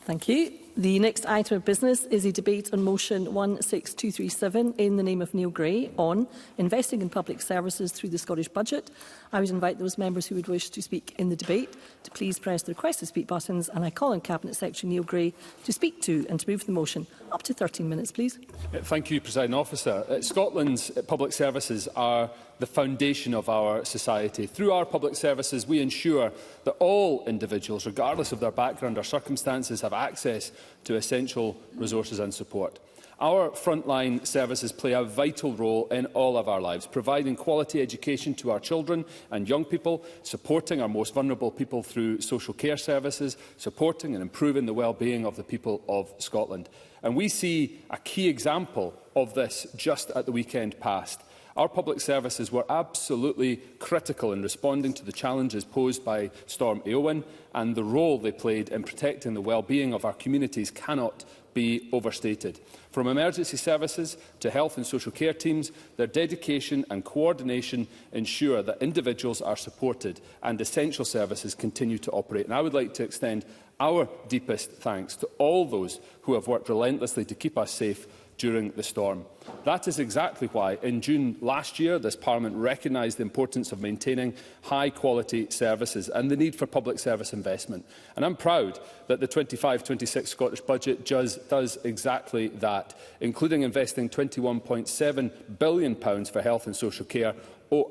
Thank you. The next item of business is a debate on motion 16237 in the name of Neil Gray on investing in public services through the Scottish Budget. I would invite those members who would wish to speak in the debate to please press the request to speak buttons, and I call on Cabinet Secretary Neil Gray to speak to and to move the motion. Up to 13 minutes, please. Thank you, Presiding Officer. Scotland's public services are the foundation of our society. Through our public services, we ensure that all individuals, regardless of their background or circumstances, have access to essential resources and support. Our frontline services play a vital role in all of our lives, providing quality education to our children and young people, supporting our most vulnerable people through social care services, supporting and improving the well-being of the people of Scotland. And we see a key example of this just at the weekend past. Our public services were absolutely critical in responding to the challenges posed by Storm Éowyn, and the role they played in protecting the well-being of our communities cannot be overstated. From emergency services to health and social care teams, their dedication and coordination ensure that individuals are supported and essential services continue to operate. And I would like to extend our deepest thanks to all those who have worked relentlessly to keep us safe during the storm. That is exactly why, in June last year, this Parliament recognised the importance of maintaining high-quality services and the need for public service investment. And I'm proud that the 25-26 Scottish Budget does exactly that, including investing £21.7 billion for health and social care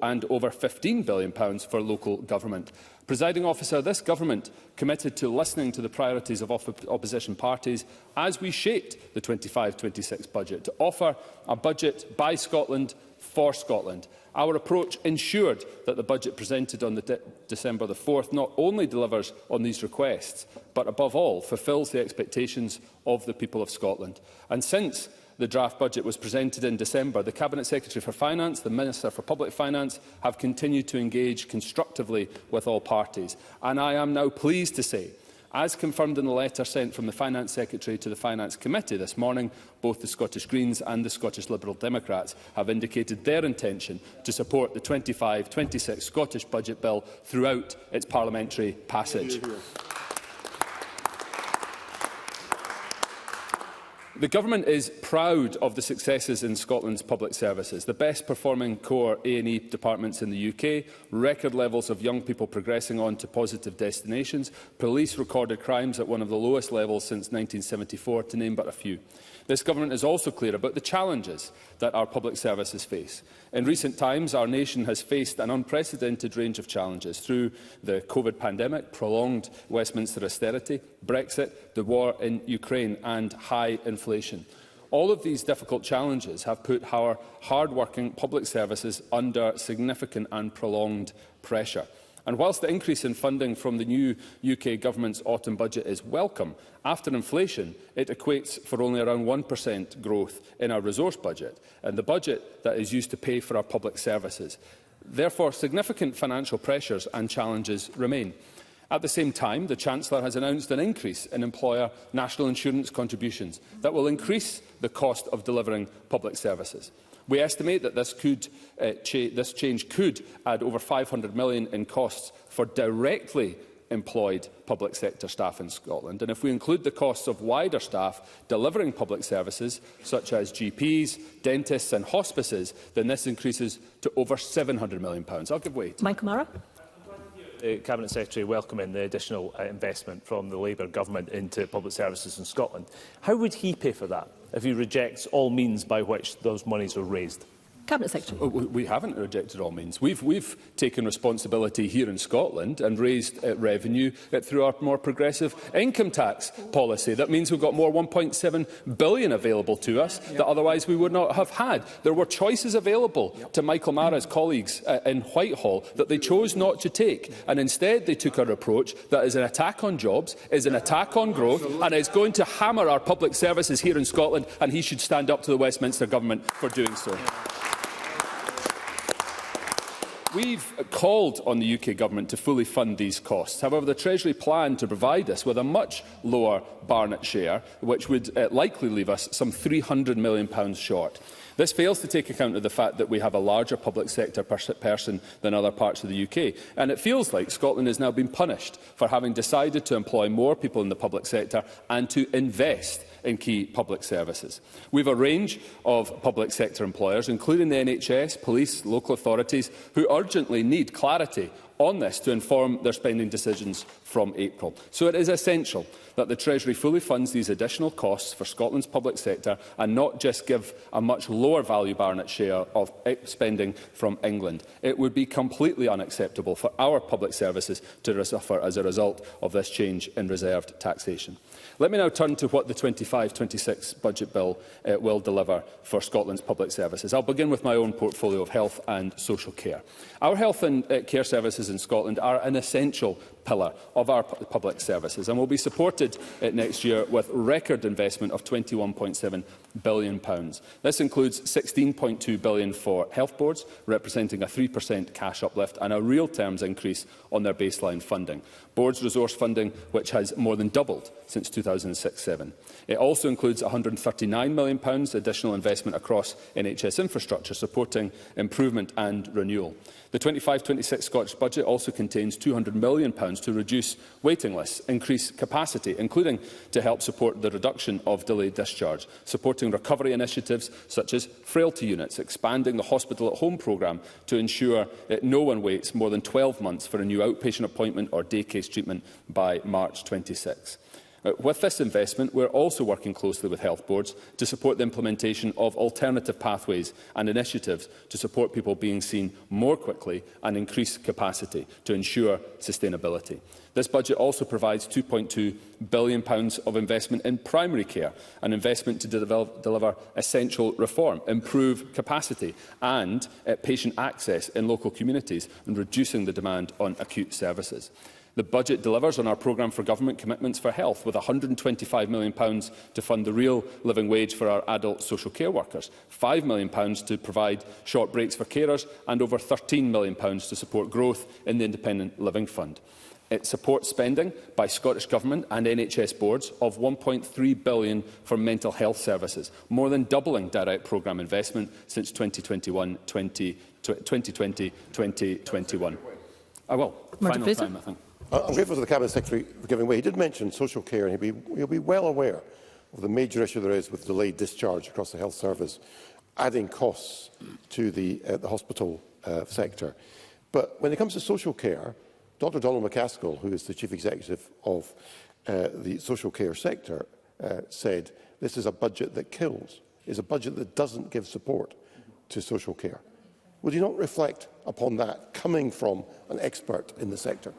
and over £15 billion for local government. Presiding Officer, this Government committed to listening to the priorities of opposition parties as we shaped the 25-26 budget, to offer a budget by Scotland for Scotland. Our approach ensured that the budget presented on December the 4th not only delivers on these requests, but above all fulfils the expectations of the people of Scotland. And since the draft budget was presented in December, the Cabinet Secretary for Finance, the Minister for Public Finance have continued to engage constructively with all parties. And I am now pleased to say, as confirmed in the letter sent from the Finance Secretary to the Finance Committee this morning, both the Scottish Greens and the Scottish Liberal Democrats have indicated their intention to support the 25-26 Scottish Budget Bill throughout its parliamentary passage. The Government is proud of the successes in Scotland's public services, the best performing core A&E departments in the UK, record levels of young people progressing on to positive destinations, police recorded crimes at one of the lowest levels since 1974, to name but a few. This Government is also clear about the challenges that our public services face. In recent times, our nation has faced an unprecedented range of challenges through the COVID pandemic, prolonged Westminster austerity, Brexit, the war in Ukraine and high inflation. All of these difficult challenges have put our hard-working public services under significant and prolonged pressure. And whilst the increase in funding from the new UK Government's autumn budget is welcome, after inflation it equates for only around 1% growth in our resource budget, and the budget that is used to pay for our public services. Therefore, significant financial pressures and challenges remain. At the same time, the Chancellor has announced an increase in employer national insurance contributions that will increase the cost of delivering public services. We estimate that this change could add over £500 million in costs for directly employed public sector staff in Scotland. And if we include the costs of wider staff delivering public services, such as GPs, dentists and hospices, then this increases to over £700 million. I'll give way to Michael Mara. The Cabinet Secretary welcoming the additional investment from the Labour Government into public services in Scotland. How would he pay for that if he rejects all means by which those monies are raised? Cabinet Secretary. We haven't rejected all means. We've taken responsibility here in Scotland and raised revenue through our more progressive income tax policy. That means we've got more £1.7 billion available to us that otherwise we would not have had. There were choices available to Michael Mara's colleagues in Whitehall that they chose not to take, and instead they took our approach that is an attack on jobs, is an attack on growth, and is going to hammer our public services here in Scotland, and he should stand up to the Westminster Government for doing so. We've called on the UK Government to fully fund these costs. However, the Treasury planned to provide us with a much lower Barnett share, which would likely leave us some £300 million short. This fails to take account of the fact that we have a larger public sector person than other parts of the UK, and it feels like Scotland has now been punished for having decided to employ more people in the public sector and to invest in key public services. We have a range of public sector employers, including the NHS, police, local authorities, who urgently need clarity on this to inform their spending decisions from April. So it is essential that the Treasury fully funds these additional costs for Scotland's public sector and not just give a much lower value Barnett share of spending from England. It would be completely unacceptable for our public services to suffer as a result of this change in reserved taxation. Let me now turn to what the 25-26 budget bill will deliver for Scotland's public services. I'll begin with my own portfolio of health and social care. Our health and care services in Scotland are an essential pillar of our public services and will be supported next year with record investment of £21.7 billion. This includes £16.2 billion for health boards, representing a 3% cash uplift and a real terms increase on their baseline funding. Boards resource funding, which has more than doubled since 2006-07. It also includes £139 million additional investment across NHS infrastructure, supporting improvement and renewal. The 25-26 Scottish budget also contains £200 million to reduce waiting lists, increase capacity, including to help support the reduction of delayed discharge, supporting recovery initiatives such as frailty units, expanding the hospital at home programme to ensure that no one waits more than 12 months for a new outpatient appointment or day case treatment by March 26. With this investment, we are also working closely with health boards to support the implementation of alternative pathways and initiatives to support people being seen more quickly and increase capacity to ensure sustainability. This budget also provides £2.2 billion of investment in primary care, an investment to deliver essential reform, improve capacity and patient access in local communities and reducing the demand on acute services. The budget delivers on our programme for government commitments for health, with £125 million to fund the real living wage for our adult social care workers, £5 million to provide short breaks for carers and over £13 million to support growth in the Independent Living Fund. It supports spending by Scottish Government and NHS boards of £1.3 billion for mental health services, more than doubling direct programme investment since 2020-2021. Final time, I think. I'm grateful to the Cabinet Secretary for giving way. He did mention social care, and he'll be well aware of the major issue there is with delayed discharge across the health service, adding costs to the hospital sector. But when it comes to social care, Dr Donald McCaskill, who is the Chief Executive of the social care sector, said this is a budget that kills, is a budget that doesn't give support to social care. Would you not reflect upon that, coming from an expert in the sector?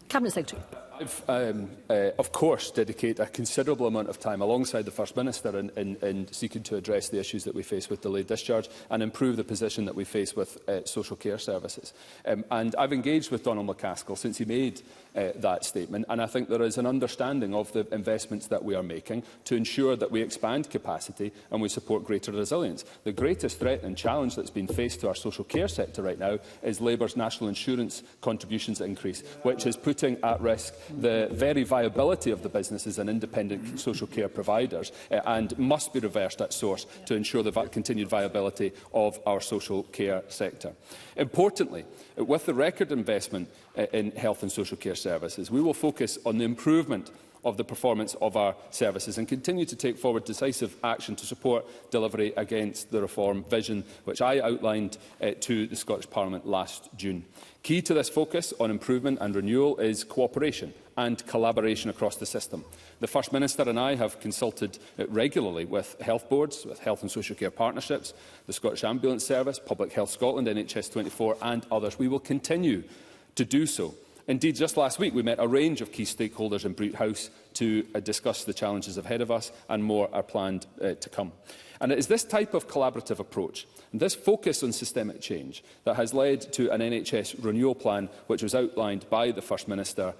Cabinet Secretary. Of course, dedicate a considerable amount of time alongside the First Minister in seeking to address the issues that we face with delayed discharge and improve the position that we face with social care services. And I've engaged with Donald McCaskill since he made that statement, and I think there is an understanding of the investments that we are making to ensure that we expand capacity and we support greater resilience. The greatest threat and challenge that's been faced to our social care sector right now is Labour's national insurance contributions increase, which is putting at risk the very viability of the businesses and independent social care providers and must be reversed at source to ensure the continued viability of our social care sector. Importantly, with the record investment in health and social care services, we will focus on the improvement of the performance of our services and continue to take forward decisive action to support delivery against the reform vision which I outlined to the Scottish Parliament last June. Key to this focus on improvement and renewal is cooperation and collaboration across the system. The First Minister and I have consulted regularly with health boards, with health and social care partnerships, the Scottish Ambulance Service, Public Health Scotland, NHS 24 and others. We will continue to do so. Indeed, just last week we met a range of key stakeholders in Breat House to discuss the challenges ahead of us, and more are planned to come. And it is this type of collaborative approach and this focus on systemic change that has led to an NHS renewal plan which was outlined by the First Minister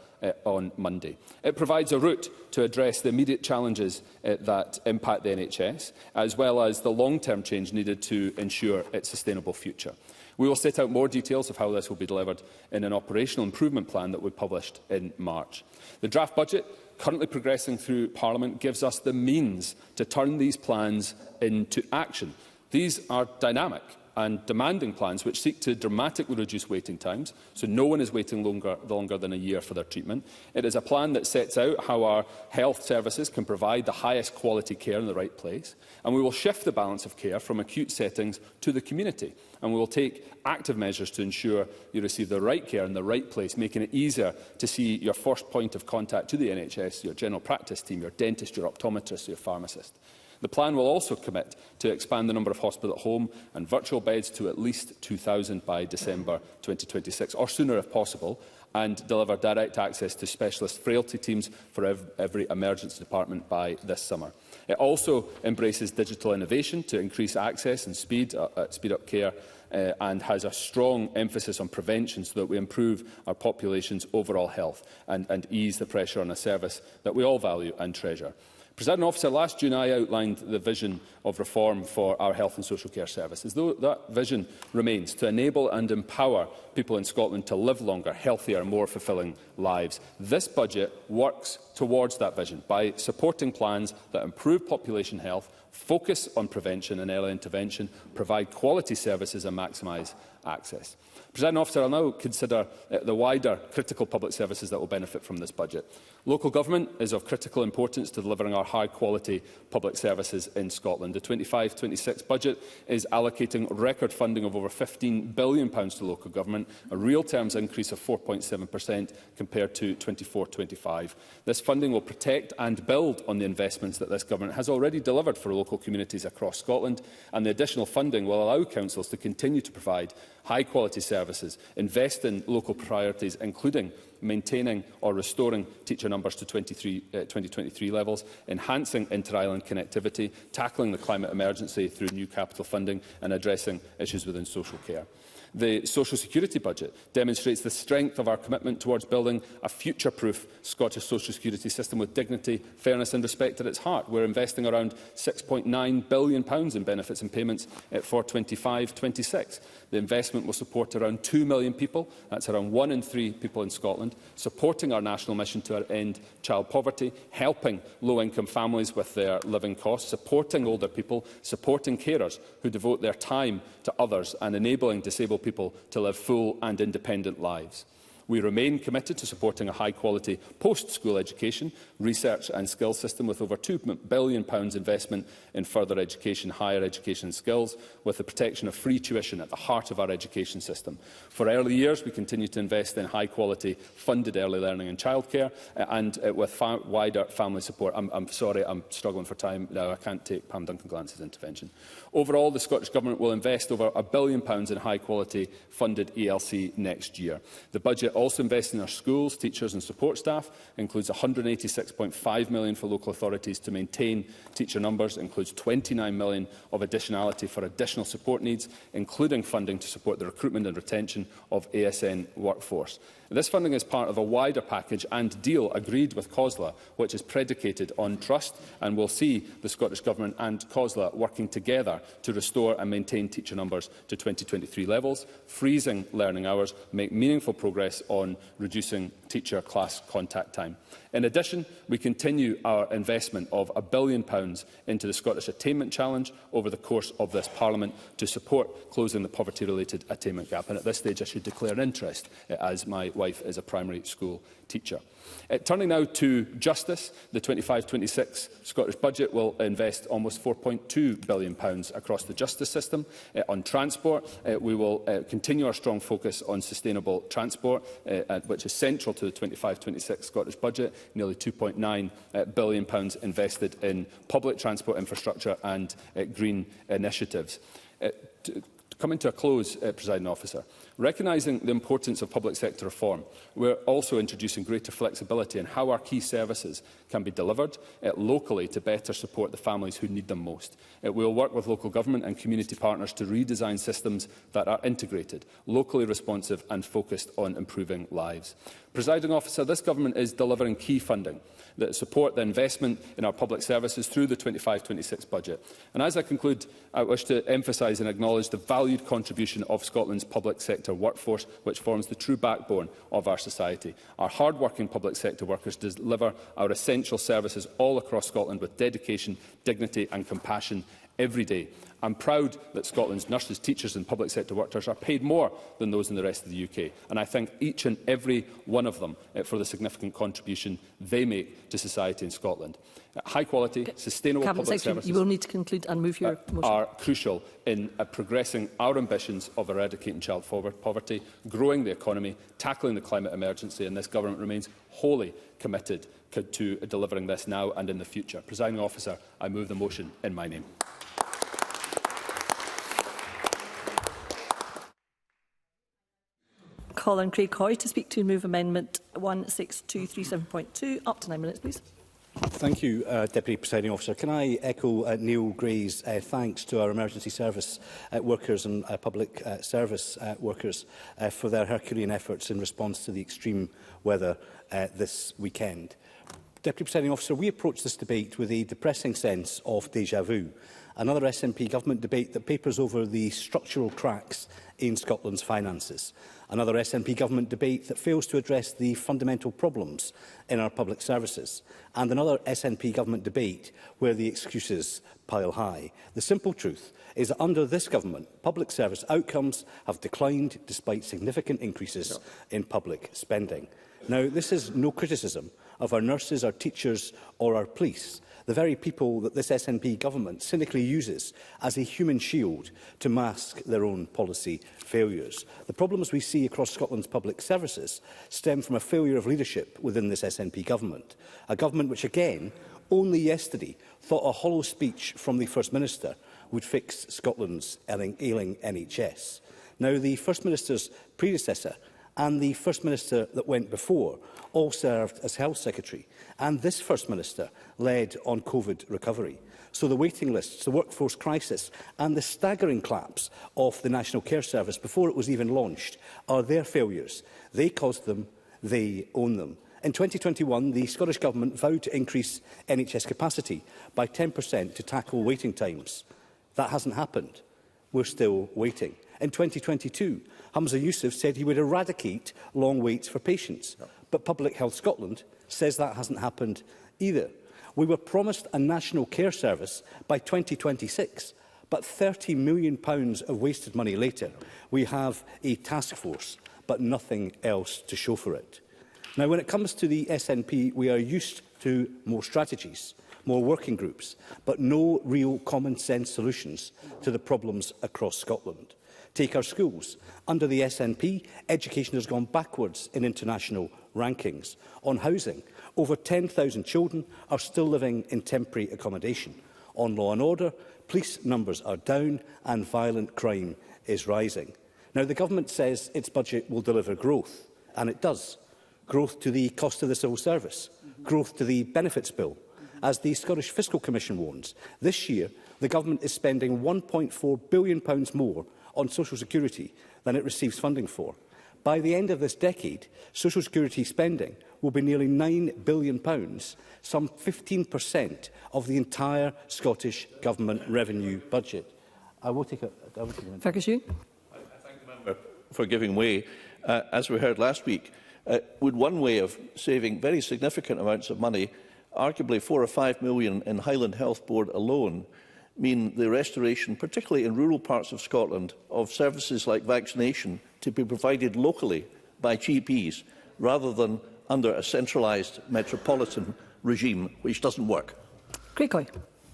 on Monday. It provides a route to address the immediate challenges that impact the NHS, as well as the long-term change needed to ensure its sustainable future. We will set out more details of how this will be delivered in an operational improvement plan that we published in March. The draft budget, currently progressing through Parliament, gives us the means to turn these plans into action. These are dynamic and demanding plans which seek to dramatically reduce waiting times, so no one is waiting longer than a year for their treatment. It is a plan that sets out how our health services can provide the highest quality care in the right place, and we will shift the balance of care from acute settings to the community, and we will take active measures to ensure you receive the right care in the right place, making it easier to see your first point of contact to the NHS, your general practice team, your dentist, your optometrist, your pharmacist. The plan will also commit to expand the number of hospital at home and virtual beds to at least 2,000 by December 2026, or sooner if possible, and deliver direct access to specialist frailty teams for every emergency department by this summer. It also embraces digital innovation to increase access and speed up care, and has a strong emphasis on prevention so that we improve our population's overall health and ease the pressure on a service that we all value and treasure. Presiding Officer, last June I outlined the vision of reform for our health and social care services. Though that vision remains to enable and empower people in Scotland to live longer, healthier and more fulfilling lives. This budget works towards that vision by supporting plans that improve population health, focus on prevention and early intervention, provide quality services and maximise access. Presiding Officer, I will now consider the wider critical public services that will benefit from this budget. Local government is of critical importance to delivering our high-quality public services in Scotland. The 25-26 budget is allocating record funding of over £15 billion to local government, a real terms increase of 4.7% compared to 24-25. This funding will protect and build on the investments that this government has already delivered for local communities across Scotland, and the additional funding will allow councils to continue to provide high-quality services, invest in local priorities, including maintaining or restoring teacher numbers to 2023 levels, enhancing inter-island connectivity, tackling the climate emergency through new capital funding and addressing issues within social care. The social security budget demonstrates the strength of our commitment towards building a future-proof Scottish social security system with dignity, fairness and respect at its heart. We're investing around £6.9 billion in benefits and payments for 25-26. The investment will support around 2 million people, that's around 1 in 3 people in Scotland, supporting our national mission to end child poverty, helping low-income families with their living costs, supporting older people, supporting carers who devote their time to others and enabling disabled people to live full and independent lives. We remain committed to supporting a high-quality post-school education, research and skills system with over £2 billion investment in further education, higher education and skills, with the protection of free tuition at the heart of our education system. For early years, we continue to invest in high-quality funded early learning and childcare, and with wider family support. I'm sorry, I'm struggling for time now. I can't take Pam Duncan-Glance's intervention. Overall, the Scottish Government will invest over £1 billion in high-quality funded ELC next year. The budget also invests in our schools, teachers and support staff, includes £186.5 million for local authorities to maintain teacher numbers, includes £29 million of additionality for additional support needs, including funding to support the recruitment and retention of ASN workforce. This funding is part of a wider package and deal agreed with COSLA, which is predicated on trust, and will see the Scottish Government and COSLA working together to restore and maintain teacher numbers to 2023 levels, freezing learning hours, make meaningful progress on reducing teacher class contact time. In addition, we continue our investment of £1 billion into the Scottish Attainment Challenge over the course of this Parliament to support closing the poverty-related attainment gap. And at this stage, I should declare an interest, as my wife is a primary school teacher. Turning now to justice, the 25-26 Scottish Budget will invest almost £4.2 billion across the justice system. On transport, we will continue our strong focus on sustainable transport, which is central to the 25-26 Scottish Budget. Nearly £2.9 billion invested in public transport infrastructure and green initiatives. Coming to a close, Presiding Officer, recognising the importance of public sector reform, we are also introducing greater flexibility in how our key services can be delivered locally to better support the families who need them most. We will work with local government and community partners to redesign systems that are integrated, locally responsive and focused on improving lives. Presiding Officer, this government is delivering key funding that support the investment in our public services through the 25-26 budget. And as I conclude, I wish to emphasise and acknowledge the valued contribution of Scotland's public sector workforce, which forms the true backbone of our society. Our hard-working public sector workers deliver our essential services all across Scotland with dedication, dignity and compassion every day. I'm proud that Scotland's nurses, teachers and public sector workers are paid more than those in the rest of the UK, and I thank each and every one of them for the significant contribution they make to society in Scotland. High quality, sustainable Cabinet public Secretary, services you will need to conclude and move your motion. are crucial in progressing our ambitions of eradicating child poverty, growing the economy, tackling the climate emergency, and this government remains wholly committed to delivering this now and in the future. Presiding Officer, I move the motion in my name. Call on Craig Hoy to speak to and move Amendment 16237.2. Up to 9 minutes, please. Thank you, Deputy Presiding Officer. Can I echo Neil Gray's thanks to our emergency service workers and public service workers for their Herculean efforts in response to the extreme weather this weekend. Deputy Presiding Officer, we approach this debate with a depressing sense of déjà vu. Another SNP government debate that papers over the structural cracks in Scotland's finances. Another SNP government debate that fails to address the fundamental problems in our public services. And another SNP government debate where the excuses pile high. The simple truth is that under this government, public service outcomes have declined despite significant increases in public spending. Now, this is no criticism of our nurses, our teachers or our police, the very people that this SNP government cynically uses as a human shield to mask their own policy failures. The problems we see across Scotland's public services stem from a failure of leadership within this SNP government, a government which, again, only yesterday thought a hollow speech from the First Minister would fix Scotland's ailing NHS. Now, the First Minister's predecessor and the First Minister that went before all served as Health Secretary, and this First Minister led on COVID recovery. So the waiting lists, the workforce crisis and the staggering collapse of the National Care Service before it was even launched are their failures. They caused them, they own them. In 2021, the Scottish Government vowed to increase NHS capacity by 10% to tackle waiting times. That hasn't happened. We're still waiting. In 2022, Humza Yousaf said he would eradicate long waits for patients. But Public Health Scotland says that hasn't happened either. We were promised a national care service by 2026, but £30 million of wasted money later, we have a task force, but nothing else to show for it. Now, when it comes to the SNP, we are used to more strategies, more working groups, but no real common-sense solutions to the problems across Scotland. Take our schools. Under the SNP, education has gone backwards in international rankings. On housing, over 10,000 children are still living in temporary accommodation. On law and order, police numbers are down and violent crime is rising. Now, the government says its budget will deliver growth, and it does. Growth to the cost of the civil service, growth to the benefits bill. As the Scottish Fiscal Commission warns, this year the government is spending £1.4 billion more on social security than it receives funding for. By the end of this decade, social security spending will be nearly £9 billion, some 15% of the entire Scottish Government revenue budget. I will take a minute. Fergus Ewing. I thank the member for giving way. As we heard last week, would one way of saving very significant amounts of money, arguably 4 or 5 million in Highland Health Board alone, mean the restoration, particularly in rural parts of Scotland, of services like vaccination to be provided locally by GPs rather than under a centralised metropolitan regime which doesn't work? Craig Hoy.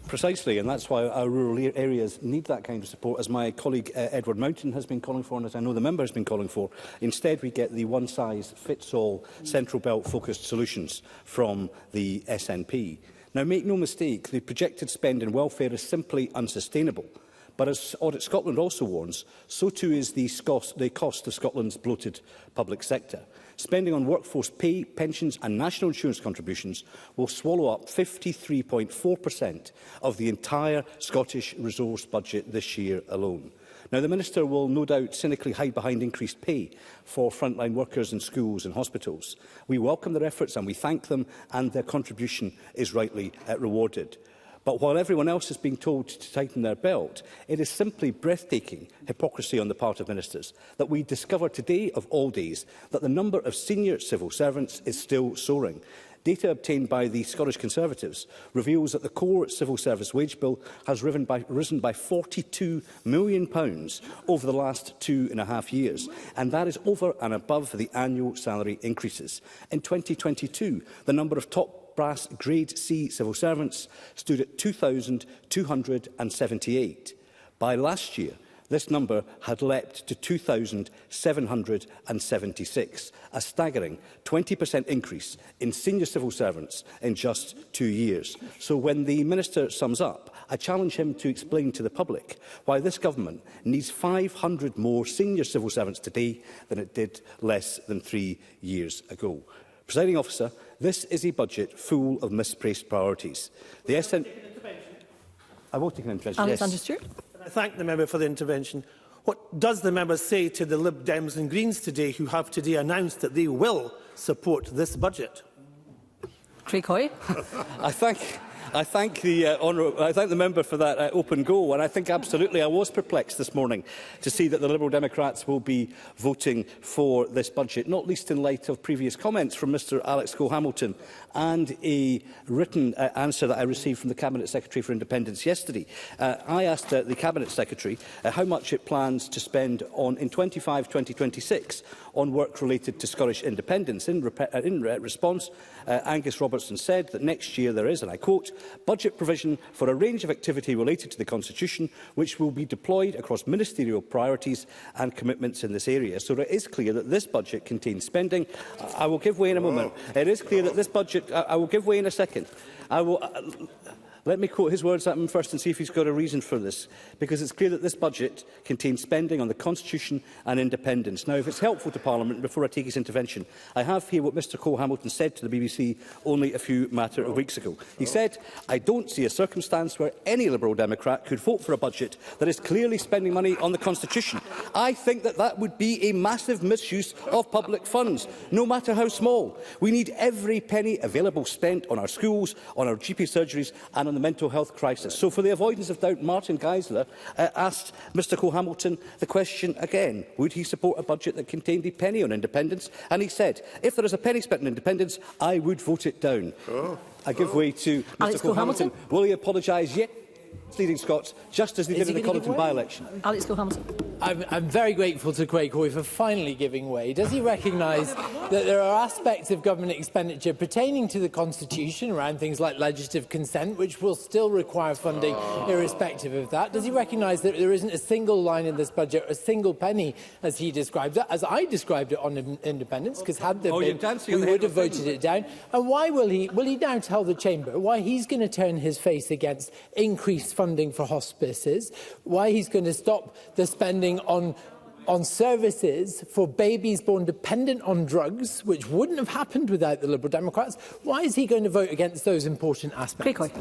Precisely, and that's why our rural areas need that kind of support, as my colleague Edward Mountain has been calling for, and as I know the member has been calling for. Instead, we get the one-size-fits-all central belt-focused solutions from the SNP. Now, make no mistake, the projected spend in welfare is simply unsustainable. But as Audit Scotland also warns, so too is the cost of Scotland's bloated public sector. Spending on workforce pay, pensions and national insurance contributions will swallow up 53.4% of the entire Scottish resource budget this year alone. Now, the Minister will no doubt cynically hide behind increased pay for frontline workers in schools and hospitals. We welcome their efforts and we thank them, and their contribution is rightly rewarded. But while everyone else is being told to tighten their belt, it is simply breathtaking hypocrisy on the part of ministers that we discover today, of all days, that the number of senior civil servants is still soaring, Data obtained by the Scottish Conservatives reveals that the core civil service wage bill has risen by £42 million over the last 2.5 years, and that is over and above the annual salary increases. In 2022, the number of top brass Grade C civil servants stood at 2,278. By last year, this number had leapt to 2,776, a staggering 20% increase in senior civil servants in just 2 years. So when the Minister sums up, I challenge him to explain to the public why this government needs 500 more senior civil servants today than it did less than 3 years ago. Presiding Officer, this is a budget full of misplaced priorities. The I will take an intervention. Alexander yes. Stewart. I thank the member for the intervention. What does the member say to the Lib Dems and Greens today, who have today announced that they will support this budget? Craig Hoy. I thank the member for that open goal, and I think absolutely I was perplexed this morning to see that the Liberal Democrats will be voting for this budget, not least in light of previous comments from Mr Alex Cole-Hamilton and a written answer that I received from the Cabinet Secretary for Independence yesterday. I asked the Cabinet Secretary how much it plans to spend in 2025-2026 on work related to Scottish independence. In response, Angus Robertson said that next year there is, and I quote, budget provision for a range of activity related to the Constitution, which will be deployed across ministerial priorities and commitments in this area. So it is clear that this budget contains spending. I will give way in a moment. It is clear that this budget... I will give way in a second. Let me quote his words at him first and see if he's got a reason for this, because it's clear that this budget contains spending on the Constitution and independence. Now, if it's helpful to Parliament, before I take his intervention, I have here what Mr Cole-Hamilton said to the BBC only a few matter of weeks ago. He said, "I don't see a circumstance where any Liberal Democrat could vote for a budget that is clearly spending money on the Constitution. I think that that would be a massive misuse of public funds, no matter how small. We need every penny available spent on our schools, on our GP surgeries and on the mental health crisis." So for the avoidance of doubt, Martin Geisler asked Mr Cole-Hamilton the question again. Would he support a budget that contained a penny on independence? And he said, if there is a penny spent on independence, I would vote it down. I give way to Mr Cole-Hamilton. Will he apologise yet? Leading Scots, just as they did in the Connaughton by-election. Alex Cole-Hamilton. I'm very grateful to Craig Hoy for finally giving way. Does he recognise that there are aspects of government expenditure pertaining to the Constitution, around things like legislative consent, which will still require funding irrespective of that? Does he recognise that there isn't a single line in this budget, a single penny, as he describes it, as I described it on independence, because had there been, we would have voted it down? And why will he now tell the Chamber why he's going to turn his face against increased funding for hospices, why he's going to stop the spending on services for babies born dependent on drugs, which wouldn't have happened without the Liberal Democrats? Why is he going to vote against those important aspects?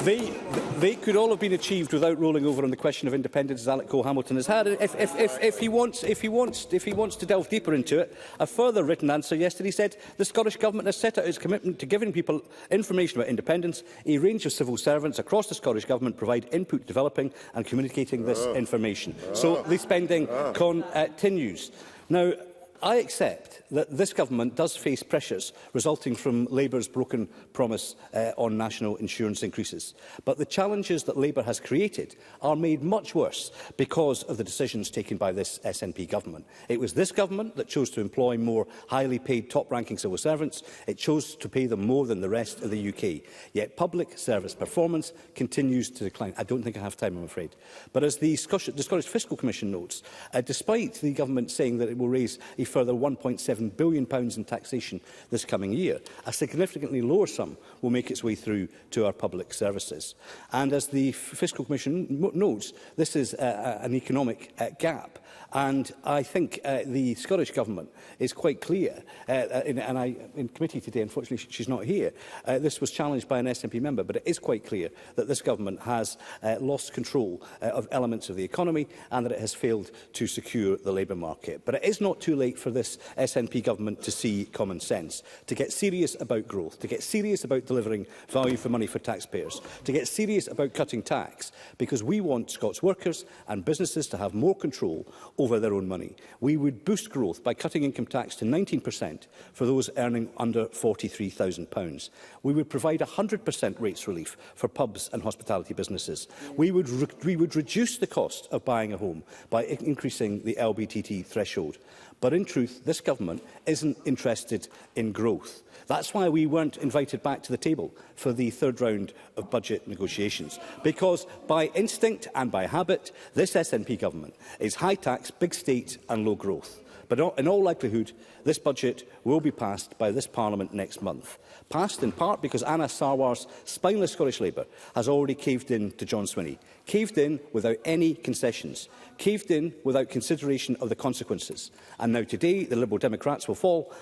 They could all have been achieved without rolling over on the question of independence, as Alex Cole-Hamilton has had. If he wants to delve deeper into it, a further written answer yesterday said the Scottish Government has set out its commitment to giving people information about independence. A range of civil servants across the Scottish Government provide input to developing and communicating this information. So the spending continues. Now, I accept that this government does face pressures resulting from Labour's broken promise on national insurance increases. But the challenges that Labour has created are made much worse because of the decisions taken by this SNP government. It was this government that chose to employ more highly paid top-ranking civil servants. It chose to pay them more than the rest of the UK. Yet public service performance continues to decline. I don't think I have time, I'm afraid. But as the Scottish Fiscal Commission notes, despite the government saying that it will raise a further £1.7 billion in taxation this coming year, a significantly lower sum will make its way through to our public services. And as the Fiscal Commission notes, this is an economic gap. And I think the Scottish Government is quite clear, in committee today, unfortunately she's not here, this was challenged by an SNP member, but it is quite clear that this Government has lost control of elements of the economy and that it has failed to secure the labour market. But it is not too late for this SNP Government to see common sense, to get serious about growth, to get serious about delivering value for money for taxpayers, to get serious about cutting tax, because we want Scots workers and businesses to have more control over their own money. We would boost growth by cutting income tax to 19% for those earning under £43,000. We would provide 100% rates relief for pubs and hospitality businesses. We would reduce the cost of buying a home by increasing the LBTT threshold. But in truth, this government isn't interested in growth. That's why we weren't invited back to the table for the third round of budget negotiations. Because by instinct and by habit, this SNP government is high tax, big state and low growth. But in all likelihood, this budget will be passed by this Parliament next month. Passed in part because Anna Sarwar's spineless Scottish Labour has already caved in to John Swinney. Caved in without any concessions. Caved in without consideration of the consequences. And now today, the Liberal Democrats will fall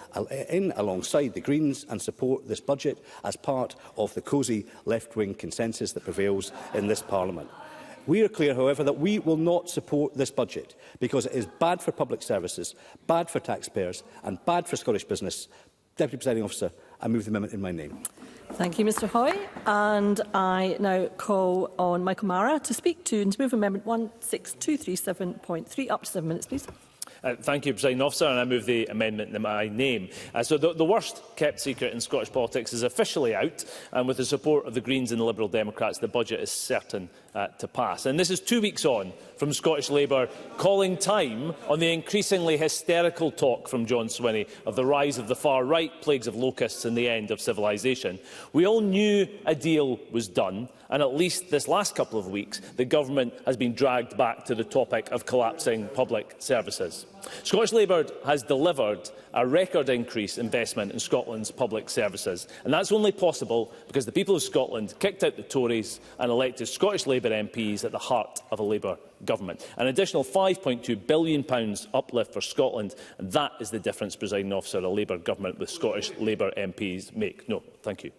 in alongside the Greens and support this budget as part of the cosy left-wing consensus that prevails in this Parliament. We are clear, however, that we will not support this budget because it is bad for public services, bad for taxpayers and bad for Scottish business. Deputy Presiding Officer, I move the amendment in my name. Thank you, Mr Hoy. And I now call on Michael Mara to speak to and to move Amendment 16237.3. Up to 7 minutes, please. Thank you, Presiding Officer, and I move the amendment in my name. So the worst kept secret in Scottish politics is officially out, and with the support of the Greens and the Liberal Democrats, the budget is certain to pass. And this is 2 weeks on from Scottish Labour calling time on the increasingly hysterical talk from John Swinney of the rise of the far right, plagues of locusts and the end of civilisation. We all knew a deal was done, and at least this last couple of weeks, the government has been dragged back to the topic of collapsing public services. Scottish Labour has delivered a record increase investment in Scotland's public services, and that's only possible because the people of Scotland kicked out the Tories and elected Scottish Labour MPs at the heart of a Labour government. An additional £5.2 billion uplift for Scotland, and that is the difference, Presiding Officer, a Labour government with Scottish Labour MPs make. No, thank you.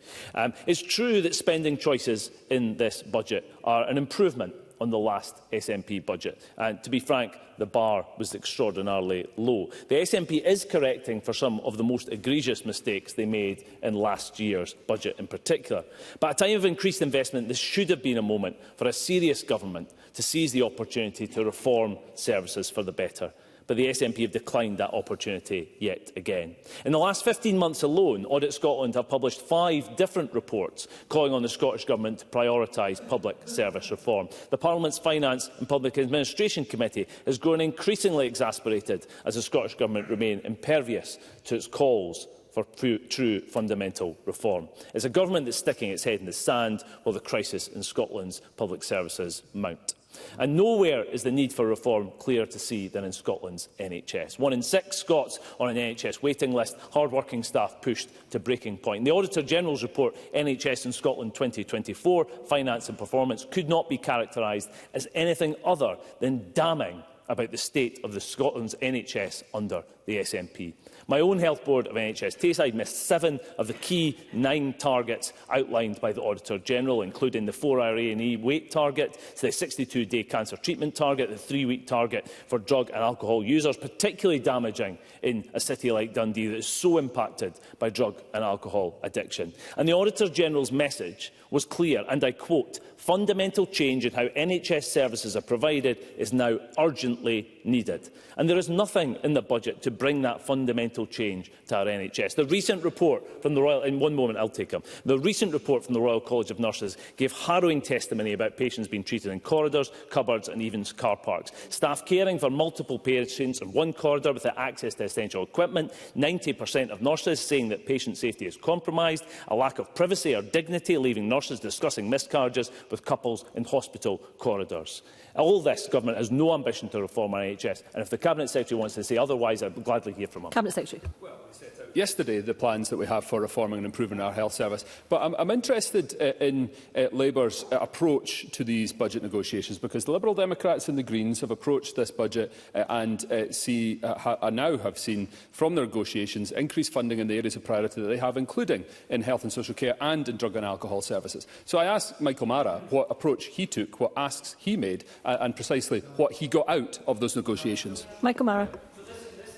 It's true that spending choices in this budget are an improvement on the last SNP budget. And to be frank, the bar was extraordinarily low. The SNP is correcting for some of the most egregious mistakes they made in last year's budget in particular. But at a time of increased investment, this should have been a moment for a serious government to seize the opportunity to reform services for the better. But the SNP have declined that opportunity yet again. In the last 15 months alone, Audit Scotland have published 5 different reports calling on the Scottish Government to prioritise public service reform. The Parliament's Finance and Public Administration Committee has grown increasingly exasperated as the Scottish Government remain impervious to its calls for true fundamental reform. It's a government that's sticking its head in the sand while the crisis in Scotland's public services mount. And nowhere is the need for reform clearer to see than in Scotland's NHS. 1 in 6 Scots on an NHS waiting list, hard-working staff pushed to breaking point. In the Auditor-General's report, NHS in Scotland 2024, Finance and Performance, could not be characterised as anything other than damning about the state of Scotland's NHS under the SNP. My own Health Board of NHS Tayside missed 7 of the key 9 targets outlined by the Auditor-General, including the 4-hour A&E wait target, the 62-day cancer treatment target, the 3-week target for drug and alcohol users, particularly damaging in a city like Dundee that is so impacted by drug and alcohol addiction. And the Auditor-General's message was clear, and I quote, "Fundamental change in how NHS services are provided is now urgently needed." And there is nothing in the budget to bring that fundamental change to our NHS. The recent report from the Royal... In one moment, I'll take them. The recent report from the Royal College of Nurses gave harrowing testimony about patients being treated in corridors, cupboards and even car parks. Staff caring for multiple patients in one corridor without access to essential equipment. 90% of nurses saying that patient safety is compromised. A lack of privacy or dignity, leaving nurses discussing miscarriages with couples in hospital corridors. All this government has no ambition to reform our NHS, and if the Cabinet Secretary wants to say otherwise, I'd gladly hear from him. Cabinet Secretary. Well, we set out yesterday the plans that we have for reforming and improving our health service, but I'm interested in Labour's approach to these budget negotiations, because the Liberal Democrats and the Greens have approached this budget and now have seen from the negotiations increased funding in the areas of priority that they have, including in health and social care and in drug and alcohol services. So I asked Michael Mara what approach he took, what asks he made, and precisely what he got out of those negotiations. Michael Mara.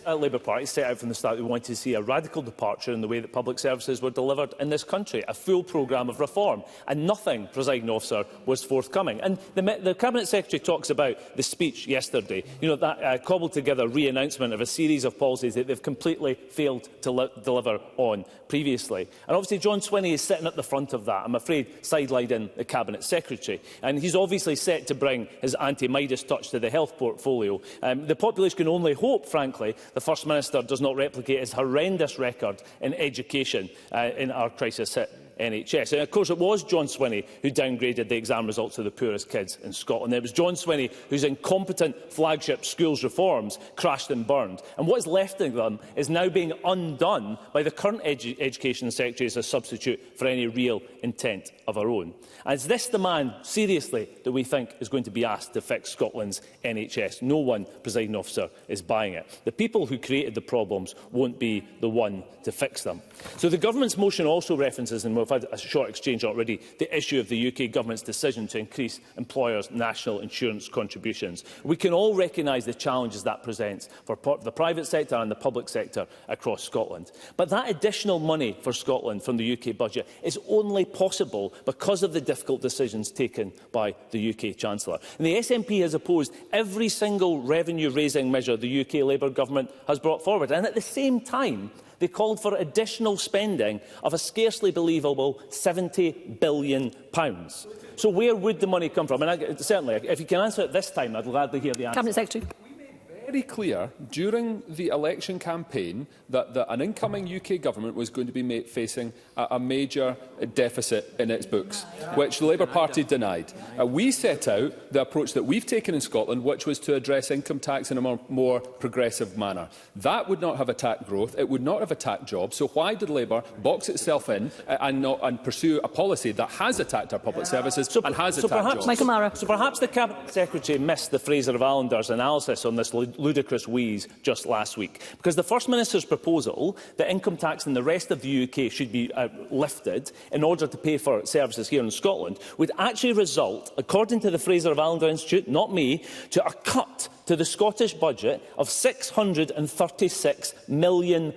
Labour Party set out from the start we wanted to see a radical departure in the way that public services were delivered in this country, a full programme of reform, and nothing, Presiding Officer, was forthcoming. And the Cabinet Secretary talks about the speech yesterday, that cobbled together re-announcement of a series of policies that they've completely failed to deliver on previously. And obviously John Swinney is sitting at the front of that, I'm afraid sidelined the Cabinet Secretary. And he's obviously set to bring his anti-Midas touch to the health portfolio. The populace can only hope, frankly, the First Minister does not replicate his horrendous record in education in our crisis-hit NHS. And of course it was John Swinney who downgraded the exam results of the poorest kids in Scotland. It was John Swinney whose incompetent flagship schools reforms crashed and burned. And what is left of them is now being undone by the current Education Secretary as a substitute for any real intent of our own. And it's this demand, seriously, that we think is going to be asked to fix Scotland's NHS. No one, Presiding Officer, is buying it. The people who created the problems won't be the one to fix them. So the Government's motion also references, and we've had a short exchange already, the issue of the UK Government's decision to increase employers' national insurance contributions. We can all recognise the challenges that presents for the private sector and the public sector across Scotland. But that additional money for Scotland from the UK budget is only possible because of the difficult decisions taken by the UK Chancellor. And the SNP has opposed every single revenue-raising measure the UK Labour Government has brought forward. And at the same time, they called for additional spending of a scarcely believable £70 billion. So where would the money come from? And certainly, if you can answer it this time, I'd gladly hear the answer. Cabinet Secretary. Very clear during the election campaign that an incoming UK government was going to be facing a major deficit in its books, which the Labour Party denied. We set out the approach that we've taken in Scotland, which was to address income tax in a more progressive manner. That would not have attacked growth, it would not have attacked jobs, so why did Labour box itself in and pursue a policy that has attacked our public services and has attacked jobs? Michael Mara. So perhaps the Cabinet Secretary missed the Fraser of Allender's analysis on this ludicrous wheeze just last week, because the First Minister's proposal that income tax in the rest of the UK should be lifted in order to pay for services here in Scotland would actually result, according to the Fraser of Allender Institute, not me, to a cut to the Scottish budget of £636 million.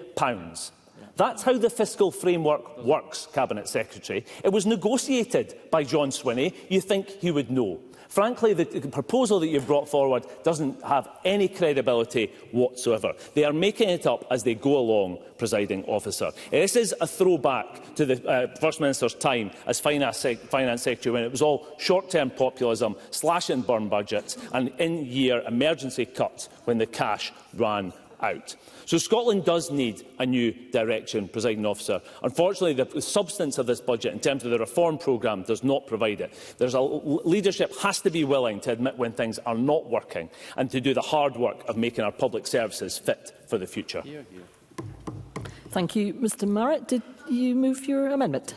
That's how the fiscal framework works, Cabinet Secretary. It was negotiated by John Swinney. You think he would know. Frankly, the proposal that you've brought forward doesn't have any credibility whatsoever. They are making it up as they go along, Presiding Officer. This is a throwback to the First Minister's time as Finance Secretary, when it was all short-term populism, slash and burn budgets and in-year emergency cuts when the cash ran out. So Scotland does need a new direction, Presiding Officer. Unfortunately, the substance of this budget, in terms of the reform programme, does not provide it. Leadership has to be willing to admit when things are not working and to do the hard work of making our public services fit for the future. Thank you, Mr Marrett. Did you move your amendment?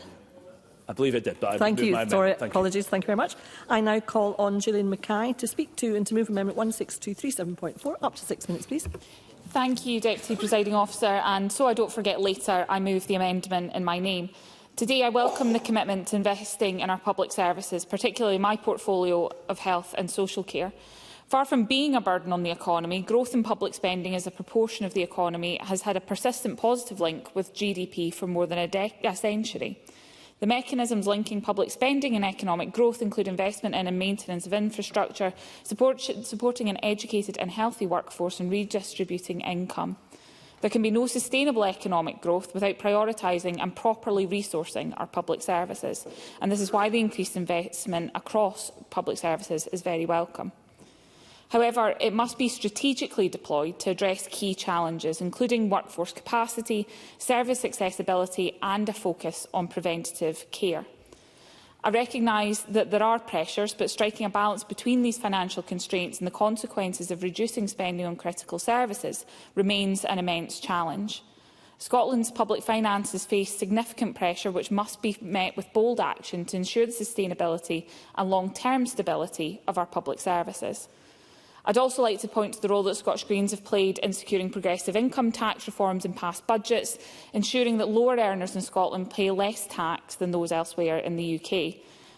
I believe it did, but Thank you. Sorry, apologies. Thank you very much. I now call on Gillian Mackay to speak to and to move Amendment 16237.4. Up to 6 minutes, please. Thank you, Deputy Presiding Officer, and so I don't forget later, I move the amendment in my name. Today I welcome the commitment to investing in our public services, particularly my portfolio of health and social care. Far from being a burden on the economy, growth in public spending as a proportion of the economy has had a persistent positive link with GDP for more than a century. The mechanisms linking public spending and economic growth include investment in and maintenance of infrastructure, supporting an educated and healthy workforce and redistributing income. There can be no sustainable economic growth without prioritising and properly resourcing our public services, and this is why the increased investment across public services is very welcome. However, it must be strategically deployed to address key challenges, including workforce capacity, service accessibility and a focus on preventative care. I recognise that there are pressures, but striking a balance between these financial constraints and the consequences of reducing spending on critical services remains an immense challenge. Scotland's public finances face significant pressure, which must be met with bold action to ensure the sustainability and long-term stability of our public services. I'd also like to point to the role that Scottish Greens have played in securing progressive income tax reforms in past budgets, ensuring that lower earners in Scotland pay less tax than those elsewhere in the UK.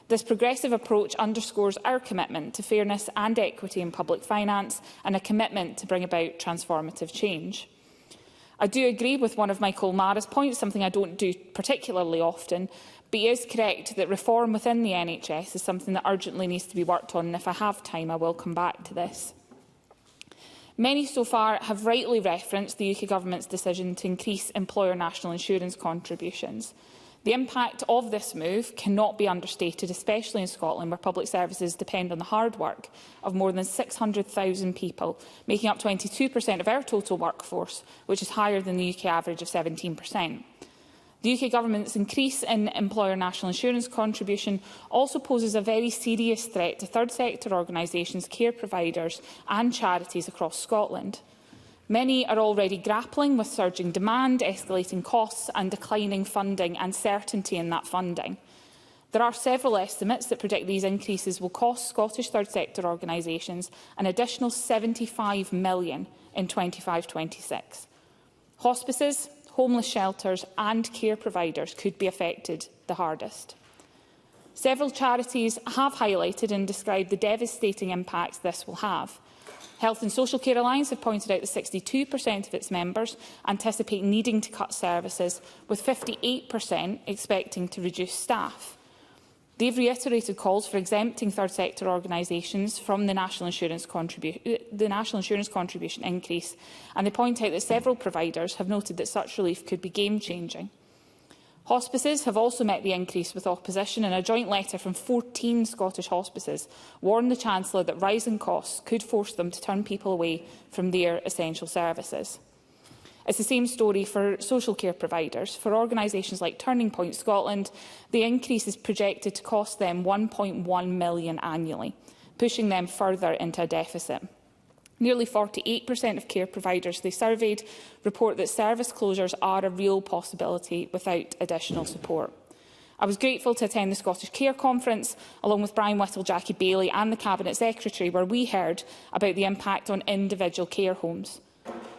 This progressive approach underscores our commitment to fairness and equity in public finance and a commitment to bring about transformative change. I do agree with one of Michael Mara's points, something I don't do particularly often, but he is correct that reform within the NHS is something that urgently needs to be worked on, and if I have time I will come back to this. Many so far have rightly referenced the UK Government's decision to increase employer national insurance contributions. The impact of this move cannot be understated, especially in Scotland, where public services depend on the hard work of more than 600,000 people, making up 22% of our total workforce, which is higher than the UK average of 17%. The UK Government's increase in employer national insurance contribution also poses a very serious threat to third sector organisations, care providers and charities across Scotland. Many are already grappling with surging demand, escalating costs and declining funding and certainty in that funding. There are several estimates that predict these increases will cost Scottish third sector organisations an additional £75 million in 25-26. Hospices, homeless shelters and care providers could be affected the hardest. Several charities have highlighted and described the devastating impacts this will have. Health and Social Care Alliance have pointed out that 62% of its members anticipate needing to cut services, with 58% expecting to reduce staff. They've reiterated calls for exempting third sector organisations from the National Insurance Contribution increase, and they point out that several providers have noted that such relief could be game-changing. Hospices have also met the increase with opposition, and a joint letter from 14 Scottish hospices warned the Chancellor that rising costs could force them to turn people away from their essential services. It's the same story for social care providers. For organisations like Turning Point Scotland, the increase is projected to cost them £1.1 million annually, pushing them further into a deficit. Nearly 48% of care providers they surveyed report that service closures are a real possibility without additional support. I was grateful to attend the Scottish Care Conference, along with Brian Whittle, Jackie Bailey and the Cabinet Secretary, where we heard about the impact on individual care homes.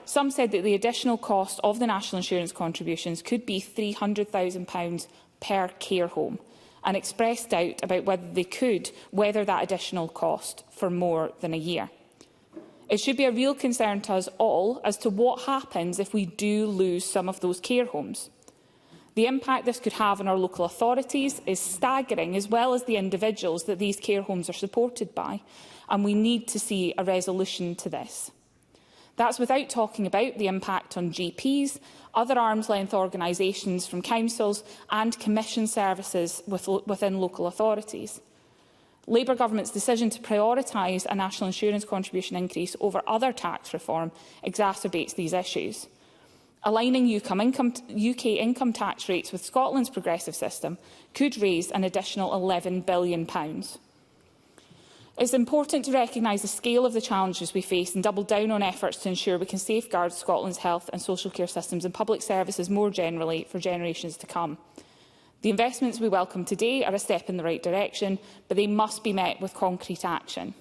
Some said that the additional cost of the national insurance contributions could be £300,000 per care home, and expressed doubt about whether they could weather that additional cost for more than a year. It should be a real concern to us all as to what happens if we do lose some of those care homes. The impact this could have on our local authorities is staggering, as well as the individuals that these care homes are supported by, and we need to see a resolution to this. That's without talking about the impact on GPs, other arm's-length organisations from councils and commission services within local authorities. Labour Government's decision to prioritise a national insurance contribution increase over other tax reform exacerbates these issues. Aligning UK income tax rates with Scotland's progressive system could raise an additional £11 billion. It's important to recognise the scale of the challenges we face and double down on efforts to ensure we can safeguard Scotland's health and social care systems and public services more generally for generations to come. The investments we welcome today are a step in the right direction, but they must be met with concrete action.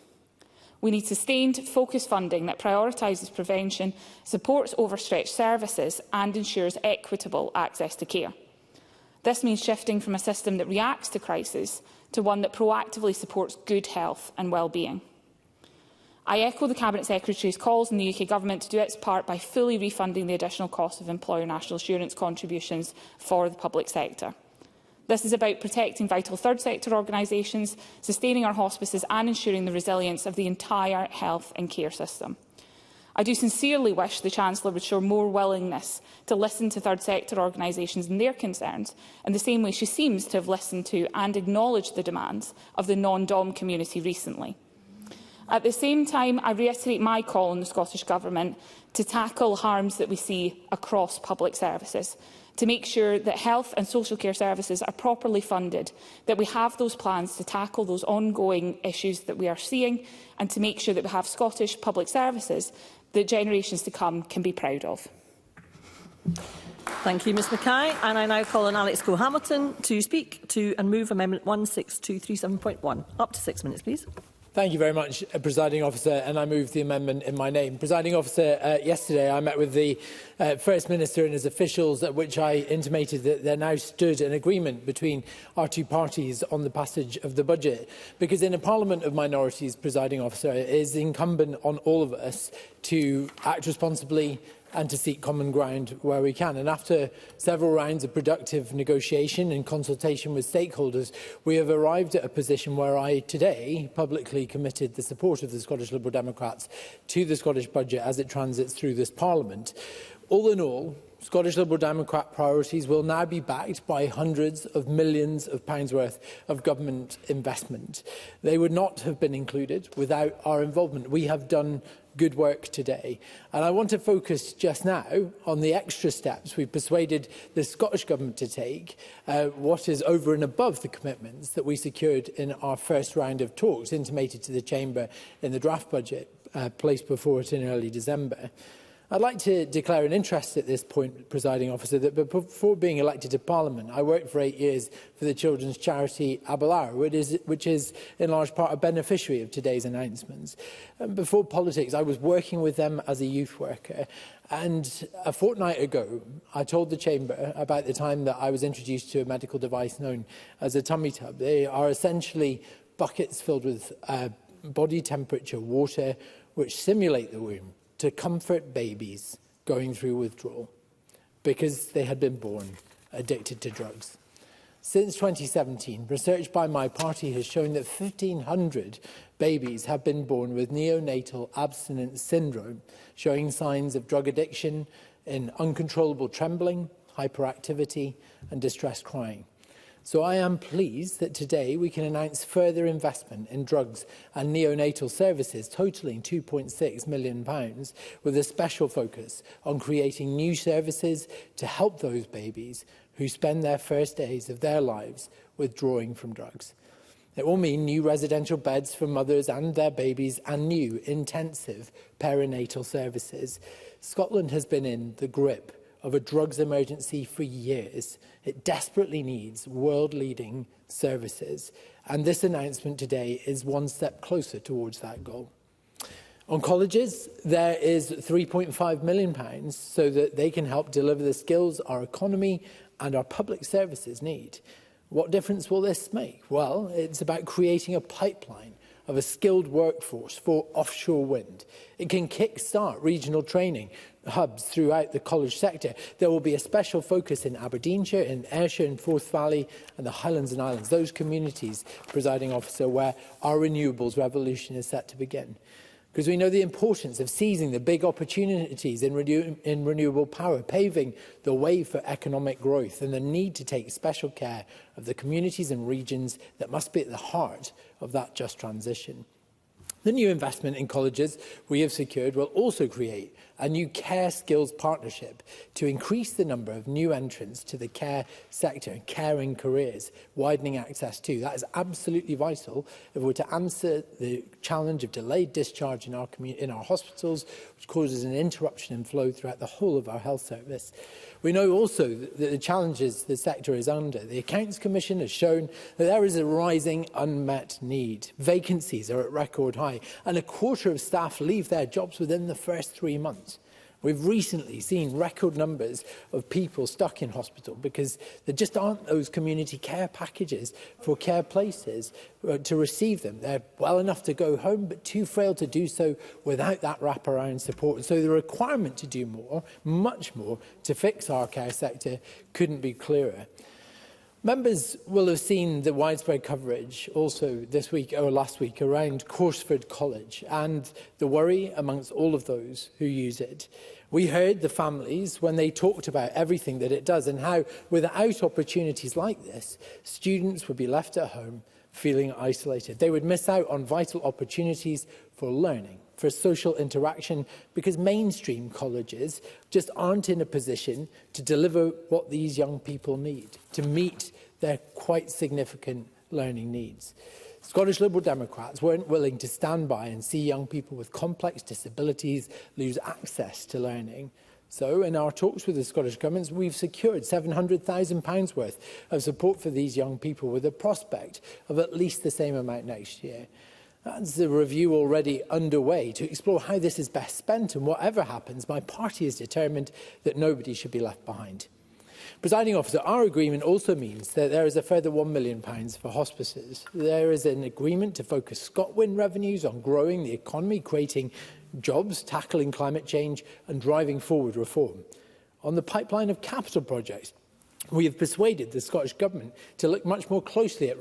We need sustained, focused funding that prioritises prevention, supports overstretched services and ensures equitable access to care. This means shifting from a system that reacts to crisis to one that proactively supports good health and well-being. I echo the Cabinet Secretary's calls on the UK Government to do its part by fully refunding the additional cost of employer national insurance contributions for the public sector. This is about protecting vital third sector organisations, sustaining our hospices and ensuring the resilience of the entire health and care system. I do sincerely wish the Chancellor would show more willingness to listen to third sector organisations and their concerns, in the same way she seems to have listened to and acknowledged the demands of the non-DOM community recently. At the same time, I reiterate my call on the Scottish Government to tackle harms that we see across public services, to make sure that health and social care services are properly funded, that we have those plans to tackle those ongoing issues that we are seeing, and to make sure that we have Scottish public services that generations to come can be proud of. Thank you, Ms Mackay. And I now call on Alex Cole-Hamilton to speak to and move Amendment 16237.1. Up to 6 minutes, please. Thank you very much, Presiding Officer, and I move the amendment in my name. Presiding Officer, yesterday I met with the First Minister and his officials, at which I intimated that there now stood an agreement between our two parties on the passage of the budget. Because in a Parliament of minorities, Presiding Officer, it is incumbent on all of us to act responsibly, and to seek common ground where we can. And after several rounds of productive negotiation and consultation with stakeholders, we have arrived at a position where I today publicly committed the support of the Scottish Liberal Democrats to the Scottish budget as it transits through this Parliament. All in all, Scottish Liberal Democrat priorities will now be backed by hundreds of millions of pounds worth of government investment. They would not have been included without our involvement. We have done good work today. And I want to focus just now on the extra steps we've persuaded the Scottish Government to take, what is over and above the commitments that we secured in our first round of talks, intimated to the Chamber in the draft budget placed before it in early December. I'd like to declare an interest at this point, Presiding Officer, that before being elected to Parliament, I worked for 8 years for the children's charity Abelard, which is in large part a beneficiary of today's announcements. And before politics, I was working with them as a youth worker. And a fortnight ago, I told the Chamber about the time that I was introduced to a medical device known as a tummy tub. They are essentially buckets filled with body temperature water which simulate the womb to comfort babies going through withdrawal because they had been born addicted to drugs. Since 2017, research by my party has shown that 1,500 babies have been born with neonatal abstinence syndrome, showing signs of drug addiction in uncontrollable trembling, hyperactivity and distressed crying. So I am pleased that today we can announce further investment in drugs and neonatal services totalling £2.6 million, with a special focus on creating new services to help those babies who spend their first days of their lives withdrawing from drugs. It will mean new residential beds for mothers and their babies and new intensive perinatal services. Scotland has been in the grip of a drugs emergency for years. It desperately needs world-leading services, and this announcement today is one step closer towards that goal. On colleges, there is £3.5 million so that they can help deliver the skills our economy and our public services need. What difference will this make? Well, it's about creating a pipeline of a skilled workforce for offshore wind. It can kick-start regional training hubs throughout the college sector. There will be a special focus in Aberdeenshire, in Ayrshire, in Forth Valley and the Highlands and Islands, those communities, Presiding Officer, where our renewables revolution is set to begin. Because we know the importance of seizing the big opportunities in renewable power, paving the way for economic growth, and the need to take special care of the communities and regions that must be at the heart of that just transition. The new investment in colleges we have secured will also create a new care skills partnership to increase the number of new entrants to the care sector and caring careers, widening access to. That is absolutely vital if we're to answer the challenge of delayed discharge in our hospitals, which causes an interruption in flow throughout the whole of our health service. We know also that the challenges the sector is under. The Accounts Commission has shown that there is a rising unmet need. Vacancies are at record high, and a quarter of staff leave their jobs within the first 3 months. We've recently seen record numbers of people stuck in hospital because there just aren't those community care packages for care places to receive them. They're well enough to go home, but too frail to do so without that wraparound support. And so the requirement to do more, much more, to fix our care sector couldn't be clearer. Members will have seen the widespread coverage also this week or last week around Corsford College and the worry amongst all of those who use it. We heard the families when they talked about everything that it does and how, without opportunities like this, students would be left at home feeling isolated. They would miss out on vital opportunities for learning, for social interaction, because mainstream colleges just aren't in a position to deliver what these young people need to meet their quite significant learning needs. Scottish Liberal Democrats weren't willing to stand by and see young people with complex disabilities lose access to learning. So, in our talks with the Scottish Government, we've secured £700,000 worth of support for these young people, with a prospect of at least the same amount next year. That's a review already underway to explore how this is best spent, and whatever happens, my party is determined that nobody should be left behind. Presiding Officer, our agreement also means that there is a further £1 million for hospices. There is an agreement to focus ScotWind revenues on growing the economy, creating jobs, tackling climate change and driving forward reform. On the pipeline of capital projects, we have persuaded the Scottish Government to look much more closely at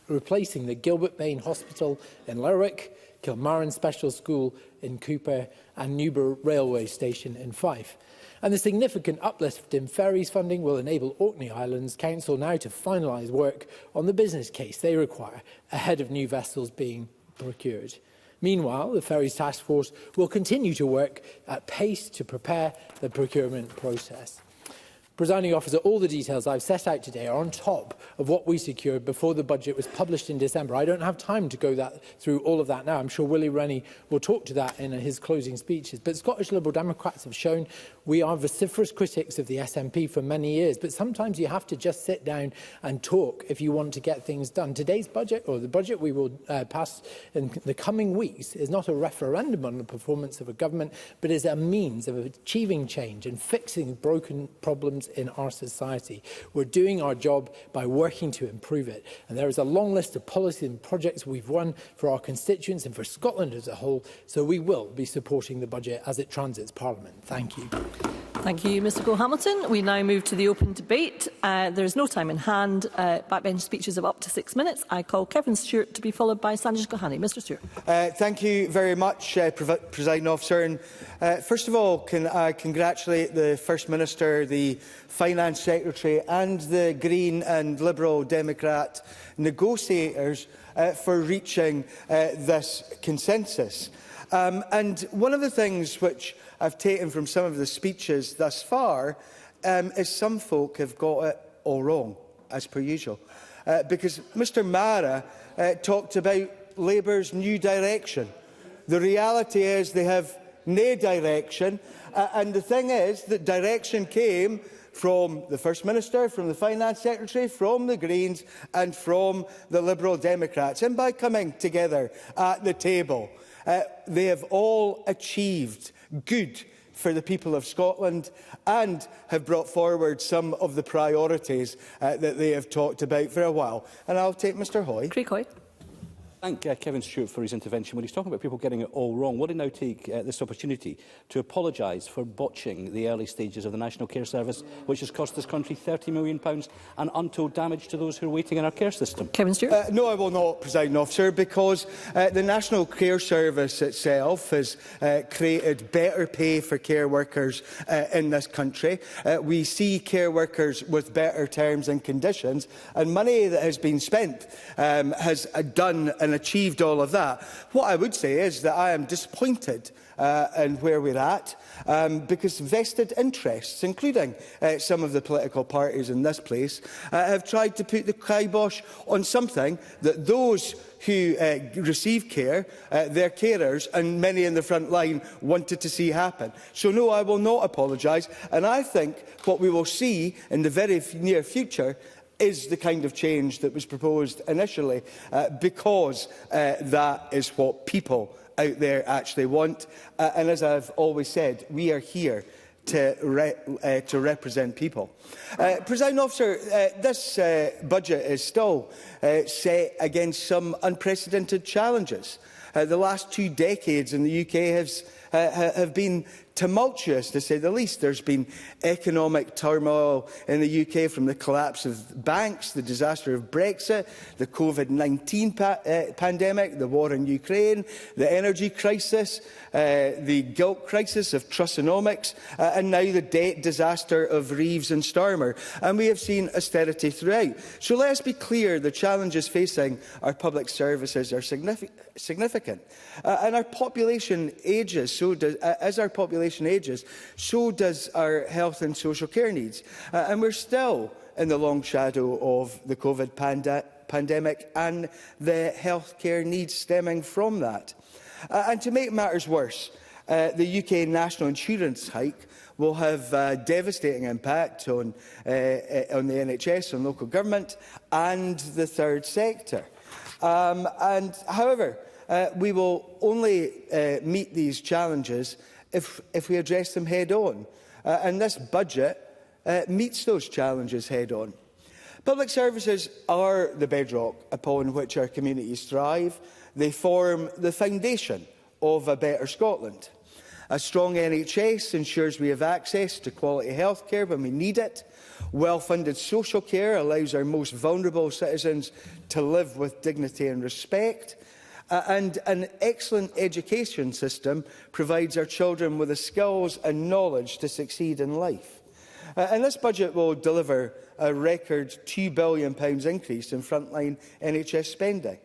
replacing the Gilbert Bain Hospital in Lerwick, Kilmarren Special School in Cooper and Newborough Railway Station in Fife. And the significant uplift in ferries funding will enable Orkney Islands Council now to finalise work on the business case they require ahead of new vessels being procured. Meanwhile, the Ferries Task Force will continue to work at pace to prepare the procurement process. Presiding Officer, all the details I've set out today are on top of what we secured before the budget was published in December. I don't have time to go through all of that now. I'm sure Willie Rennie will talk to that in his closing speeches. But Scottish Liberal Democrats have shown we are vociferous critics of the SNP for many years. But sometimes you have to just sit down and talk if you want to get things done. Today's budget, or the budget we will pass in the coming weeks, is not a referendum on the performance of a government, but is a means of achieving change and fixing broken problems in our society. We're doing our job by working to improve it. And there is a long list of policies and projects we've won for our constituents and for Scotland as a whole, so we will be supporting the budget as it transits Parliament. Thank you. Thank you, Mr Cole-Hamilton. We now move to the open debate. There is no time in hand. Backbench speeches of up to 6 minutes. I call Kevin Stewart to be followed by Sanjay Gohani. Mr Stewart. Thank you very much, Presiding Officer. And, first of all, can I congratulate the First Minister, the Finance Secretary and the Green and Liberal Democrat negotiators for reaching this consensus. And one of the things which I've taken from some of the speeches thus far is some folk have got it all wrong, as per usual. Because Mr Mara talked about Labour's new direction. The reality is they have no direction, and the thing is that direction came from the First Minister, from the Finance Secretary, from the Greens and from the Liberal Democrats. And by coming together at the table, they have all achieved good for the people of Scotland and have brought forward some of the priorities that they have talked about for a while. And I'll take Mr Hoy. Craig Hoy. Thank Kevin Stewart for his intervention. When he's talking about people getting it all wrong, would he now take this opportunity to apologise for botching the early stages of the National Care Service, which has cost this country £30 million and untold damage to those who are waiting in our care system? Kevin Stewart. No, I will not, Presiding Officer, because the National Care Service itself has created better pay for care workers in this country. We see care workers with better terms and conditions, and money that has been spent has done and achieved all of that. What I would say is that I am disappointed in where we're at, because vested interests, including some of the political parties in this place, have tried to put the kibosh on something that those who receive care, their carers and many in the front line wanted to see happen. So no, I will not apologise, and I think what we will see in the very near future is the kind of change that was proposed initially, because that is what people out there actually want. And as I've always said, we are here to represent people. Presiding Officer, this budget is still set against some unprecedented challenges. The last 2 decades in the UK have been tumultuous, to say the least. There's been economic turmoil in the UK, from the collapse of banks, the disaster of Brexit, the COVID-19 pandemic, the war in Ukraine, the energy crisis, the gilt crisis of Trussonomics, and now the debt disaster of Reeves and Starmer. And we have seen austerity throughout. So let's be clear, the challenges facing our public services are significant. And our population ages, as our population ages, so does our health and social care needs. And we're still in the long shadow of the COVID pandemic and the healthcare needs stemming from that. And to make matters worse, the UK national insurance hike will have a devastating impact on the NHS, on local government and the third sector. However, we will only meet these challenges if we address them head-on. And this budget meets those challenges head-on. Public services are the bedrock upon which our communities thrive. They form the foundation of a better Scotland. A strong NHS ensures we have access to quality health care when we need it. Well-funded social care allows our most vulnerable citizens to live with dignity and respect. And an excellent education system provides our children with the skills and knowledge to succeed in life. And this budget will deliver a record £2 billion increase in frontline NHS spending.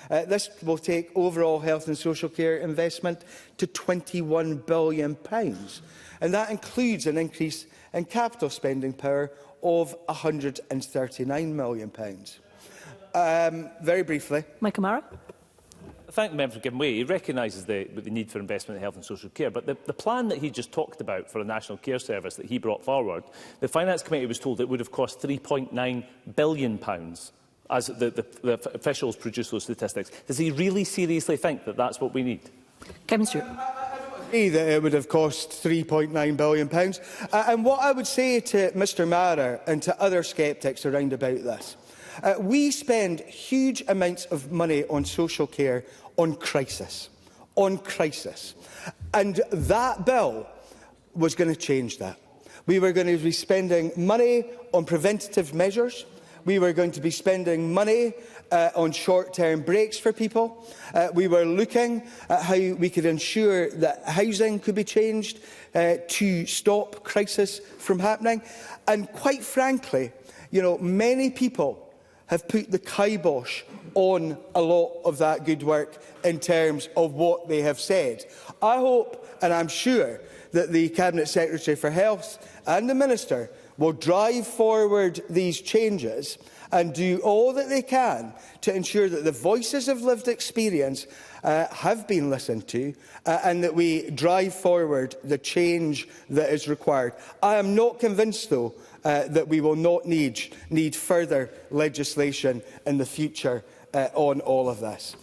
This will take overall health and social care investment to £21 billion, and that includes an increase in capital spending power of £139 million. Very briefly. Mike O'Mara. I thank the member for giving way. He recognises the need for investment in health and social care, but the plan that he just talked about for a national care service that he brought forward, the Finance Committee was told it would have cost £3.9 billion, as the officials produce those statistics. Does he really seriously think that that's what we need? Kevin Stewart. That it would have cost £3.9 billion. And what I would say to Mr Mara and to other sceptics around about this, we spend huge amounts of money on social care on crisis. And that bill was going to change that. We were going to be spending money on preventative measures. We were going to be spending money on short-term breaks for people. We were looking at how we could ensure that housing could be changed to stop crisis from happening. And quite frankly, many people have put the kibosh on a lot of that good work in terms of what they have said. I hope, and I'm sure, that the Cabinet Secretary for Health and the Minister will drive forward these changes and do all that they can to ensure that the voices of lived experience have been listened to and that we drive forward the change that is required. I am not convinced, though, that we will not need further legislation in the future on all of this.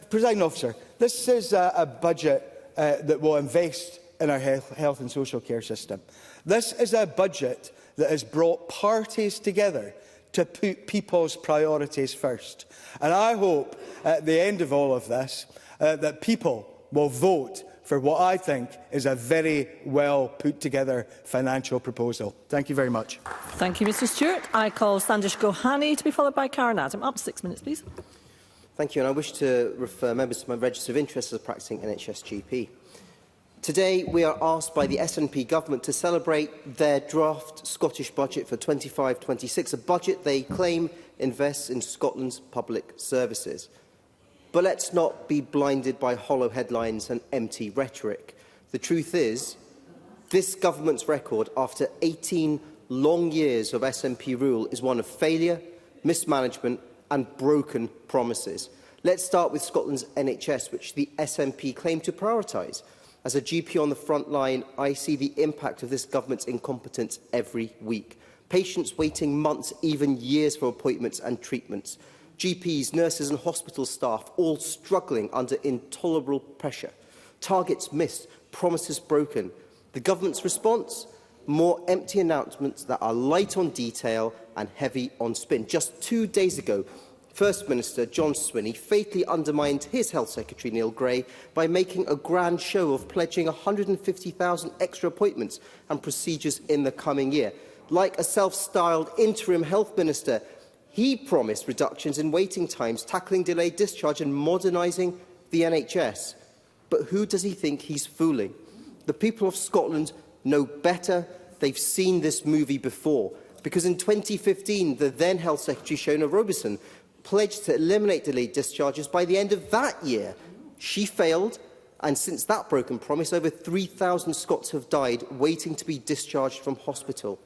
Presiding Officer, this is a budget that will invest in our health and social care system. This is a budget that has brought parties together to put people's priorities first. And I hope at the end of all of this that people will vote for what I think is a very well put together financial proposal. Thank you very much. Thank you, Mr Stewart. I call Sandesh Gohani to be followed by Karen Adam. Up to 6 minutes, please. Thank you, and I wish to refer members to my register of interest as a practising NHS GP. Today, we are asked by the SNP government to celebrate their draft Scottish budget for 25-26, a budget they claim invests in Scotland's public services. But let's not be blinded by hollow headlines and empty rhetoric. The truth is, this government's record after 18 long years of SNP rule is one of failure, mismanagement and broken promises. Let's start with Scotland's NHS, which the SNP claim to prioritise. As a GP on the front line, I see the impact of this government's incompetence every week. Patients waiting months, even years for appointments and treatments. GPs, nurses and hospital staff all struggling under intolerable pressure. Targets missed, promises broken. The government's response? More empty announcements that are light on detail and heavy on spin. Just 2 days ago, First Minister John Swinney fatally undermined his Health Secretary Neil Gray by making a grand show of pledging 150,000 extra appointments and procedures in the coming year. Like a self-styled interim health minister, he promised reductions in waiting times, tackling delayed discharge and modernising the NHS. But who does he think he's fooling? The people of Scotland know better. They've seen this movie before. Because in 2015, the then Health Secretary, Shona Robertson, pledged to eliminate delayed discharges by the end of that year. She failed, and since that broken promise, over 3,000 Scots have died waiting to be discharged from hospital.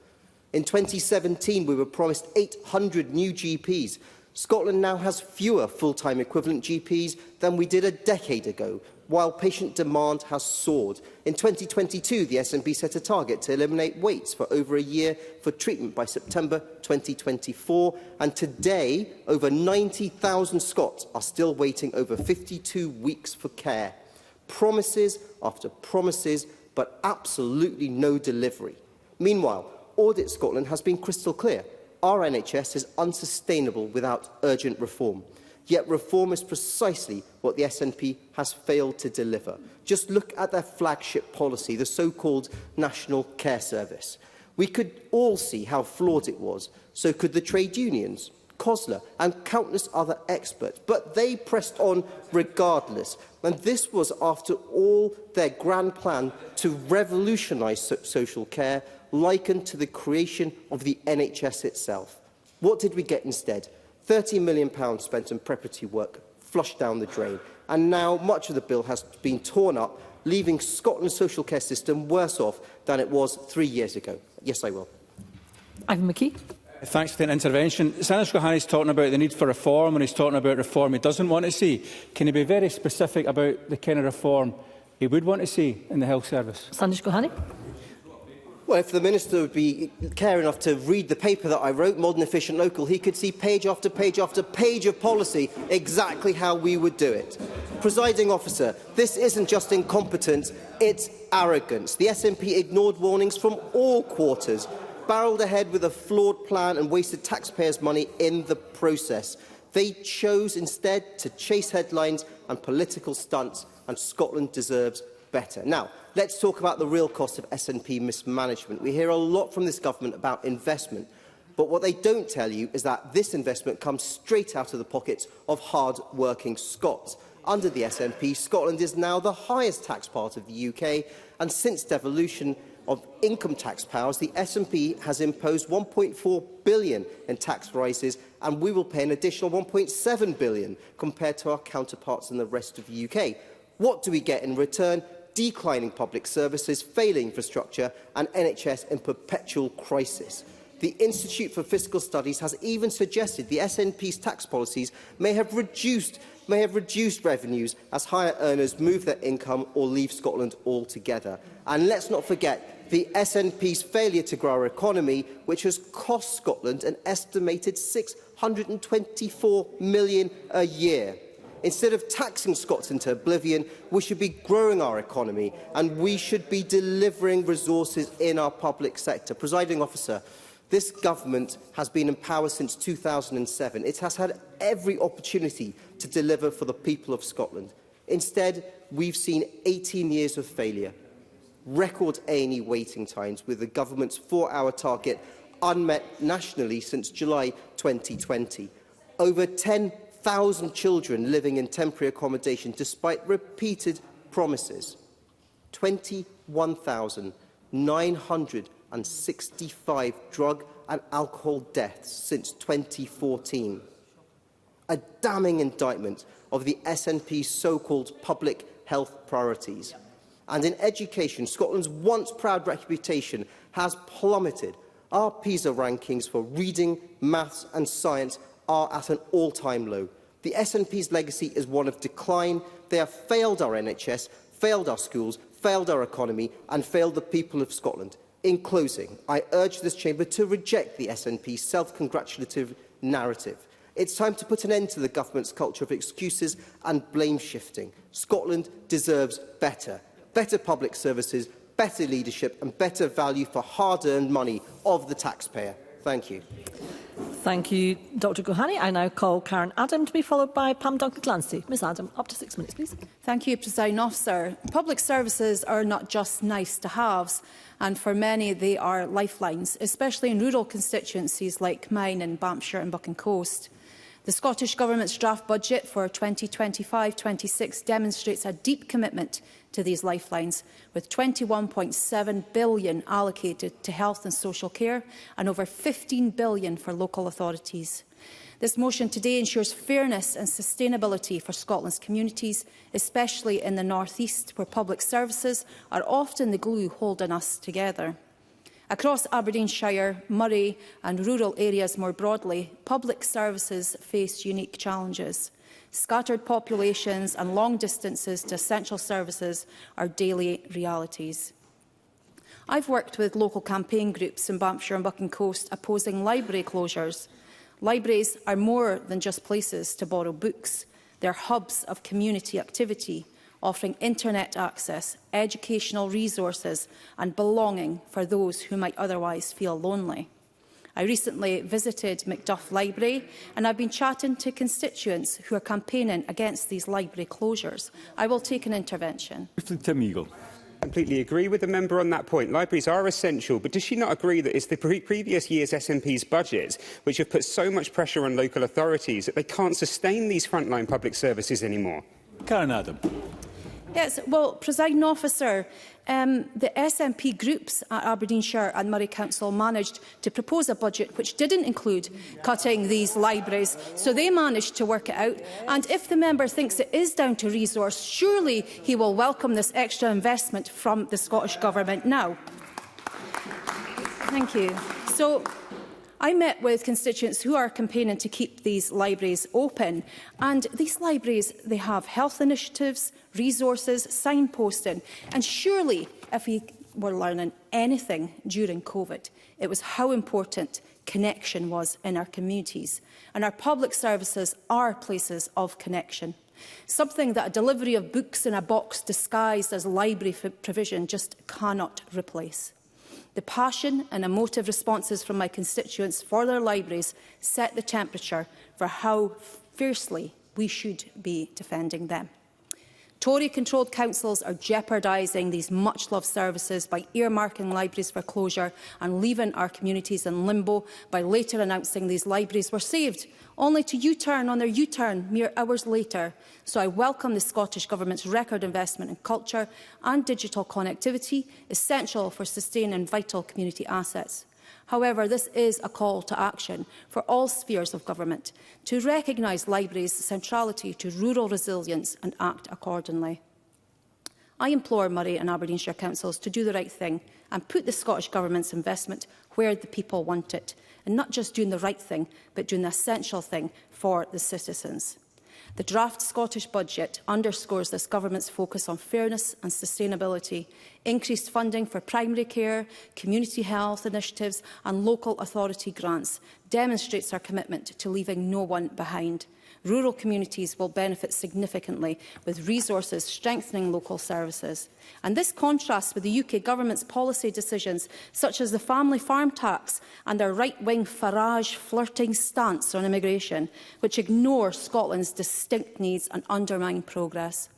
In 2017, we were promised 800 new GPs. Scotland now has fewer full-time equivalent GPs than we did a decade ago, while patient demand has soared. In 2022, the SNP set a target to eliminate waits for over a year for treatment by September 2024, and today, over 90,000 Scots are still waiting over 52 weeks for care. Promises after promises, but absolutely no delivery. Meanwhile, Audit Scotland has been crystal clear. Our NHS is unsustainable without urgent reform. Yet reform is precisely what the SNP has failed to deliver. Just look at their flagship policy, the so-called National Care Service. We could all see how flawed it was, so could the trade unions, COSLA and countless other experts, but they pressed on regardless. And this was after all their grand plan to revolutionise social care, likened to the creation of the NHS itself. What did we get instead? £30 million spent on preparatory work, flushed down the drain. And now much of the bill has been torn up, leaving Scotland's social care system worse off than it was 3 years ago. Yes, I will. Ivan McKee. Thanks for the intervention. Sanish Gohani is talking about the need for reform, and he's talking about reform he doesn't want to see. Can he be very specific about the kind of reform he would want to see in the health service? Sanish Gohani. Well, if the Minister would be care enough to read the paper that I wrote, Modern, Efficient, Local, he could see page after page after page of policy exactly how we would do it. Presiding Officer, this isn't just incompetence, it's arrogance. The SNP ignored warnings from all quarters, barrelled ahead with a flawed plan and wasted taxpayers' money in the process. They chose instead to chase headlines and political stunts, and Scotland deserves better. Now, let's talk about the real cost of SNP mismanagement. We hear a lot from this government about investment, but what they don't tell you is that this investment comes straight out of the pockets of hard-working Scots. Under the SNP, Scotland is now the highest tax part of the UK, and since devolution of income tax powers, the SNP has imposed £1.4 billion in tax rises, and we will pay an additional £1.7 billion compared to our counterparts in the rest of the UK. What do we get in return? Declining public services, failing infrastructure, and NHS in perpetual crisis. The Institute for Fiscal Studies has even suggested the SNP's tax policies may have reduced revenues as higher earners move their income or leave Scotland altogether. And let's not forget the SNP's failure to grow our economy, which has cost Scotland an estimated £624 million a year. Instead of taxing Scots into oblivion, we should be growing our economy, and we should be delivering resources in our public sector. Presiding Officer, this government has been in power since 2007. It has had every opportunity to deliver for the people of Scotland. Instead, we've seen 18 years of failure, record A&E waiting times, with the government's 4-hour target unmet nationally since July 2020. Over 10,000 children living in temporary accommodation despite repeated promises. 21,965 drug and alcohol deaths since 2014. A damning indictment of the SNP's so-called public health priorities. And in education, Scotland's once proud reputation has plummeted. Our PISA rankings for reading, maths and science are at an all-time low. The SNP's legacy is one of decline. They have failed our NHS, failed our schools, failed our economy and failed the people of Scotland. In closing, I urge this chamber to reject the SNP's self-congratulatory narrative. It's time to put an end to the government's culture of excuses and blame-shifting. Scotland deserves better. Better public services, better leadership and better value for hard-earned money of the taxpayer. Thank you. Thank you, Dr Gohani. I now call Karen Adam to be followed by Pam Duncan-Clancy. Ms Adam, up to 6 minutes, please. Thank you, Presiding Officer. Public services are not just nice-to-haves, and for many they are lifelines, especially in rural constituencies like mine in Banffshire and Buchan Coast. The Scottish Government's draft budget for 2025-26 demonstrates a deep commitment to these lifelines, with £21.7 billion allocated to health and social care and over £15 billion for local authorities. This motion today ensures fairness and sustainability for Scotland's communities, especially in the North East, where public services are often the glue holding us together. Across Aberdeenshire, Moray and rural areas more broadly, public services face unique challenges. Scattered populations and long distances to essential services are daily realities. I've worked with local campaign groups in Banffshire and Buchan Coast opposing library closures. Libraries are more than just places to borrow books. They're hubs of community activity, offering internet access, educational resources and belonging for those who might otherwise feel lonely. I recently visited Macduff Library and I've been chatting to constituents who are campaigning against these library closures. I will take an intervention. Tim Eagle. Completely agree with the member on that point. Libraries are essential, but does she not agree that it's the previous year's SNP's budget which have put so much pressure on local authorities that they can't sustain these frontline public services anymore? Karen Adam. Yes, well, Presiding Officer, the SNP groups at Aberdeenshire and Murray Council managed to propose a budget which didn't include cutting these libraries, so they managed to work it out. And if the member thinks it is down to resource, surely he will welcome this extra investment from the Scottish Government now. Thank you. So, I met with constituents who are campaigning to keep these libraries open. And these libraries, they have health initiatives, resources, signposting. And surely, if we were learning anything during COVID, it was how important connection was in our communities. And our public services are places of connection. Something that a delivery of books in a box disguised as library provision just cannot replace. The passion and emotive responses from my constituents for their libraries set the temperature for how fiercely we should be defending them. Tory-controlled councils are jeopardising these much-loved services by earmarking libraries for closure and leaving our communities in limbo by later announcing these libraries were saved, only to U-turn on their U-turn mere hours later. So I welcome the Scottish Government's record investment in culture and digital connectivity, essential for sustaining vital community assets. However, this is a call to action for all spheres of government to recognise libraries' centrality to rural resilience and act accordingly. I implore Murray and Aberdeenshire councils to do the right thing and put the Scottish Government's investment where the people want it, and not just doing the right thing, but doing the essential thing for the citizens. The draft Scottish budget underscores this government's focus on fairness and sustainability. Increased funding for primary care, community health initiatives and local authority grants demonstrates our commitment to leaving no one behind. Rural communities will benefit significantly, with resources strengthening local services. And this contrasts with the UK Government's policy decisions, such as the family farm tax and their right-wing Farage-flirting stance on immigration, which ignore Scotland's distinct needs and undermine progress.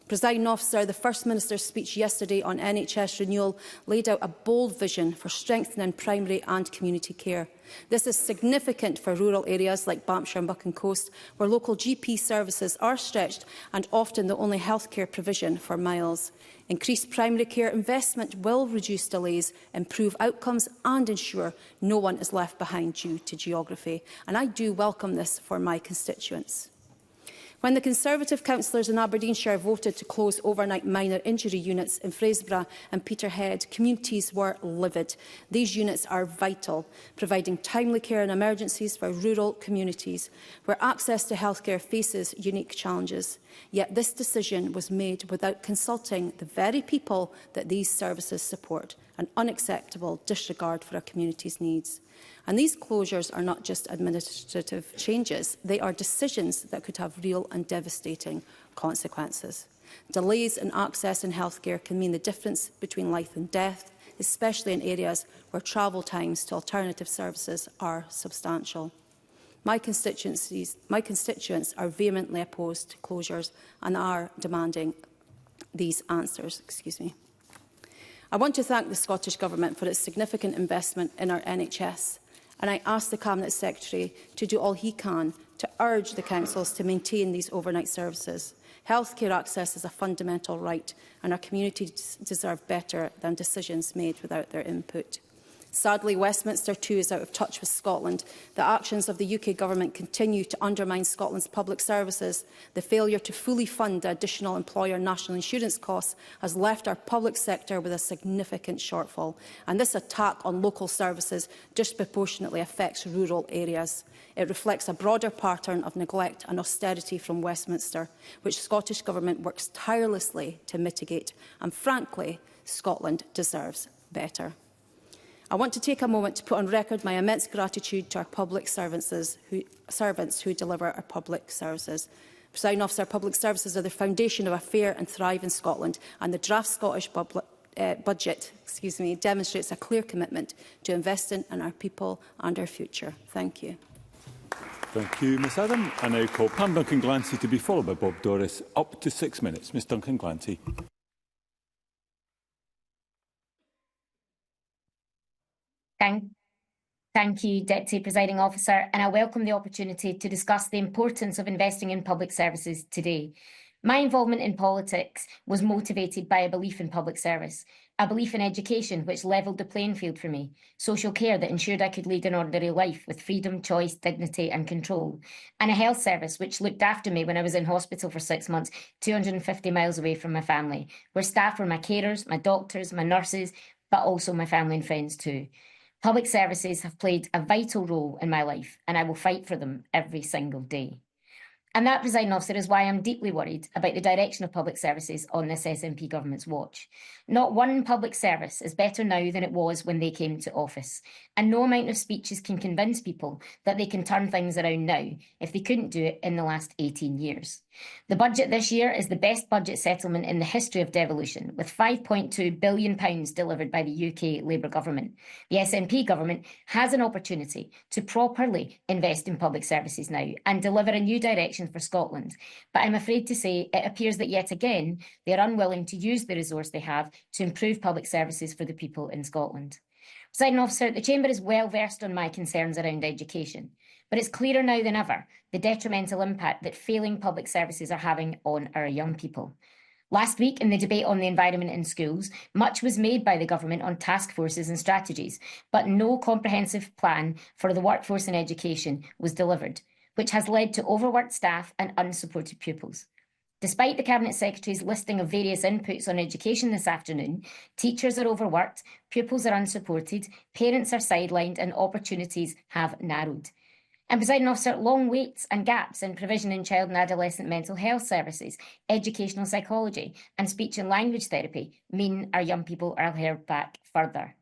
Presiding Officer, the First Minister's speech yesterday on NHS renewal laid out a bold vision for strengthening primary and community care. This is significant for rural areas like Bampshire and Buchan Coast, where local GP services are stretched and often the only healthcare provision for miles. Increased primary care investment will reduce delays, improve outcomes and ensure no one is left behind due to geography. And I do welcome this for my constituents. When the Conservative councillors in Aberdeenshire voted to close overnight minor injury units in Fraserburgh and Peterhead, communities were livid. These units are vital, providing timely care in emergencies for rural communities, where access to healthcare faces unique challenges. Yet this decision was made without consulting the very people that these services support, an unacceptable disregard for our community's needs. And these closures are not just administrative changes, they are decisions that could have real and devastating consequences. Delays in access in healthcare can mean the difference between life and death, especially in areas where travel times to alternative services are substantial. My constituents are vehemently opposed to closures and are demanding these answers. I want to thank the Scottish Government for its significant investment in our NHS, and I ask the Cabinet Secretary to do all he can to urge the councils to maintain these overnight services. Healthcare access is a fundamental right, and our communities deserve better than decisions made without their input. Sadly, Westminster too is out of touch with Scotland. The actions of the UK Government continue to undermine Scotland's public services. The failure to fully fund the additional employer national insurance costs has left our public sector with a significant shortfall. And this attack on local services disproportionately affects rural areas. It reflects a broader pattern of neglect and austerity from Westminster, which the Scottish Government works tirelessly to mitigate. And frankly, Scotland deserves better. I want to take a moment to put on record my immense gratitude to our public servants who deliver our public services. Presiding Officer, public services are the foundation of a fair and thriving Scotland, and the draft Scottish budget demonstrates a clear commitment to investing in our people and our future. Thank you. Thank you, Ms Adam. I now call Pam Duncan-Glancy to be followed by Bob Doris. Up to 6 minutes. Ms Duncan-Glancy. Thank you, Deputy Presiding Officer, and I welcome the opportunity to discuss the importance of investing in public services today. My involvement in politics was motivated by a belief in public service, a belief in education which levelled the playing field for me, social care that ensured I could lead an ordinary life with freedom, choice, dignity and control, and a health service which looked after me when I was in hospital for 6 months, 250 miles away from my family, where staff were my carers, my doctors, my nurses, but also my family and friends too. Public services have played a vital role in my life, and I will fight for them every single day. And that, Presiding Officer, is why I'm deeply worried about the direction of public services on this SNP government's watch. Not one public service is better now than it was when they came to office, and no amount of speeches can convince people that they can turn things around now if they couldn't do it in the last 18 years. The budget this year is the best budget settlement in the history of devolution, with £5.2 billion delivered by the UK Labour government. The SNP government has an opportunity to properly invest in public services now and deliver a new direction for Scotland. But I'm afraid to say it appears that yet again they are unwilling to use the resource they have to improve public services for the people in Scotland. Presiding Officer, the Chamber is well versed on my concerns around education, but it's clearer now than ever the detrimental impact that failing public services are having on our young people. Last week, in the debate on the environment in schools, much was made by the government on task forces and strategies, but no comprehensive plan for the workforce in education was delivered, which has led to overworked staff and unsupported pupils. Despite the Cabinet Secretary's listing of various inputs on education this afternoon, teachers are overworked, pupils are unsupported, parents are sidelined and opportunities have narrowed. And, Presiding Officer, long waits and gaps in provision in child and adolescent mental health services, educational psychology and speech and language therapy mean our young people are held back further.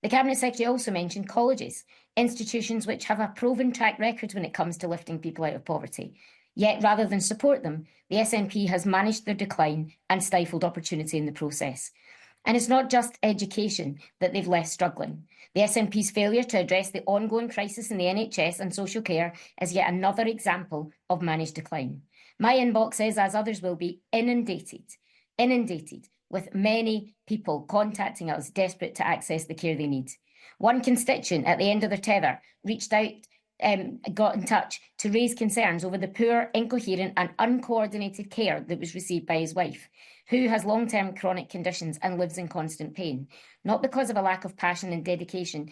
The Cabinet Secretary also mentioned colleges, institutions which have a proven track record when it comes to lifting people out of poverty. Yet, rather than support them, the SNP has managed their decline and stifled opportunity in the process. And it's not just education that they've left struggling. The SNP's failure to address the ongoing crisis in the NHS and social care is yet another example of managed decline. My inbox is, as others will be, inundated with many people contacting us desperate to access the care they need. One constituent at the end of their tether reached out got in touch to raise concerns over the poor, incoherent and uncoordinated care that was received by his wife, who has long-term chronic conditions and lives in constant pain, not because of a lack of passion and dedication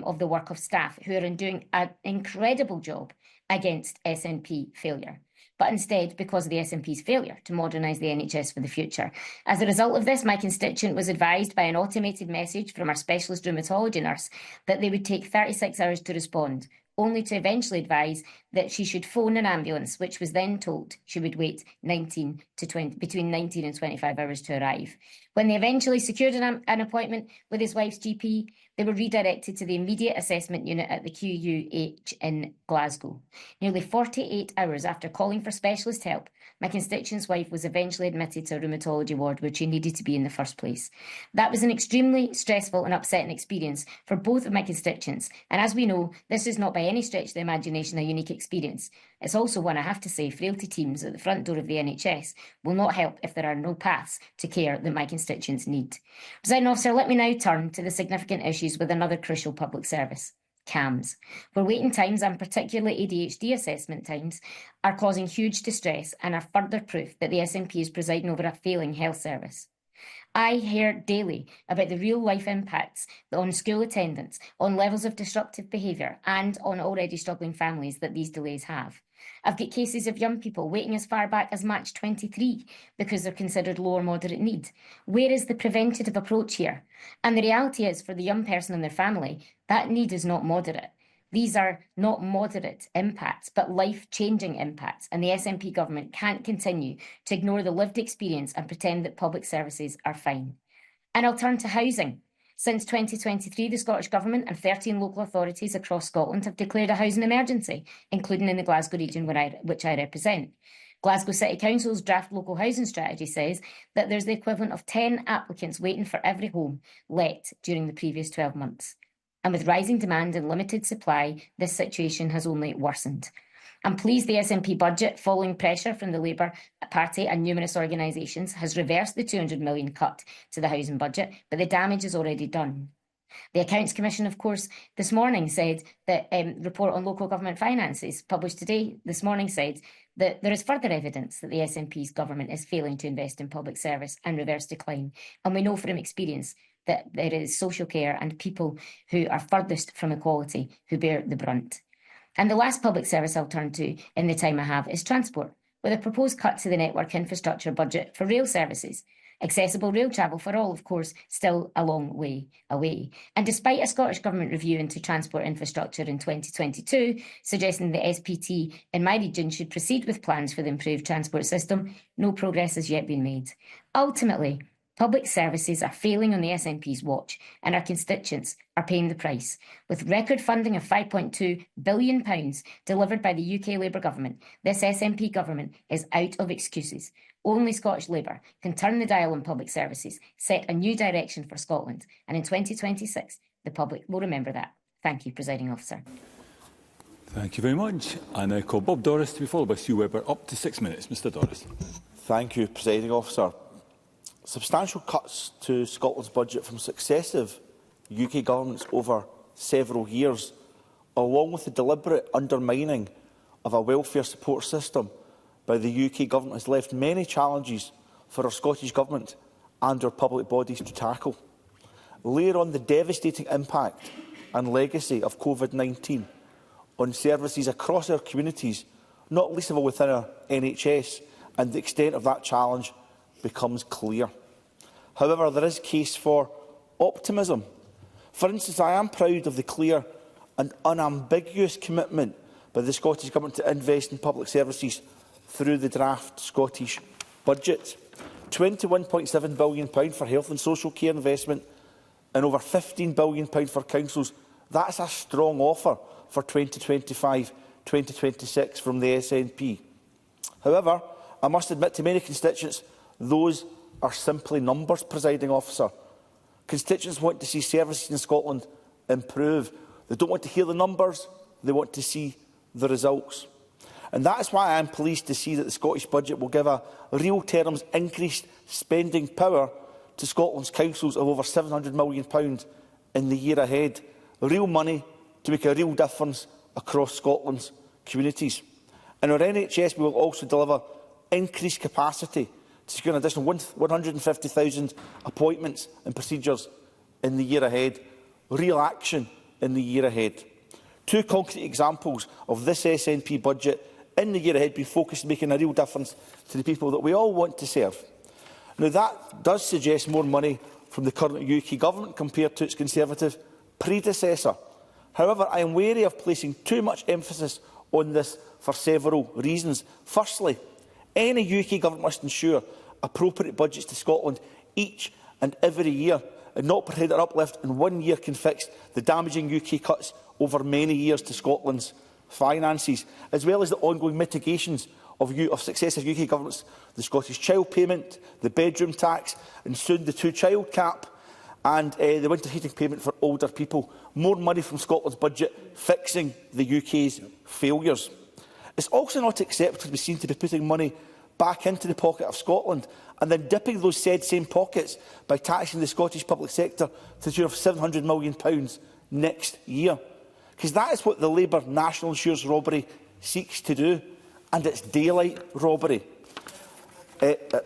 of the work of staff, who are doing an incredible job against SNP failure, but instead because of the SNP's failure to modernise the NHS for the future. As a result of this, my constituent was advised by an automated message from our specialist rheumatology nurse that they would take 36 hours to respond, only to eventually advise that she should phone an ambulance, which was then told she would wait between 19 and 25 hours to arrive. When they eventually secured an appointment with his wife's GP, they were redirected to the immediate assessment unit at the QUH in Glasgow. Nearly 48 hours after calling for specialist help, my constituent's wife was eventually admitted to a rheumatology ward where she needed to be in the first place. That was an extremely stressful and upsetting experience for both of my constituents. And as we know, this is not by any stretch of the imagination a unique experience. It's also one, I have to say, frailty teams at the front door of the NHS will not help if there are no paths to care that my constituents need. Presiding Officer, let me now turn to the significant issues with another crucial public service. CAMHS, where waiting times and particularly ADHD assessment times are causing huge distress and are further proof that the SNP is presiding over a failing health service. I hear daily about the real-life impacts on school attendance, on levels of disruptive behaviour and on already struggling families that these delays have. I've got cases of young people waiting as far back as March 23 because they're considered low or moderate need. Where is the preventative approach here? And the reality is, for the young person and their family, that need is not moderate. These are not moderate impacts, but life-changing impacts, and the SNP government can't continue to ignore the lived experience and pretend that public services are fine. And I'll turn to housing. Since 2023, the Scottish Government and 13 local authorities across Scotland have declared a housing emergency, including in the Glasgow region which I represent. Glasgow City Council's draft local housing strategy says that there's the equivalent of 10 applicants waiting for every home let during the previous 12 months. And with rising demand and limited supply, this situation has only worsened. I'm pleased the SNP budget, following pressure from the Labour Party and numerous organisations, has reversed the £200 million cut to the housing budget, but the damage is already done. The Accounts Commission, of course, this morning said that report on local government finances, published today, this morning, said that there is further evidence that the SNP's government is failing to invest in public service and reverse decline. And we know from experience that there is social care and people who are furthest from equality who bear the brunt. And the last public service I'll turn to in the time I have is transport, with a proposed cut to the network infrastructure budget for rail services. Accessible rail travel for all, of course, still a long way away. And despite a Scottish Government review into transport infrastructure in 2022, suggesting the SPT in my region should proceed with plans for the improved transport system, no progress has yet been made. Ultimately, public services are failing on the SNP's watch, and our constituents are paying the price. With record funding of £5.2 billion delivered by the UK Labour government, this SNP government is out of excuses. Only Scottish Labour can turn the dial on public services, set a new direction for Scotland, and in 2026, the public will remember that. Thank you, Presiding Officer. Thank you very much. I now call Bob Doris to be followed by Sue Webber. Up to 6 minutes. Mr Doris. Thank you, Presiding Officer. Substantial cuts to Scotland's budget from successive UK governments over several years, along with the deliberate undermining of a welfare support system by the UK government, has left many challenges for our Scottish Government and our public bodies to tackle. Layer on the devastating impact and legacy of COVID-19 on services across our communities, not least of all within our NHS, and the extent of that challenge becomes clear. However, there is case for optimism. For instance, I am proud of the clear and unambiguous commitment by the Scottish Government to invest in public services through the draft Scottish budget. £21.7 billion for health and social care investment and over £15 billion for councils. That's a strong offer for 2025-2026 from the SNP. However, I must admit to many constituents, those are simply numbers, Presiding Officer. Constituents want to see services in Scotland improve. They don't want to hear the numbers, they want to see the results. And that is why I am pleased to see that the Scottish budget will give a real terms increased spending power to Scotland's councils of over £700 million in the year ahead. Real money to make a real difference across Scotland's communities. In our NHS, we will also deliver increased capacity to secure an additional 150,000 appointments and procedures in the year ahead. Real action in the year ahead. Two concrete examples of this SNP budget in the year ahead be focused on making a real difference to the people that we all want to serve. Now, that does suggest more money from the current UK Government compared to its Conservative predecessor. However, I am wary of placing too much emphasis on this for several reasons. Firstly, any UK government must ensure appropriate budgets to Scotland each and every year, and not pretend an uplift in 1 year can fix the damaging UK cuts over many years to Scotland's finances, as well as the ongoing mitigations of successive UK governments, the Scottish Child Payment, the bedroom tax, and soon the two-child cap, and the winter heating payment for older people. More money from Scotland's budget fixing the UK's failures. It's also not acceptable to be seen to be putting money back into the pocket of Scotland and then dipping those same pockets by taxing the Scottish public sector to the tune of £700 million next year. Because that is what the Labour National Insurance robbery seeks to do, and it's daylight robbery.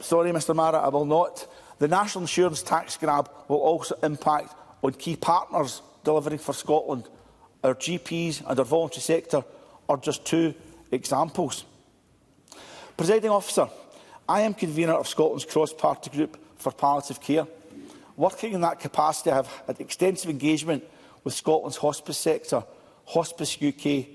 Sorry, Mr Mara, I will not. The National Insurance tax grab will also impact on key partners delivering for Scotland. Our GPs and our voluntary sector are just two examples. Presiding Officer, I am convener of Scotland's cross-party group for palliative care. Working in that capacity, I have had extensive engagement with Scotland's hospice sector, Hospice UK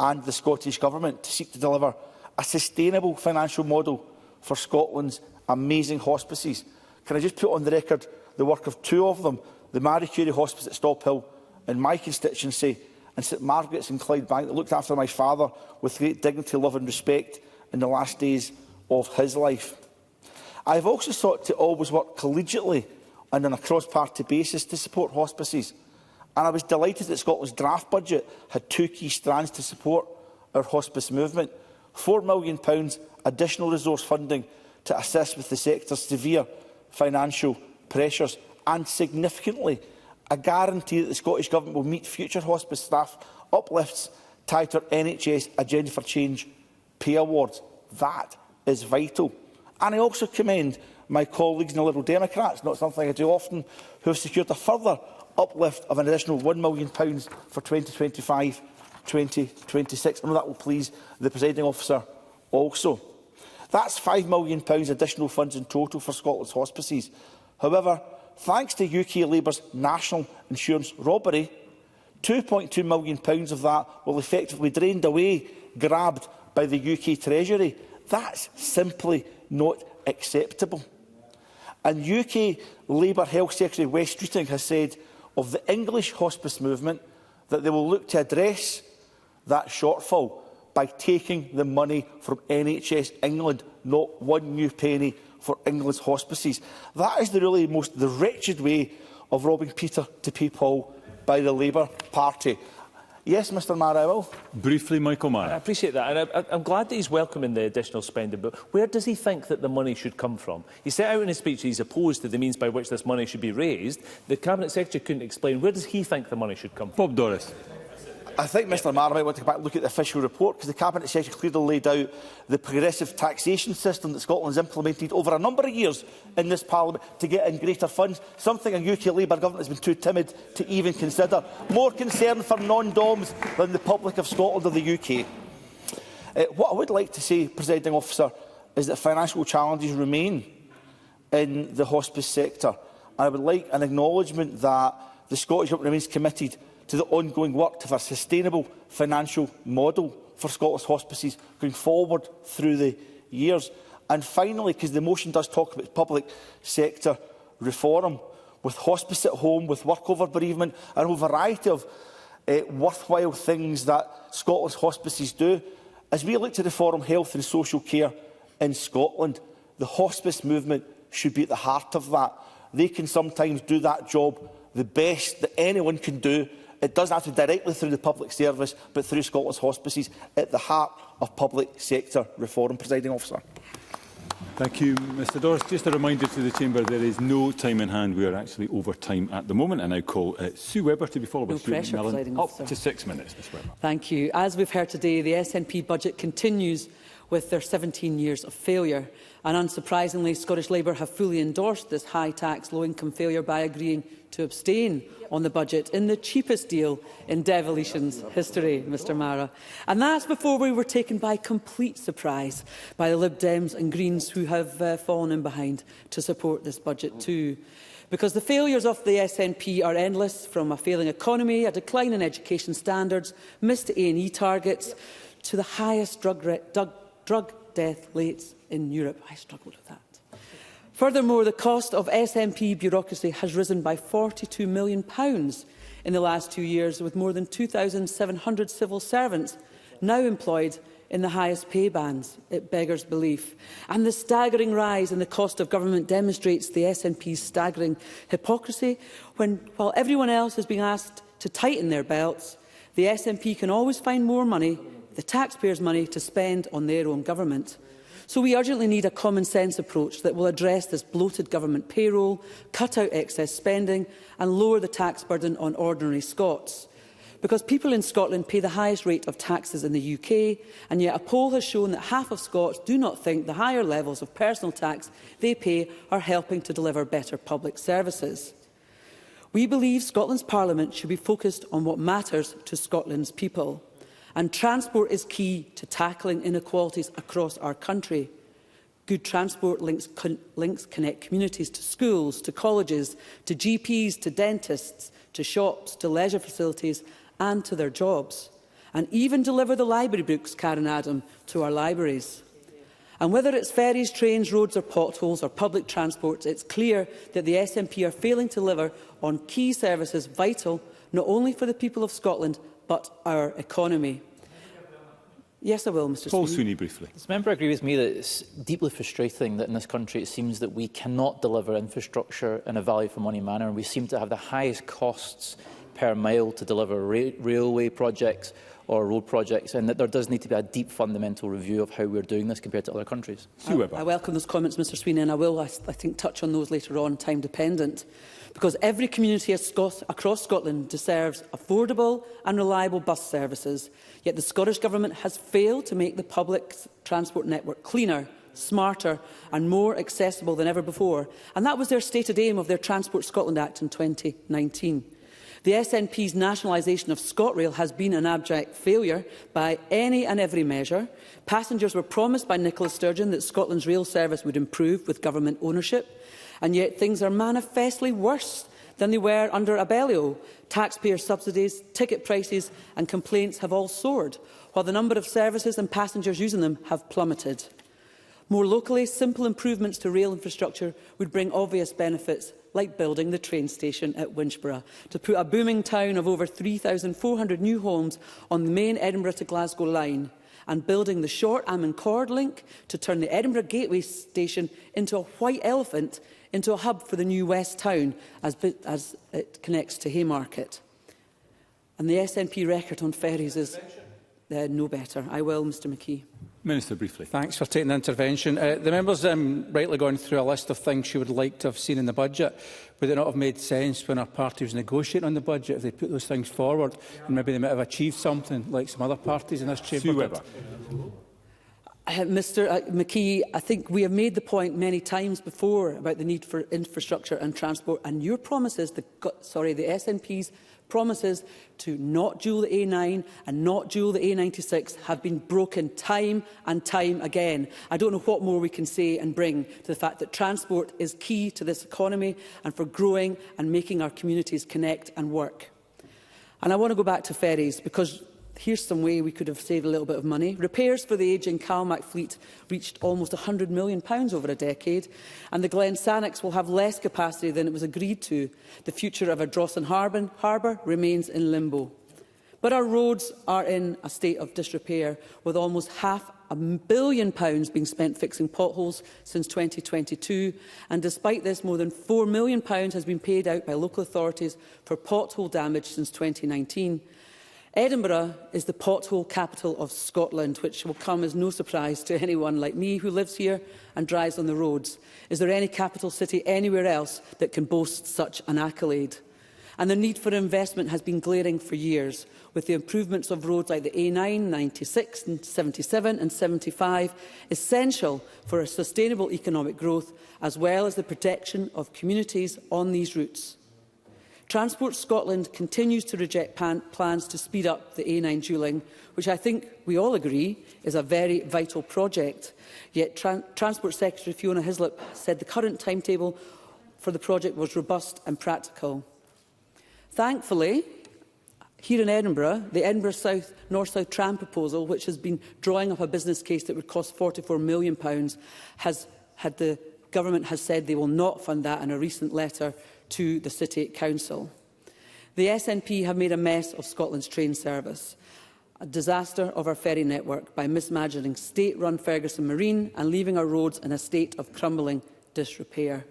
and the Scottish Government to seek to deliver a sustainable financial model for Scotland's amazing hospices. Can I just put on the record the work of two of them, the Marie Curie Hospice at Stobhill in my constituency and St Margaret's in Clydebank, that looked after my father with great dignity, love and respect in the last days of his life. I have also sought to always work collegiately and on a cross-party basis to support hospices, and I was delighted that Scotland's draft budget had two key strands to support our hospice movement: £4 million additional resource funding to assist with the sector's severe financial pressures, and significantly a guarantee that the Scottish Government will meet future hospice staff uplifts tied to our NHS Agenda for Change pay awards. That is vital. And I also commend my colleagues in the Liberal Democrats, not something I do often, who have secured a further uplift of an additional £1 million for 2025-2026. I know that will please the presiding officer also. That's £5 million additional funds in total for Scotland's hospices. However, thanks to UK Labour's national insurance robbery, £2.2 million of that will effectively drained away, grabbed by the UK Treasury. That's simply not acceptable. And UK Labour Health Secretary Wes Streeting has said of the English hospice movement that they will look to address that shortfall by taking the money from NHS England, not one new penny for England's hospices. That is the wretched way of robbing Peter to pay Paul by the Labour Party. Yes, Mr Maher, I will. Briefly, Michael Maher. I appreciate that, and I'm glad that he's welcoming the additional spending, but where does he think that the money should come from? He set out in his speech that he's opposed to the means by which this money should be raised. The Cabinet Secretary couldn't explain. Where does he think the money should come from? Bob Doris. I think Mr Maher might want to go back and look at the official report, because the Cabinet Secretary clearly laid out the progressive taxation system that Scotland has implemented over a number of years in this Parliament to get in greater funds, something a UK Labour government has been too timid to even consider. More concern for non-DOMs than the public of Scotland or the UK. What I would like to say, presiding officer, is that financial challenges remain in the hospice sector. And I would like an acknowledgement that the Scottish Government remains committed to the ongoing work to have a sustainable financial model for Scotland's hospices going forward through the years. And finally, because the motion does talk about public sector reform, with hospice at home, with work over bereavement, and a variety of worthwhile things that Scotland's hospices do, as we look to reform health and social care in Scotland, the hospice movement should be at the heart of that. They can sometimes do that job the best that anyone can do. It doesn't have to be directly through the public service, but through Scotland's hospices, at the heart of public sector reform. Presiding officer. Thank you, Mr Doris. Just a reminder to the Chamber, there is no time in hand. We are actually over time at the moment. I now call Sue Webber to be followed by Stuart McMillan. Up to 6 minutes, Ms Webber. Thank you. As we've heard today, the SNP budget continues with their 17 years of failure. And unsurprisingly, Scottish Labour have fully endorsed this high-tax, low-income failure by agreeing to abstain on the budget in the cheapest deal in devolution's history, Mr Maher. And that's before we were taken by complete surprise by the Lib Dems and Greens, who have fallen in behind to support this budget too. Because the failures of the SNP are endless, from a failing economy, a decline in education standards, missed A&E targets, to the highest drug death rates in Europe. I struggled with that. Furthermore, the cost of SNP bureaucracy has risen by £42 million in the last 2 years, with more than 2,700 civil servants now employed in the highest pay bands. It beggars belief. And the staggering rise in the cost of government demonstrates the SNP's staggering hypocrisy. While everyone else is being asked to tighten their belts, the SNP can always find more money, the taxpayers' money, to spend on their own government. So we urgently need a common-sense approach that will address this bloated government payroll, cut out excess spending and lower the tax burden on ordinary Scots. Because people in Scotland pay the highest rate of taxes in the UK, and yet a poll has shown that half of Scots do not think the higher levels of personal tax they pay are helping to deliver better public services. We believe Scotland's Parliament should be focused on what matters to Scotland's people. And transport is key to tackling inequalities across our country. Good transport links connect communities to schools, to colleges, to GPs, to dentists, to shops, to leisure facilities and to their jobs. And even deliver the library books, Karen Adam, to our libraries. And whether it's ferries, trains, roads or potholes or public transport, it's clear that the SNP are failing to deliver on key services vital not only for the people of Scotland but our economy. Yes, I will, Mr Paul Sweeney. Sweeney, briefly. This member agree with me that it's deeply frustrating that in this country it seems that we cannot deliver infrastructure in a value-for-money manner, and we seem to have the highest costs per mile to deliver railway projects or road projects, and that there does need to be a deep fundamental review of how we're doing this compared to other countries. I welcome those comments, Mr Sweeney, and I will, I think, touch on those later on, time dependent. Because every community across Scotland deserves affordable and reliable bus services, yet the Scottish Government has failed to make the public transport network cleaner, smarter and more accessible than ever before. And that was their stated aim of their Transport Scotland Act in 2019. The SNP's nationalisation of ScotRail has been an abject failure by any and every measure. Passengers were promised by Nicola Sturgeon that Scotland's rail service would improve with government ownership, and yet things are manifestly worse than they were under Abellio. Taxpayer subsidies, ticket prices and complaints have all soared, while the number of services and passengers using them have plummeted. More locally, simple improvements to rail infrastructure would bring obvious benefits, like building the train station at Winchborough, to put a booming town of over 3,400 new homes on the main Edinburgh to Glasgow line, and building the short Ammancord link to turn the Edinburgh Gateway station into a white elephant, into a hub for the new West Town as it connects to Haymarket. And the SNP record on ferries is no better. I will, Mr McKee. Minister, briefly. Thanks for taking the intervention. The member's rightly going through a list of things she would like to have seen in the budget. Would it not have made sense when our party was negotiating on the budget if they put those things forward, and maybe they might have achieved something like some other parties in this chamber? Mr McKee, I think we have made the point many times before about the need for infrastructure and transport, and your promises, the SNP's promises to not dual the A9 and not dual the A96 have been broken time and time again. I don't know what more we can say and bring to the fact that transport is key to this economy and for growing and making our communities connect and work. And I want to go back to ferries, because here's some way we could have saved a little bit of money. Repairs for the ageing Calmac fleet reached almost £100 million over a decade, and the Glen Sannox will have less capacity than it was agreed to. The future of Ardrossan Harbour remains in limbo. But our roads are in a state of disrepair, with almost £500 million being spent fixing potholes since 2022. And despite this, more than £4 million has been paid out by local authorities for pothole damage since 2019. Edinburgh is the pothole capital of Scotland, which will come as no surprise to anyone like me who lives here and drives on the roads. Is there any capital city anywhere else that can boast such an accolade? And the need for investment has been glaring for years, with the improvements of roads like the A9, 96, and 77 and 75 essential for a sustainable economic growth, as well as the protection of communities on these routes. Transport Scotland continues to reject plans to speed up the A9 dualling, which I think we all agree is a very vital project. Yet Transport Secretary Fiona Hislop said the current timetable for the project was robust and practical. Thankfully, here in Edinburgh, the Edinburgh North-South tram proposal, which has been drawing up a business case that would cost £44 million, the government has said they will not fund that in a recent letter to the City Council. The SNP have made a mess of Scotland's train service, a disaster of our ferry network, by mismanaging state-run Ferguson Marine and leaving our roads in a state of crumbling disrepair.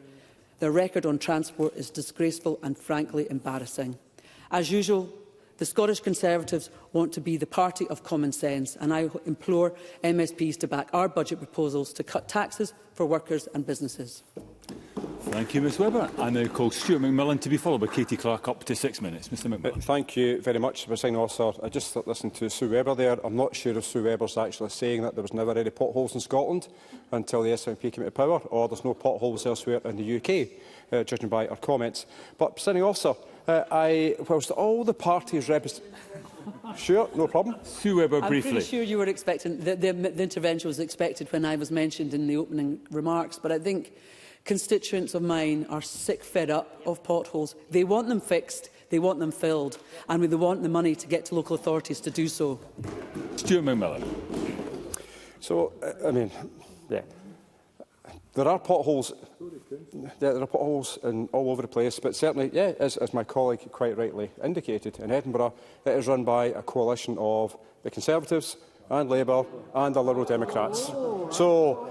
Their record on transport is disgraceful and frankly embarrassing. As usual, the Scottish Conservatives want to be the party of common sense, and I implore MSPs to back our budget proposals to cut taxes for workers and businesses. Thank you, Ms Webber. I now call Stuart McMillan to be followed by Katie Clark, up to 6 minutes. Mr McMillan. Thank you very much, Presiding Officer. I just listened to Sue Webber there. I'm not sure if Sue Webber's actually saying that there was never any potholes in Scotland until the SNP came to power, or there's no potholes elsewhere in the UK, judging by her comments. But, Presiding Officer, whilst all the parties represent... Sure, no problem. Sue Webber, briefly. I'm pretty sure you were expecting... The intervention was expected when I was mentioned in the opening remarks, but I think constituents of mine are sick fed up of potholes. They want them fixed, they want them filled, and they want the money to get to local authorities to do so. Stuart McMillan. So, there are potholes. There are potholes all over the place, but certainly, as my colleague quite rightly indicated, in Edinburgh, it is run by a coalition of the Conservatives, and Labour and the Liberal Democrats. So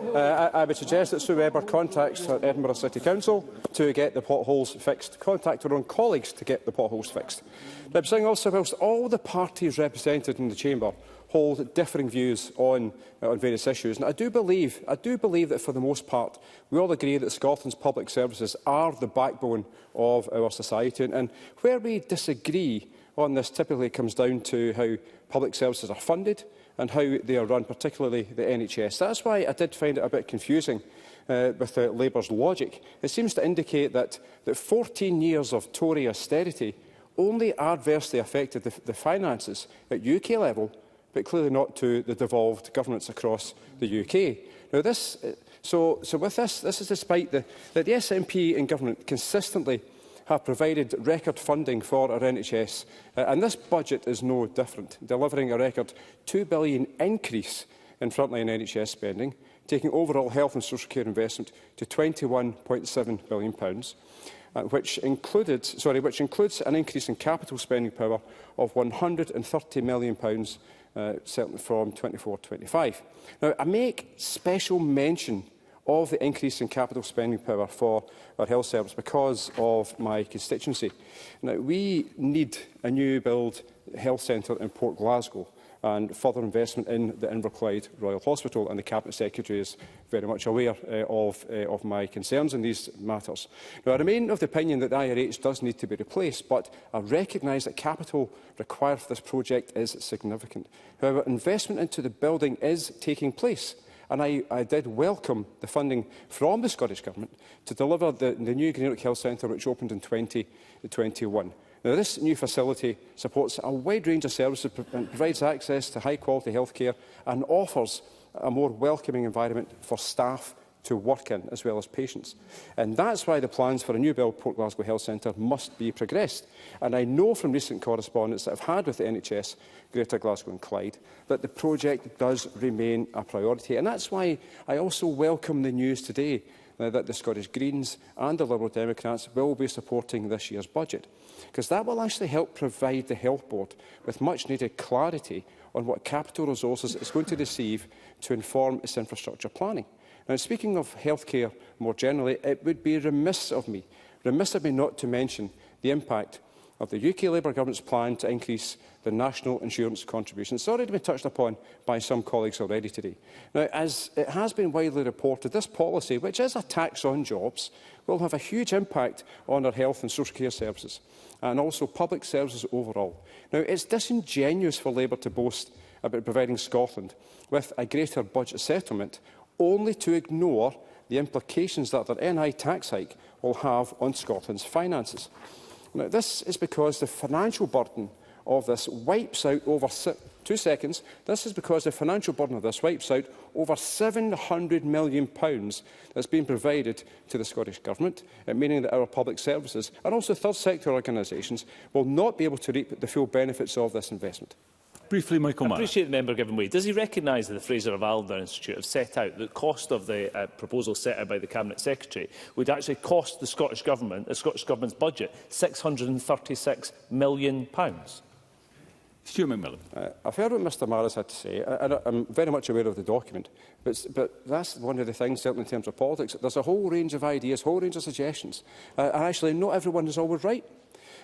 I would suggest that Sue Webber contacts her Edinburgh City Council to get the potholes fixed, contact her own colleagues to get the potholes fixed. But saying also, whilst all the parties represented in the Chamber hold differing views on various issues, and I do believe that for the most part we all agree that Scotland's public services are the backbone of our society, and where we disagree on this typically comes down to how public services are funded and how they are run, particularly the NHS. That's why I did find it a bit confusing with Labour's logic. It seems to indicate that 14 years of Tory austerity only adversely affected the finances at UK level, but clearly not to the devolved governments across the UK. Now, with this is despite that the SNP in government consistently have provided record funding for our NHS, and this budget is no different, delivering a record £2 billion increase in frontline NHS spending, taking overall health and social care investment to £21.7 billion, which includes an increase in capital spending power of £130 million, certainly from 24-25. Now, I make special mention of the increase in capital spending power for our health service because of my constituency. Now, we need a new build health centre in Port Glasgow and further investment in the Inverclyde Royal Hospital, and the Cabinet Secretary is very much aware of my concerns in these matters. Now, I remain of the opinion that the IRH does need to be replaced, but I recognise that capital required for this project is significant. However, investment into the building is taking place, and I did welcome the funding from the Scottish Government to deliver the new Greenock Health Centre, which opened in 2021. Now, this new facility supports a wide range of services and provides access to high-quality healthcare and offers a more welcoming environment for staff to work in, as well as patients. And that's why the plans for a new build Port Glasgow Health Centre must be progressed. And I know from recent correspondence that I've had with the NHS, Greater Glasgow and Clyde, that the project does remain a priority. And that's why I also welcome the news today that the Scottish Greens and the Liberal Democrats will be supporting this year's budget, because that will actually help provide the Health Board with much-needed clarity on what capital resources it's going to receive to inform its infrastructure planning. Now, speaking of healthcare more generally, it would be remiss of me not to mention the impact of the UK Labour Government's plan to increase the national insurance contribution. It's already been touched upon by some colleagues already today. Now, as it has been widely reported, this policy, which is a tax on jobs, will have a huge impact on our health and social care services and also public services overall. Now, it's disingenuous for Labour to boast about providing Scotland with a greater budget settlement, only to ignore the implications that their NI tax hike will have on Scotland's finances. Now, this is because the financial burden of this wipes out over This is because the financial burden of this wipes out over £700 million that's been provided to the Scottish Government, meaning that our public services and also third sector organisations will not be able to reap the full benefits of this investment. Briefly, Michael Marr. I appreciate the member giving way. Does he recognise that the Fraser of Alder Institute have set out the cost of the proposal set out by the Cabinet Secretary would actually cost the Scottish Government, the Scottish Government's budget, £636 million? Stuart McMillan. I've heard what Mr Marr has had to say, and I'm very much aware of the document. But that's one of the things, certainly in terms of politics. There's a whole range of ideas, a whole range of suggestions. And actually, not everyone is always right.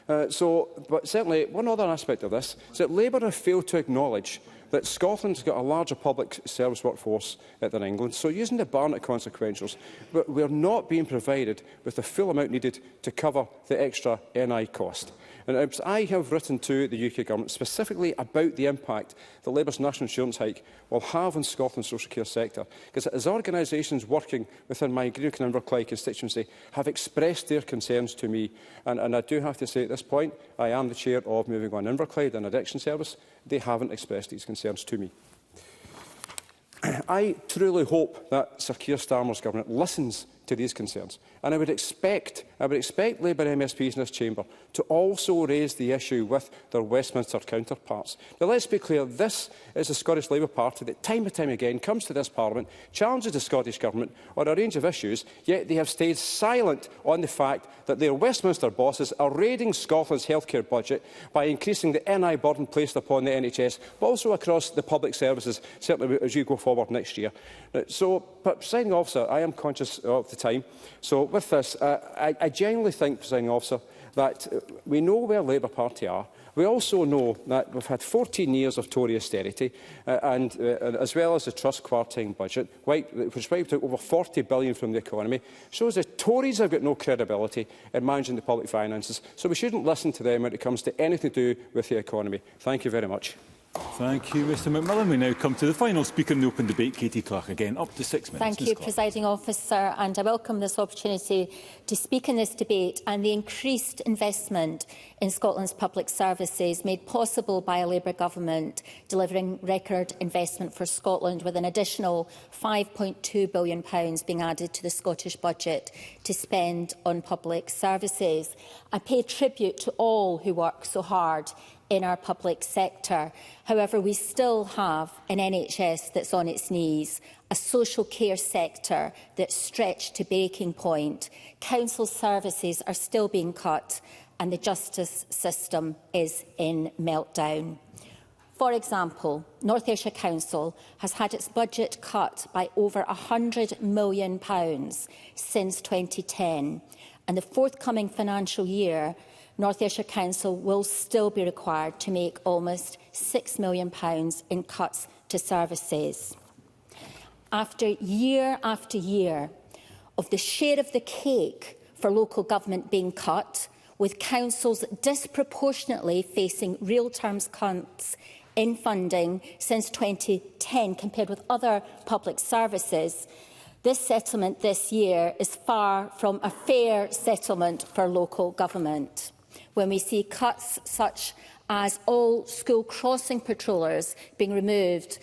But certainly, one other aspect of this is that Labour have failed to acknowledge that Scotland's got a larger public service workforce than England. So using the Barnett consequentials, but we're not being provided with the full amount needed to cover the extra NI cost. And I have written to the UK Government specifically about the impact that Labour's national insurance hike will have on Scotland's social care sector, because as organisations working within my Greenock and Inverclyde constituency have expressed their concerns to me, and I do have to say at this point, I am the chair of Moving On Inverclyde, an addiction service. They haven't expressed these concerns to me. I truly hope that Sir Keir Starmer's government listens to these concerns. And I would expect Labour MSPs in this chamber to also raise the issue with their Westminster counterparts. Now, let's be clear, this is the Scottish Labour Party that time and time again comes to this Parliament, challenges the Scottish Government on a range of issues, yet they have stayed silent on the fact that their Westminster bosses are raiding Scotland's healthcare budget by increasing the NI burden placed upon the NHS, but also across the public services, certainly as you go forward next year. But Presiding Officer, I am conscious of the time. So with this, I genuinely think, Presiding Officer, that we know where Labour Party are. We also know that we've had 14 years of Tory austerity, and as well as the Trust quartine budget, which wiped out over £40 billion from the economy, shows that Tories have got no credibility in managing the public finances. So we shouldn't listen to them when it comes to anything to do with the economy. Thank you very much. Thank you, Mr McMillan. We now come to the final speaker in the open debate, Katie Clark. Again, up to 6 minutes. Thank you, Presiding Officer, and I welcome this opportunity to speak in this debate and the increased investment in Scotland's public services made possible by a Labour government delivering record investment for Scotland, with an additional £5.2 billion being added to the Scottish budget to spend on public services. I pay tribute to all who work so hard in our public sector. However, we still have an NHS that's on its knees, a social care sector that's stretched to breaking point, council services are still being cut, and the justice system is in meltdown. For example, North Ayrshire Council has had its budget cut by over £100 million since 2010, and the forthcoming financial year North Ayrshire Council will still be required to make almost £6 million in cuts to services. After year of the share of the cake for local government being cut, with councils disproportionately facing real terms cuts in funding since 2010 compared with other public services, this settlement this year is far from a fair settlement for local government. When we see cuts such as all school crossing patrollers being removed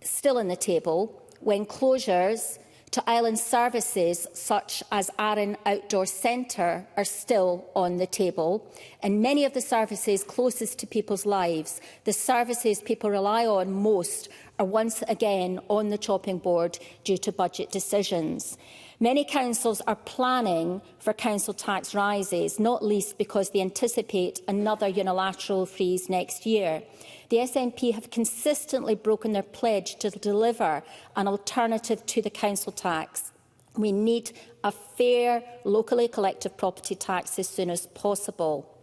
still on the table, when closures to island services such as Arran Outdoor Centre are still on the table, and many of the services closest to people's lives, the services people rely on most, are once again on the chopping board due to budget decisions. Many councils are planning for council tax rises, not least because they anticipate another unilateral freeze next year. The SNP have consistently broken their pledge to deliver an alternative to the council tax. We need a fair, locally collective property tax as soon as possible.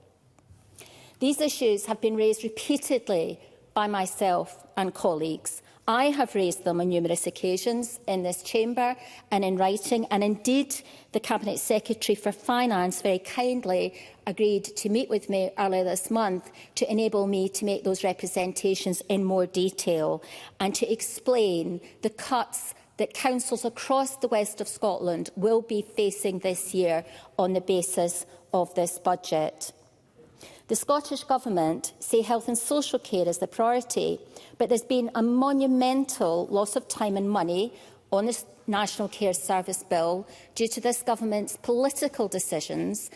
These issues have been raised repeatedly by myself and colleagues. I have raised them on numerous occasions in this chamber and in writing, and indeed the Cabinet Secretary for Finance very kindly agreed to meet with me earlier this month to enable me to make those representations in more detail and to explain the cuts that councils across the west of Scotland will be facing this year on the basis of this budget. The Scottish Government say health and social care is the priority, but there's been a monumental loss of time and money on the National Care Service Bill due to this Government's political decisions,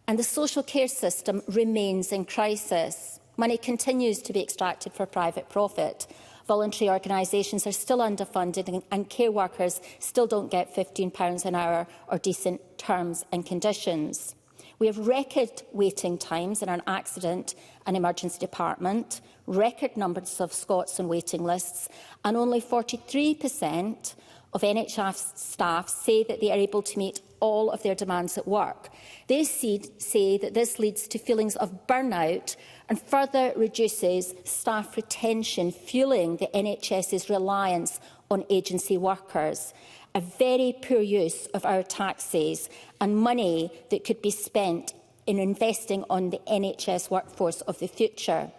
and the social care system remains in crisis. Money continues to be extracted for private profit. Voluntary organisations are still underfunded, and care workers still don't get £15 an hour or decent terms and conditions. We have record waiting times in our accident and emergency department, record numbers of Scots on waiting lists, and only 43% of NHS staff say that they are able to meet all of their demands at work. They say that this leads to feelings of burnout and further reduces staff retention, fuelling the NHS's reliance on agency workers. A very poor use of our taxes and money that could be spent in investing on the NHS workforce of the future.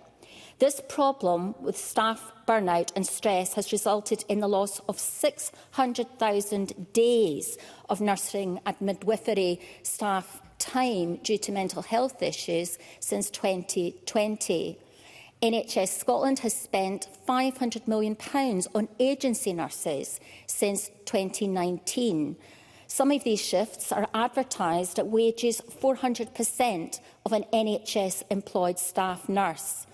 This problem with staff burnout and stress has resulted in the loss of 600,000 days of nursing and midwifery staff time due to mental health issues since 2020. NHS Scotland has spent £500 million on agency nurses since 2019. Some of these shifts are advertised at wages 400% of an NHS-employed staff nurse.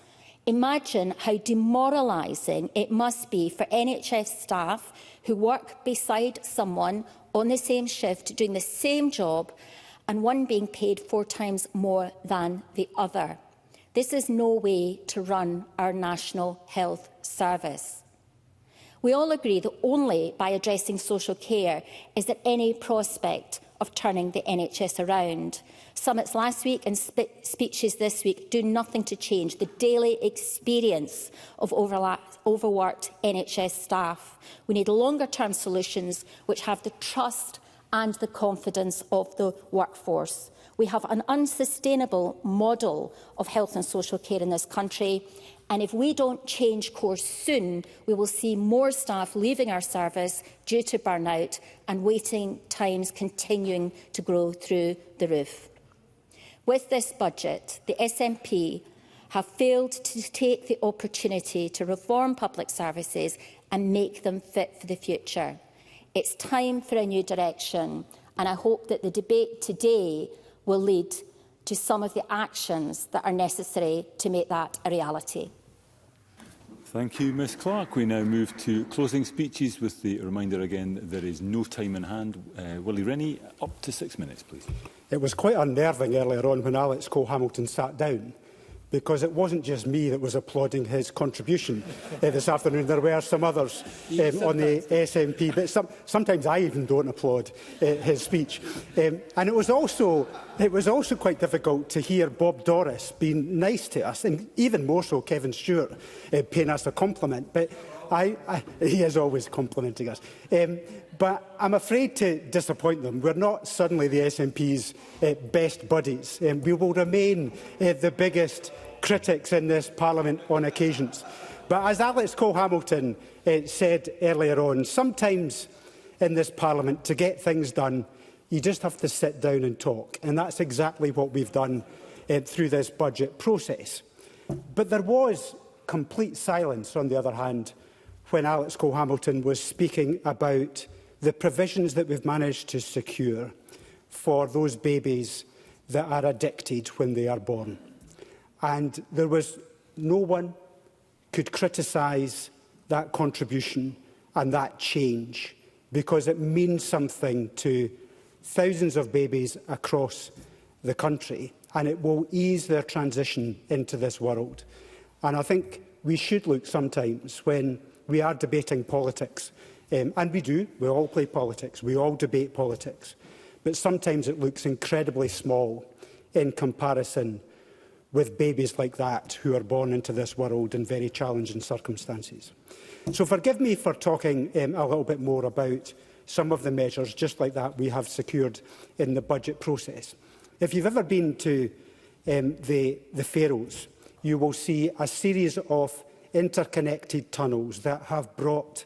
Imagine how demoralising it must be for NHS staff who work beside someone on the same shift doing the same job and one being paid 4 times more than the other. This is no way to run our National Health Service. We all agree that only by addressing social care is there any prospect of turning the NHS around. Summits last week and speeches this week do nothing to change the daily experience of overworked NHS staff. We need longer-term solutions which have the trust and the confidence of the workforce. We have an unsustainable model of health and social care in this country, and if we don't change course soon, we will see more staff leaving our service due to burnout and waiting times continuing to grow through the roof. With this budget, the SNP have failed to take the opportunity to reform public services and make them fit for the future. It's time for a new direction, and I hope that the debate today will lead to some of the actions that are necessary to make that a reality. Thank you, Ms Clark. We now move to closing speeches with the reminder again there is no time in hand. Willie Rennie, up to 6 minutes, please. It was quite unnerving earlier on when Alex Cole-Hamilton sat down, because it wasn't just me that was applauding his contribution this afternoon. There were some others on the SNP, but sometimes I even don't applaud his speech. And it was also quite difficult to hear Bob Doris being nice to us, and even more so Kevin Stewart paying us a compliment. But he is always complimenting us. But I'm afraid to disappoint them. We're not suddenly the SNP's best buddies. We will remain the biggest critics in this Parliament on occasions. But as Alex Cole-Hamilton said earlier on, sometimes in this Parliament, to get things done, you just have to sit down and talk. And that's exactly what we've done through this budget process. But there was complete silence, on the other hand, when Alex Cole-Hamilton was speaking about the provisions that we've managed to secure for those babies that are addicted when they are born. And there was no one could criticise that contribution and that change, because it means something to thousands of babies across the country, and it will ease their transition into this world. And I think we should look sometimes, when we are debating politics, and we all play politics, we all debate politics, but sometimes it looks incredibly small in comparison with babies like that who are born into this world in very challenging circumstances. So forgive me for talking a little bit more about some of the measures just like that we have secured in the budget process. If you've ever been to the Faroes, you will see a series of interconnected tunnels that have brought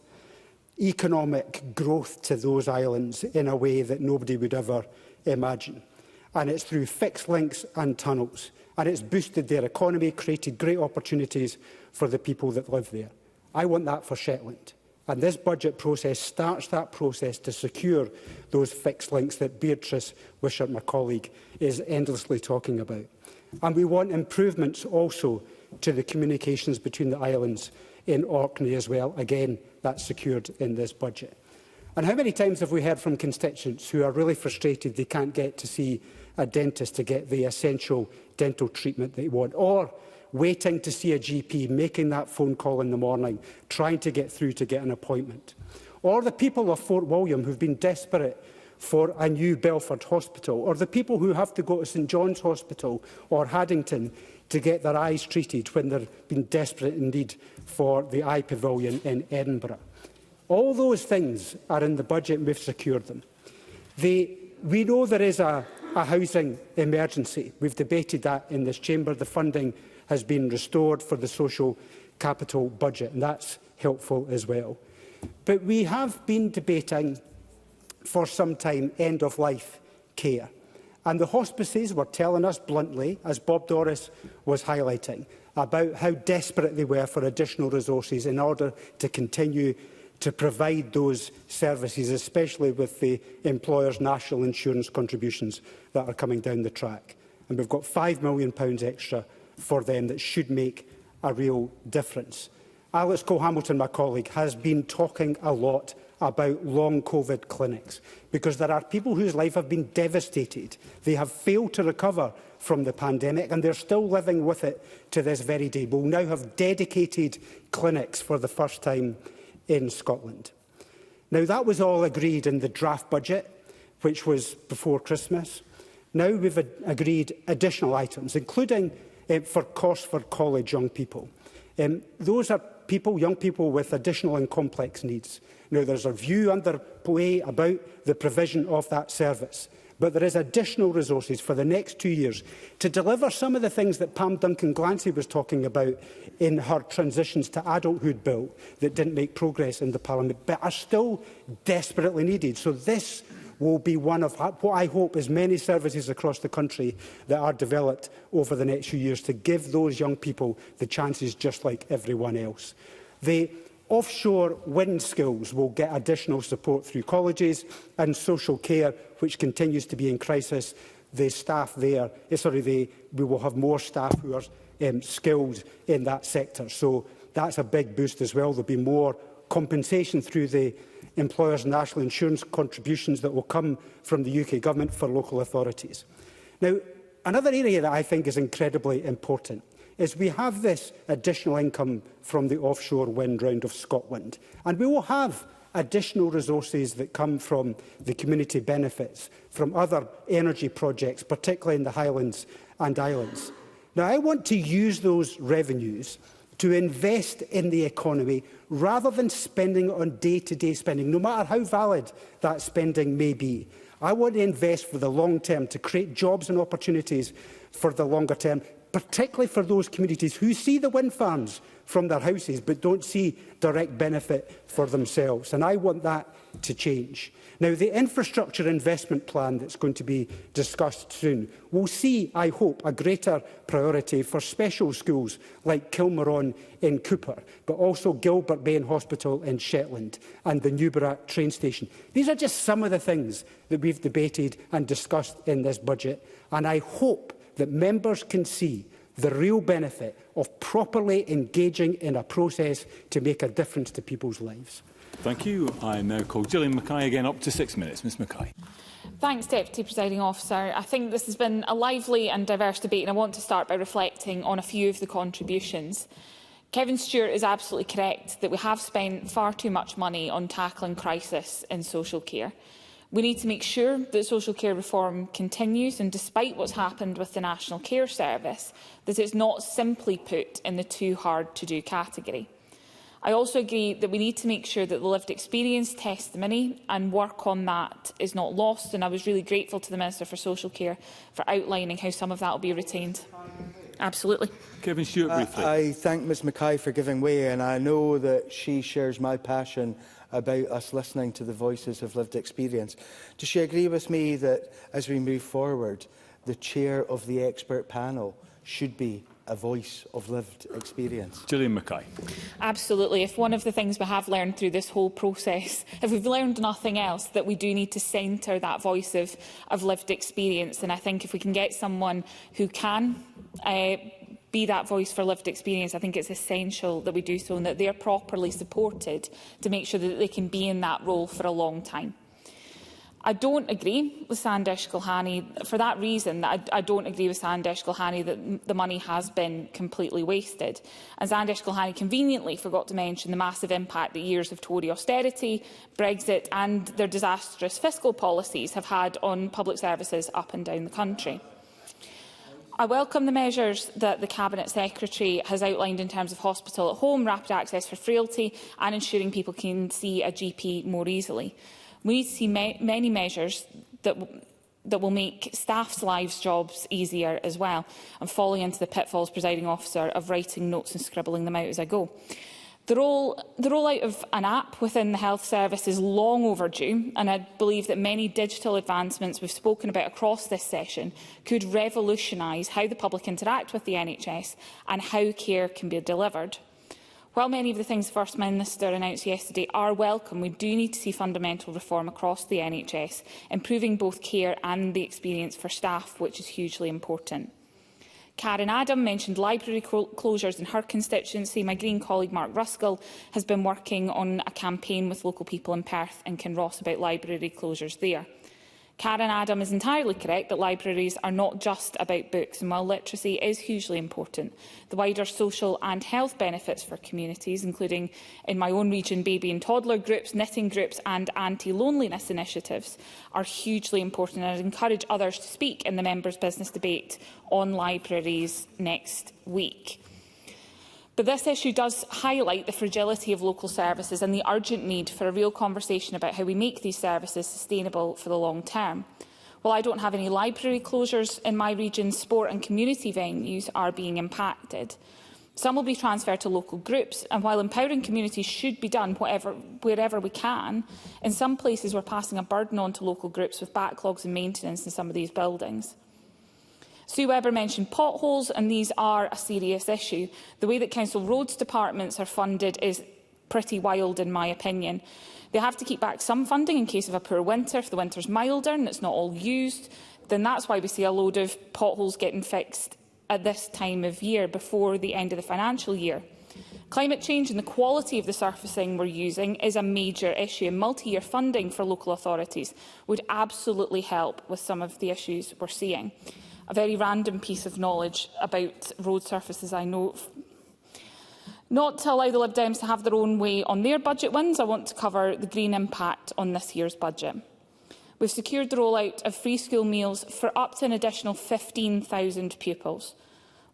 economic growth to those islands in a way that nobody would ever imagine. And it's through fixed links and tunnels. And it's boosted their economy, created great opportunities for the people that live there. I want that for Shetland. And this budget process starts that process to secure those fixed links that Beatrice Wishart, my colleague, is endlessly talking about. And we want improvements also to the communications between the islands in Orkney as well. Again, that's secured in this budget. And how many times have we heard from constituents who are really frustrated they can't get to see a dentist to get the essential dental treatment they want, or waiting to see a GP, making that phone call in the morning, trying to get through to get an appointment. Or the people of Fort William who've been desperate for a new Belford hospital, or the people who have to go to St John's Hospital or Haddington to get their eyes treated when they've been desperate indeed for the Eye Pavilion in Edinburgh. All those things are in the budget and we've secured them. We know there is a housing emergency. We've debated that in this chamber. The funding has been restored for the social capital budget, and that's helpful as well. But we have been debating for some time end-of-life care. And the hospices were telling us bluntly, as Bob Doris was highlighting, about how desperate they were for additional resources in order to continue to provide those services, especially with the employers' national insurance contributions that are coming down the track. And we've got £5 million extra for them that should make a real difference. Alice Cole-Hamilton, my colleague, has been talking a lot about long COVID clinics, because there are people whose lives have been devastated. They have failed to recover from the pandemic and they're still living with it to this very day. We'll now have dedicated clinics for the first time in Scotland. Now, that was all agreed in the draft budget, which was before Christmas. Now we've agreed additional items, including for costs for college young people. Those are young people with additional and complex needs. Now, there's a view underway about the provision of that service, but there is additional resources for the next 2 years to deliver some of the things that Pam Duncan-Glancy was talking about in her Transitions to Adulthood bill that didn't make progress in the Parliament, but are still desperately needed. So this will be one of what I hope is many services across the country that are developed over the next few years to give those young people the chances just like everyone else. The offshore wind skills will get additional support through colleges, and social care, which continues to be in crisis. The staff there, we will have more staff who are skilled in that sector. So that's a big boost as well. There will be more compensation through the employers' national insurance contributions that will come from the UK Government for local authorities. Now, another area that I think is incredibly important is we have this additional income from the offshore wind round of Scotland, and we will have additional resources that come from the community benefits from other energy projects, particularly in the Highlands and Islands. Now, I want to use those revenues to invest in the economy rather than spending on day-to-day spending, no matter how valid that spending may be. I want to invest for the long term to create jobs and opportunities for the longer term, particularly for those communities who see the wind farms from their houses but don't see direct benefit for themselves. And I want that to change. Now, the infrastructure investment plan that's going to be discussed soon will see, I hope, a greater priority for special schools like Kilmaron in Cooper, but also Gilbert Bain Hospital in Shetland and the Newborough train station. These are just some of the things that we've debated and discussed in this budget, and I hope that members can see the real benefit of properly engaging in a process to make a difference to people's lives. Thank you. I now call Gillian Mackay again up to 6 minutes. Ms Mackay. Thanks, Deputy Presiding Officer. I think this has been a lively and diverse debate, and I want to start by reflecting on a few of the contributions. Kevin Stewart is absolutely correct that we have spent far too much money on tackling crisis in social care. We need to make sure that social care reform continues, and despite what's happened with the National Care Service, that it's not simply put in the too hard to do category. I also agree that we need to make sure that the lived experience testimony and work on that is not lost, and I was really grateful to the Minister for Social Care for outlining how some of that will be retained. Absolutely. Kevin Stewart, briefly. I thank Ms Mackay for giving way, and I know that she shares my passion about us listening to the voices of lived experience. Does she agree with me that, as we move forward, the chair of the expert panel should be a voice of lived experience? Gillian Mackay. Absolutely. If one of the things we have learned through this whole process, if we've learned nothing else, that we do need to centre that voice of lived experience. And I think if we can get someone who can be that voice for lived experience, I think it's essential that we do so and that they are properly supported to make sure that they can be in that role for a long time. I don't agree with Sandesh Gulhani for that reason. I don't agree with Sandesh Gulhani that the money has been completely wasted. And Sandesh Gulhani conveniently forgot to mention the massive impact that years of Tory austerity, Brexit and their disastrous fiscal policies have had on public services up and down the country. I welcome the measures that the Cabinet Secretary has outlined in terms of hospital at home, rapid access for frailty and ensuring people can see a GP more easily. We need to see many measures that will make staff's lives jobs easier as well, and falling into the pitfalls, Presiding Officer, of writing notes and scribbling them out as I go. The rollout of an app within the health service is long overdue, and I believe that many digital advancements we've spoken about across this session could revolutionise how the public interact with the NHS and how care can be delivered. While many of the things the First Minister announced yesterday are welcome, we do need to see fundamental reform across the NHS, improving both care and the experience for staff, which is hugely important. Karen Adam mentioned library closures in her constituency. My Green colleague Mark Ruskell has been working on a campaign with local people in Perth and Kinross about library closures there. Karen Adam is entirely correct that libraries are not just about books, and while literacy is hugely important, the wider social and health benefits for communities, including in my own region baby and toddler groups, knitting groups and anti-loneliness initiatives, are hugely important, and I encourage others to speak in the Members' Business debate on libraries next week. But this issue does highlight the fragility of local services and the urgent need for a real conversation about how we make these services sustainable for the long term. While I don't have any library closures in my region, sport and community venues are being impacted. Some will be transferred to local groups, and while empowering communities should be done wherever we can, in some places we're passing a burden on to local groups with backlogs and maintenance in some of these buildings. Sue Webber mentioned potholes, and these are a serious issue. The way that council roads departments are funded is pretty wild, in my opinion. They have to keep back some funding in case of a poor winter. If the winter's milder and it's not all used, then that's why we see a load of potholes getting fixed at this time of year, before the end of the financial year. Climate change and the quality of the surfacing we're using is a major issue, and multi-year funding for local authorities would absolutely help with some of the issues we're seeing. A very random piece of knowledge about road surfaces, I know. Not to allow the Lib Dems to have their own way on their budget wins, I want to cover the Green impact on this year's budget. We've secured the rollout of free school meals for up to an additional 15,000 pupils.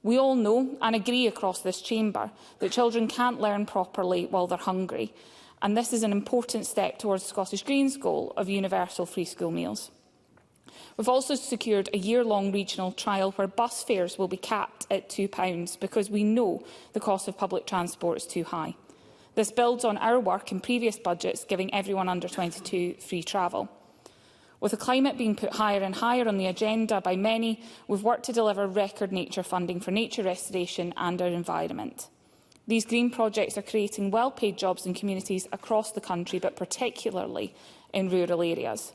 We all know and agree across this chamber that children can't learn properly while they're hungry, and this is an important step towards Scottish Green's goal of universal free school meals. We've also secured a year-long regional trial where bus fares will be capped at £2 because we know the cost of public transport is too high. This builds on our work in previous budgets, giving everyone under 22 free travel. With the climate being put higher and higher on the agenda by many, we've worked to deliver record nature funding for nature restoration and our environment. These green projects are creating well-paid jobs in communities across the country, but particularly in rural areas.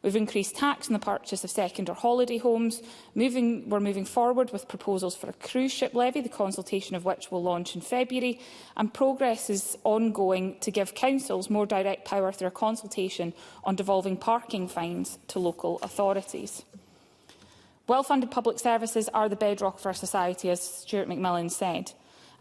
We've increased tax on the purchase of second or holiday homes. We're moving forward with proposals for a cruise ship levy, the consultation of which will launch in February, and progress is ongoing to give councils more direct power through a consultation on devolving parking fines to local authorities. Well-funded public services are the bedrock of our society, as Stuart McMillan said.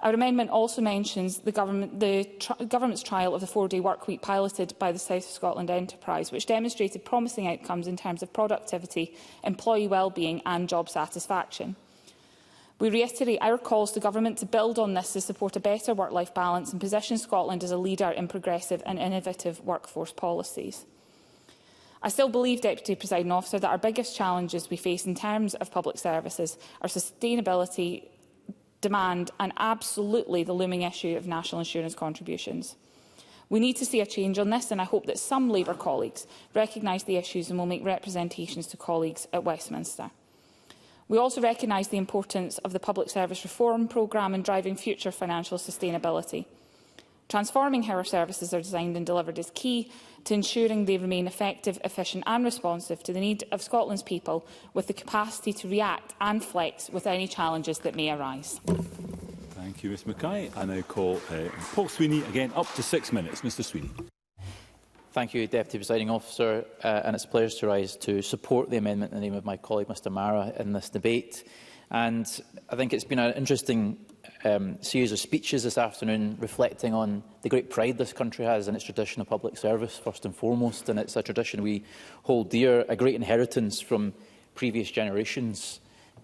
Our amendment also mentions the government's trial of the 4-day workweek piloted by the South of Scotland enterprise, which demonstrated promising outcomes in terms of productivity, employee well-being and job satisfaction. We reiterate our calls to government to build on this to support a better work-life balance and position Scotland as a leader in progressive and innovative workforce policies. I still believe, Deputy Presiding Officer, that our biggest challenges we face in terms of public services are sustainability, demand and absolutely the looming issue of national insurance contributions. We need to see a change on this, and I hope that some Labour colleagues recognise the issues and will make representations to colleagues at Westminster. We also recognise the importance of the Public Service Reform Programme in driving future financial sustainability. Transforming how our services are designed and delivered is key to ensuring they remain effective, efficient and responsive to the need of Scotland's people, with the capacity to react and flex with any challenges that may arise. Thank you, Ms Mackay. I now call Paul Sweeney, again up to 6 minutes. Mr Sweeney. Thank you, Deputy Presiding Officer, and it's a pleasure to rise to support the amendment in the name of my colleague Mr Mara in this debate. And I think it's been an interesting series of speeches this afternoon reflecting on the great pride this country has in its tradition of public service, first and foremost, and it's a tradition we hold dear, a great inheritance from previous generations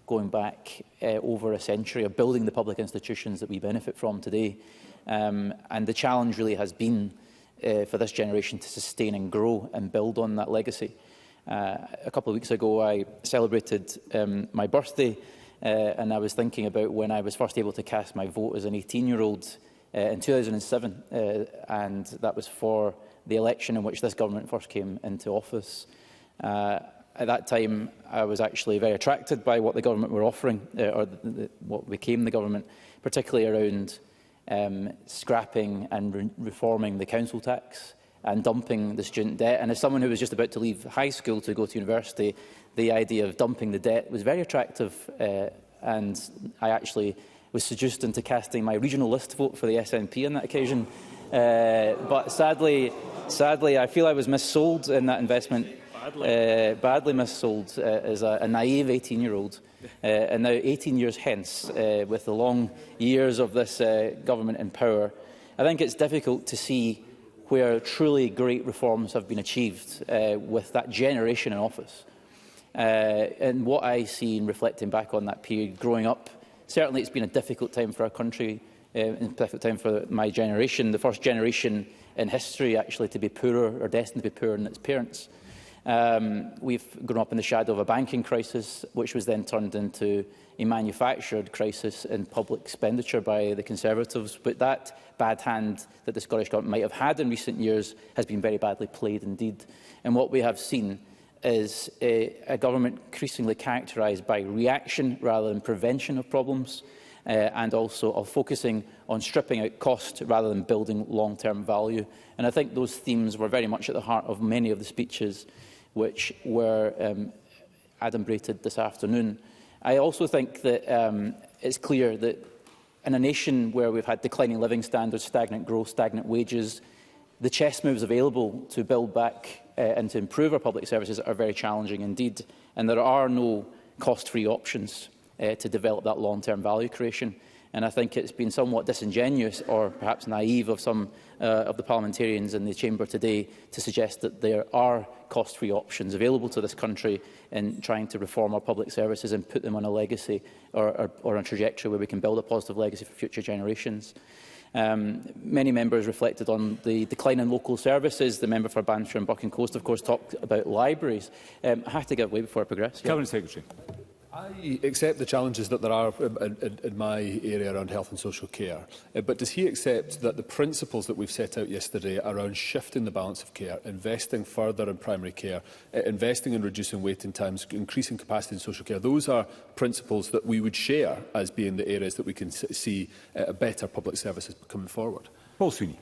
going back over a century of building the public institutions that we benefit from today. And the challenge really has been for this generation to sustain and grow and build on that legacy. A couple of weeks ago I celebrated my birthday, and I was thinking about when I was first able to cast my vote as an 18-year-old in 2007, and that was for the election in which this government first came into office. At that time, I was actually very attracted by what the government were offering, or what became the government, particularly around scrapping and reforming the council tax and dumping the student debt. And as someone who was just about to leave high school to go to university, the idea of dumping the debt was very attractive, and I actually was seduced into casting my regional list vote for the SNP on that occasion. But sadly, I feel I was missold in that investment. Badly missold as a naive 18-year-old. And now, 18 years hence, with the long years of this government in power, I think it's difficult to see where truly great reforms have been achieved with that generation in office. And what I see in reflecting back on that period growing up, certainly it's been a difficult time for our country, a difficult time for my generation, the first generation in history actually to be poorer or destined to be poorer than its parents. We've grown up in the shadow of a banking crisis, which was then turned into a manufactured crisis in public expenditure by the Conservatives. But that bad hand that the Scottish Government might have had in recent years has been very badly played indeed. And what we have seen is a government increasingly characterised by reaction rather than prevention of problems, and also of focusing on stripping out cost rather than building long-term value. And I think those themes were very much at the heart of many of the speeches which were adumbrated this afternoon. I also think that it's clear that in a nation where we've had declining living standards, stagnant growth, stagnant wages, the chess moves available to build back and to improve our public services are very challenging indeed, and there are no cost-free options to develop that long-term value creation. And I think it's been somewhat disingenuous or perhaps naive of some of the parliamentarians in the chamber today to suggest that there are cost-free options available to this country in trying to reform our public services and put them on a legacy or a trajectory where we can build a positive legacy for future generations. Many members reflected on the decline in local services. The member for Banffshire and Buchan Coast, of course, talked about libraries. I have to give way before I progress. Cabinet Secretary. I accept the challenges that there are in my area around health and social care, but does he accept that the principles that we've set out yesterday around shifting the balance of care, investing further in primary care, investing in reducing waiting times, increasing capacity in social care, those are principles that we would share as being the areas that we can see better public services coming forward? Paul Sweeney.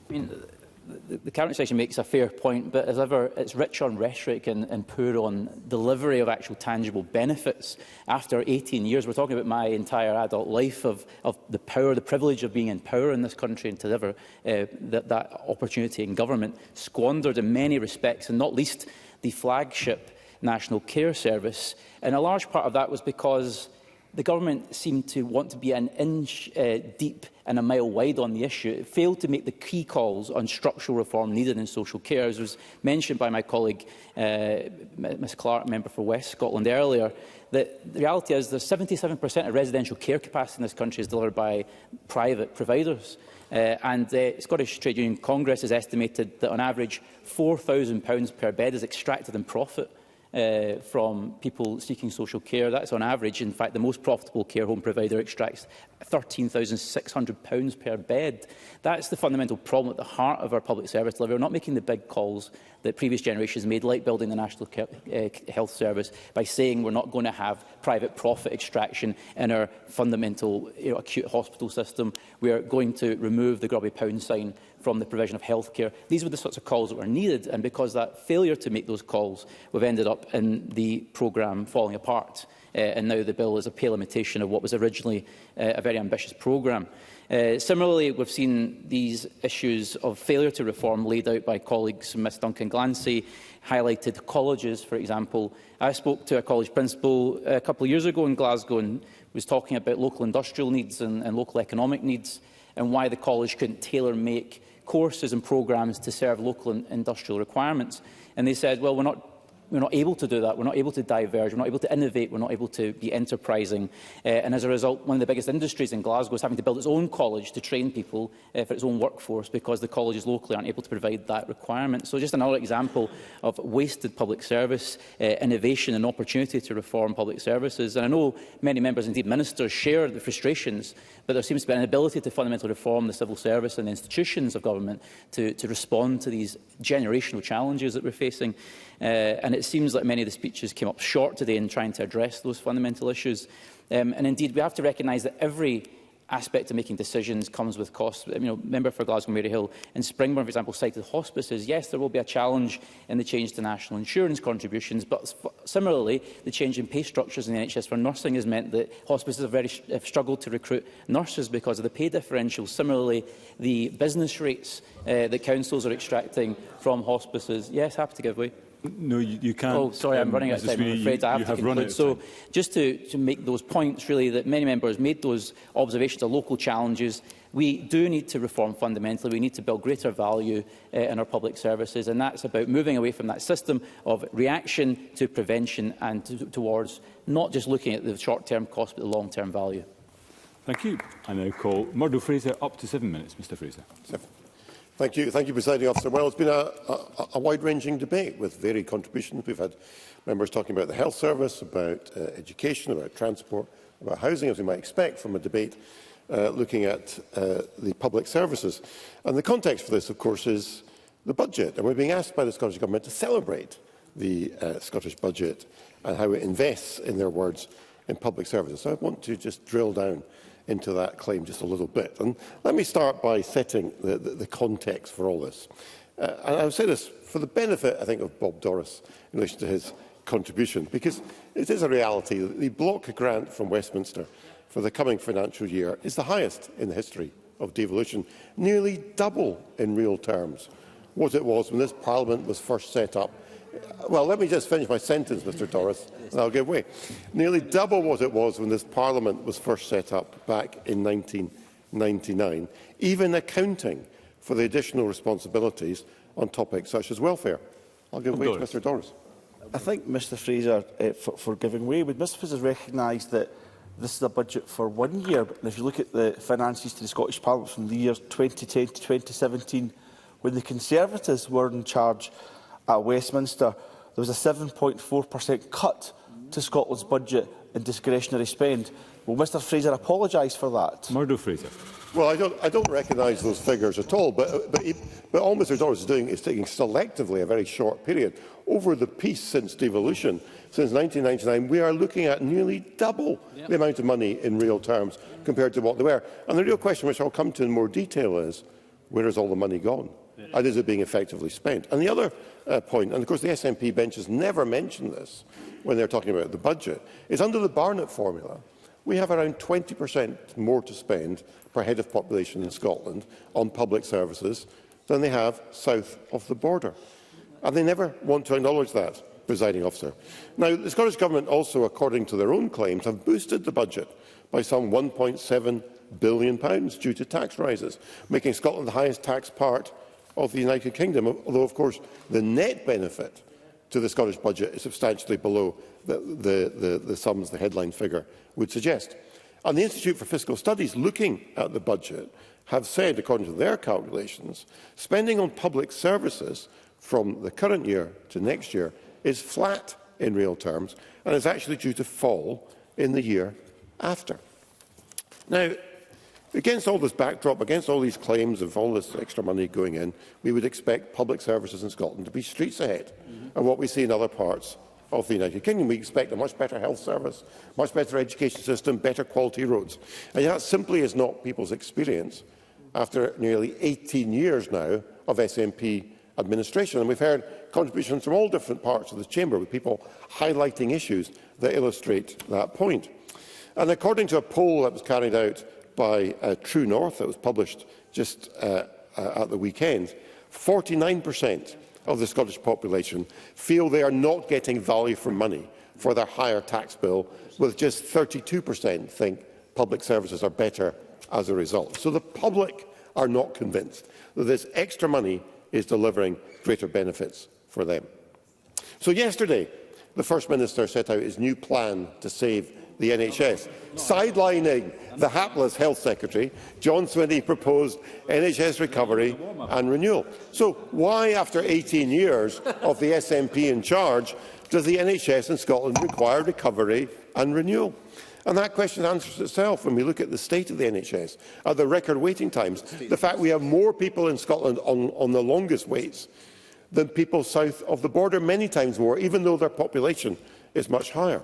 The Cabinet Secretary makes a fair point, but as ever, it's rich on rhetoric and poor on delivery of actual tangible benefits. After 18 years, we're talking about my entire adult life of the power, the privilege of being in power in this country and to deliver that opportunity in government, squandered in many respects, and not least the flagship National Care Service. And a large part of that was because the government seemed to want to be an inch deep and a mile wide on the issue. It failed to make the key calls on structural reform needed in social care. As was mentioned by my colleague, Ms Clark, member for West Scotland earlier, that the reality is that 77% of residential care capacity in this country is delivered by private providers. And the Scottish Trade Union Congress has estimated that on average £4,000 per bed is extracted in profit from people seeking social care. That's on average. In fact, the most profitable care home provider extracts £13,600 per bed. That's the fundamental problem at the heart of our public service delivery. We're not making the big calls that previous generations made, like building the National Health Service, by saying we're not going to have private profit extraction in our fundamental acute hospital system. We are going to remove the grubby pound sign from the provision of healthcare. These were the sorts of calls that were needed, and because of that failure to make those calls, we've ended up in the programme falling apart. And now the bill is a pale imitation of what was originally a very ambitious programme. Similarly, we've seen these issues of failure to reform laid out by colleagues. Ms Duncan Glancy highlighted colleges, for example. I spoke to a college principal a couple of years ago in Glasgow and was talking about local industrial needs and local economic needs and why the college couldn't tailor-make courses and programmes to serve local and industrial requirements. And they said, well, we're not able to do that. We're not able to diverge. We're not able to innovate. We're not able to be enterprising. And as a result, one of the biggest industries in Glasgow is having to build its own college to train people for its own workforce because the colleges locally aren't able to provide that requirement. So just another example of wasted public service, innovation and opportunity to reform public services. And I know many members, indeed ministers, share the frustrations, but there seems to be an inability to fundamentally reform the civil service and the institutions of government to respond to these generational challenges that we're facing. And it seems like many of the speeches came up short today in trying to address those fundamental issues. And indeed, we have to recognise that every aspect of making decisions comes with costs. Member for Glasgow Maryhill in Springburn, for example, cited hospices. Yes, there will be a challenge in the change to national insurance contributions, but similarly, the change in pay structures in the NHS for nursing has meant that hospices have struggled to recruit nurses because of the pay differential. Similarly, the business rates that councils are extracting from hospices. Yes, happy to give way. No, you can't. Oh, sorry, I'm running out of time. I'm afraid I have to conclude. So, just to make those points, really, that many members made those observations of local challenges. We do need to reform fundamentally. We need to build greater value in our public services, and that's about moving away from that system of reaction to prevention and towards not just looking at the short-term cost, but the long-term value. Thank you. I now call Murdo Fraser up to 7 minutes. Mr. Fraser. Thank you, Presiding Officer. Well, it's been a wide-ranging debate with varied contributions. We've had members talking about the health service, about education, about transport, about housing, as we might expect from a debate looking at the public services. And the context for this, of course, is the budget. And we're being asked by the Scottish Government to celebrate the Scottish budget and how it invests, in their words, in public services. So I want to just drill down into that claim just a little bit. And let me start by setting the context for all this. And I would say this for the benefit, I think, of Bob Doris in relation to his contribution, because it is a reality that the block grant from Westminster for the coming financial year is the highest in the history of devolution, nearly double in real terms what it was when this Parliament was first set up. Well, let me just finish my sentence, Mr Doris, and I'll give way. Nearly double what it was when this Parliament was first set up back in 1999, even accounting for the additional responsibilities on topics such as welfare. I'll give way to Mr Doris. I think Mr Fraser, for giving way, would Mr Fraser recognise that this is a budget for 1 year? And if you look at the finances to the Scottish Parliament from the years 2010 to 2017, when the Conservatives were in charge at Westminster, there was a 7.4% cut to Scotland's budget in discretionary spend. Will Mr Fraser apologise for that? Murdo Fraser. Well, I don't recognise those figures at all, but all Mr Doris is doing is taking selectively a very short period. Over the piece since devolution, since 1999, we are looking at nearly double the amount of money in real terms compared to what they were. And the real question, which I'll come to in more detail, is where has all the money gone? And is it being effectively spent? And the other point, and of course the SNP benches never mention this when they're talking about the budget, is under the Barnett formula, we have around 20% more to spend per head of population in Scotland on public services than they have south of the border. And they never want to acknowledge that, Presiding Officer. Now, the Scottish Government also, according to their own claims, have boosted the budget by some £1.7 billion due to tax rises, making Scotland the highest tax part of the United Kingdom, although, of course, the net benefit to the Scottish budget is substantially below the sums the headline figure would suggest. And the Institute for Fiscal Studies, looking at the budget, have said, according to their calculations, spending on public services from the current year to next year is flat in real terms and is actually due to fall in the year after. Now, against all this backdrop, against all these claims of all this extra money going in, we would expect public services in Scotland to be streets ahead of what we see in other parts of the United Kingdom. We expect a much better health service, much better education system, better quality roads. And that simply is not people's experience after nearly 18 years now of SNP administration. And we've heard contributions from all different parts of the chamber, with people highlighting issues that illustrate that point. And according to a poll that was carried out by True North, that was published just at the weekend, 49% of the Scottish population feel they are not getting value for money for their higher tax bill, with just 32% think public services are better as a result. So the public are not convinced that this extra money is delivering greater benefits for them. So yesterday, the First Minister set out his new plan to save the NHS. Sidelining the hapless Health Secretary, John Swinney proposed NHS recovery and renewal. So why, after 18 years of the SNP in charge, does the NHS in Scotland require recovery and renewal? And that question answers itself when we look at the state of the NHS, at the record waiting times, the fact we have more people in Scotland on the longest waits than people south of the border, many times more, even though their population is much higher.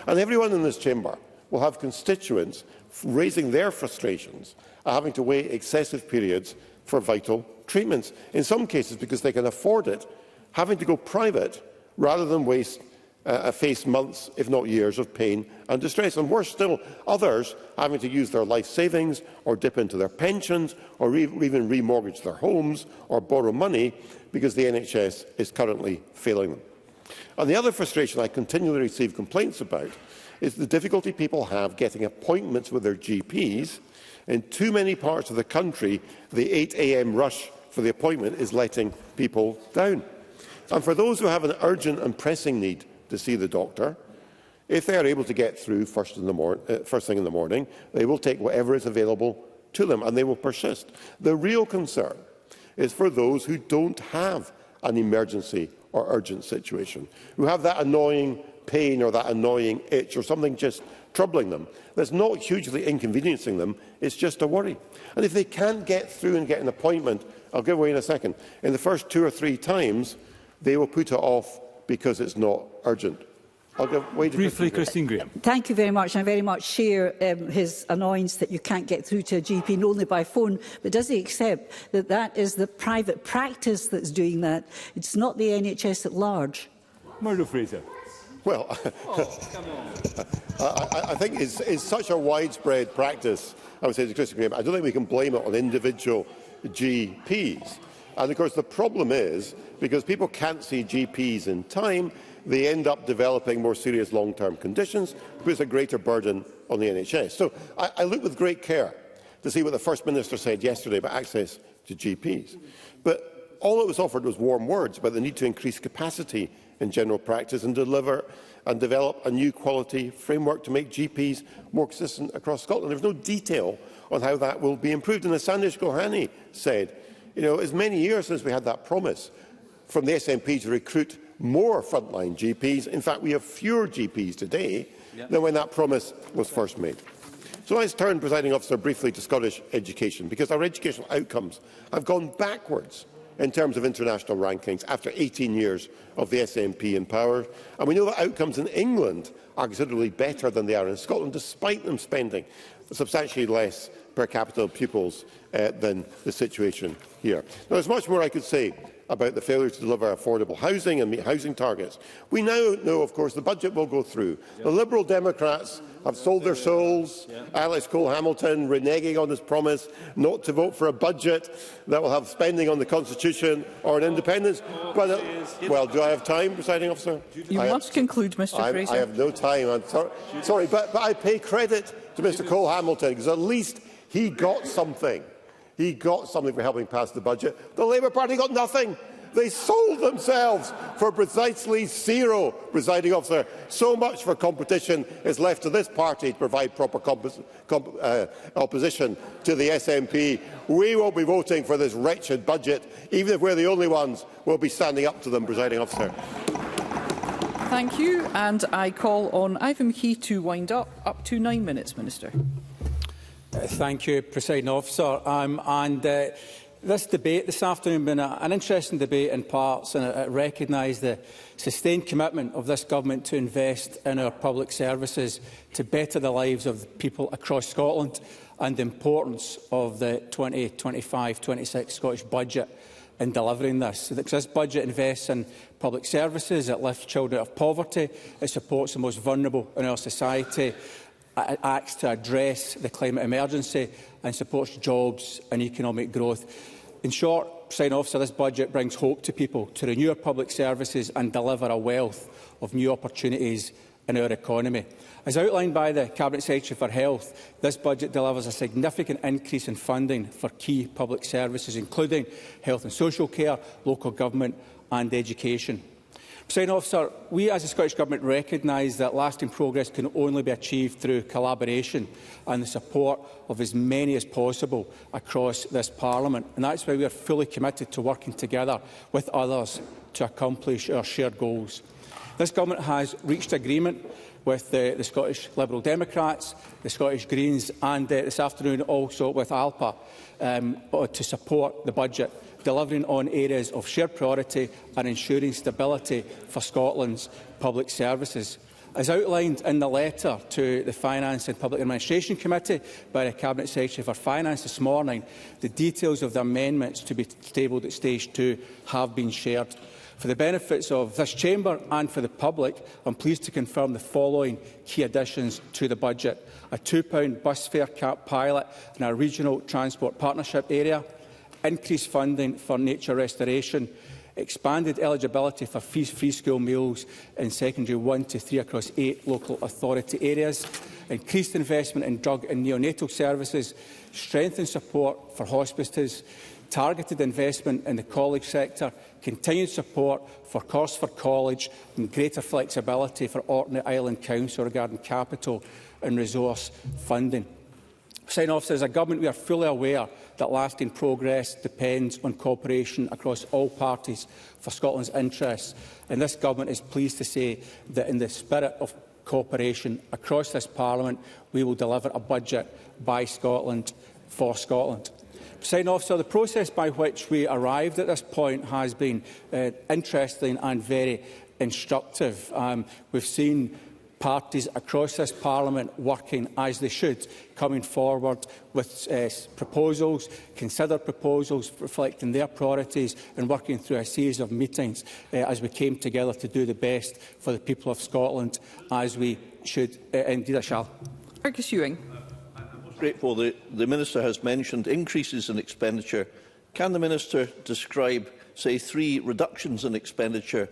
And everyone in this chamber will have constituents raising their frustrations at having to wait excessive periods for vital treatments, in some cases because they can afford it, having to go private rather than face months, if not years, of pain and distress. And worse still, others having to use their life savings or dip into their pensions or even remortgage their homes or borrow money because the NHS is currently failing them. And the other frustration I continually receive complaints about is the difficulty people have getting appointments with their GPs. In too many parts of the country, the 8 a.m. rush for the appointment is letting people down. And for those who have an urgent and pressing need to see the doctor, if they are able to get through first thing in the morning, they will take whatever is available to them and they will persist. The real concern is for those who don't have an emergency or urgent situation, who have that annoying pain or that annoying itch or something just troubling them that's not hugely inconveniencing them, it's just a worry. And if they can't get through and get an appointment, I'll give away in a second, in the first 2 or 3 times, they will put it off because it's not urgent. I'll give way to briefly, Christine Graham. Thank you very much. I very much share his annoyance that you can't get through to a GP, not only by phone, but does he accept that that is the private practice that's doing that? It's not the NHS at large. Murdo Fraser. Well, I think it's such a widespread practice, I would say to Christine Graham, I don't think we can blame it on individual GPs. And of course the problem is, because people can't see GPs in time, they end up developing more serious long-term conditions, which puts a greater burden on the NHS. So I look with great care to see what the First Minister said yesterday about access to GPs. But all that was offered was warm words about the need to increase capacity in general practice and develop a new quality framework to make GPs more consistent across Scotland. There's no detail on how that will be improved. And as Sandesh Gohani said, it's many years since we had that promise from the SNP to recruit more frontline GPs. In fact, we have fewer GPs today than when that promise was first made. So let's turn, Presiding Officer, briefly to Scottish education, because our educational outcomes have gone backwards in terms of international rankings after 18 years of the SNP in power. And we know that outcomes in England are considerably better than they are in Scotland, despite them spending substantially less per capita pupils than the situation here. Now, there's much more I could say about the failure to deliver affordable housing and meet housing targets. We now know, of course, the budget will go through. The Liberal Democrats have sold their souls. Alex Cole-Hamilton reneging on his promise not to vote for a budget that will have spending on the Constitution or on independence. But, well, do I have time, Presiding Officer? You must conclude, Mr Fraser. I have no time. I'm sorry, but I pay credit to Mr Cole-Hamilton, because at least he got something. He got something for helping pass the budget. The Labour Party got nothing. They sold themselves for precisely zero, Presiding Officer. So much for competition is left to this party to provide proper opposition to the SNP. We won't be voting for this wretched budget, even if we're the only ones who will be standing up to them, Presiding Officer. Thank you, and I call on Ivan McKee to wind up to 9 minutes, Minister. Thank you, Presiding Officer. This debate this afternoon has been an interesting debate in parts, and it recognised the sustained commitment of this government to invest in our public services to better the lives of the people across Scotland, and the importance of the 2025-26 Scottish Budget in delivering this. This budget invests in public services, it lifts children out of poverty, it supports the most vulnerable in our society, it acts to address the climate emergency and supports jobs and economic growth. In short, Presiding Officer, this budget brings hope to people to renew our public services and deliver a wealth of new opportunities in our economy. As outlined by the Cabinet Secretary for Health, this budget delivers a significant increase in funding for key public services, including health and social care, local government and education. Presiding Officer, we as the Scottish Government recognise that lasting progress can only be achieved through collaboration and the support of as many as possible across this Parliament, and that's why we are fully committed to working together with others to accomplish our shared goals. This Government has reached agreement with the Scottish Liberal Democrats, the Scottish Greens and this afternoon also with ALPA to support the budget, delivering on areas of shared priority and ensuring stability for Scotland's public services. As outlined in the letter to the Finance and Public Administration Committee by the Cabinet Secretary for Finance this morning, the details of the amendments to be tabled at stage 2 have been shared. For the benefits of this chamber and for the public, I am pleased to confirm the following key additions to the budget: a £2 bus fare cap pilot in our regional transport partnership area, increased funding for nature restoration, expanded eligibility for free school meals in secondary 1 to 3 across 8 local authority areas, increased investment in drug and neonatal services, strengthened support for hospices, targeted investment in the college sector, continued support for Course for College and greater flexibility for Orkney Island Council regarding capital and resource funding. Presiding Officer, as a government, we are fully aware that lasting progress depends on cooperation across all parties for Scotland's interests, and this government is pleased to say that in the spirit of cooperation across this Parliament, we will deliver a budget by Scotland for Scotland. Presiding Officer, the process by which we arrived at this point has been interesting and very instructive. We've seen parties across this Parliament working as they should, coming forward with proposals, considered proposals reflecting their priorities and working through a series of meetings as we came together to do the best for the people of Scotland, as we should. Indeed I shall. Fergus Ewing. Grateful that the Minister has mentioned increases in expenditure. Can the Minister describe, say, 3 reductions in expenditure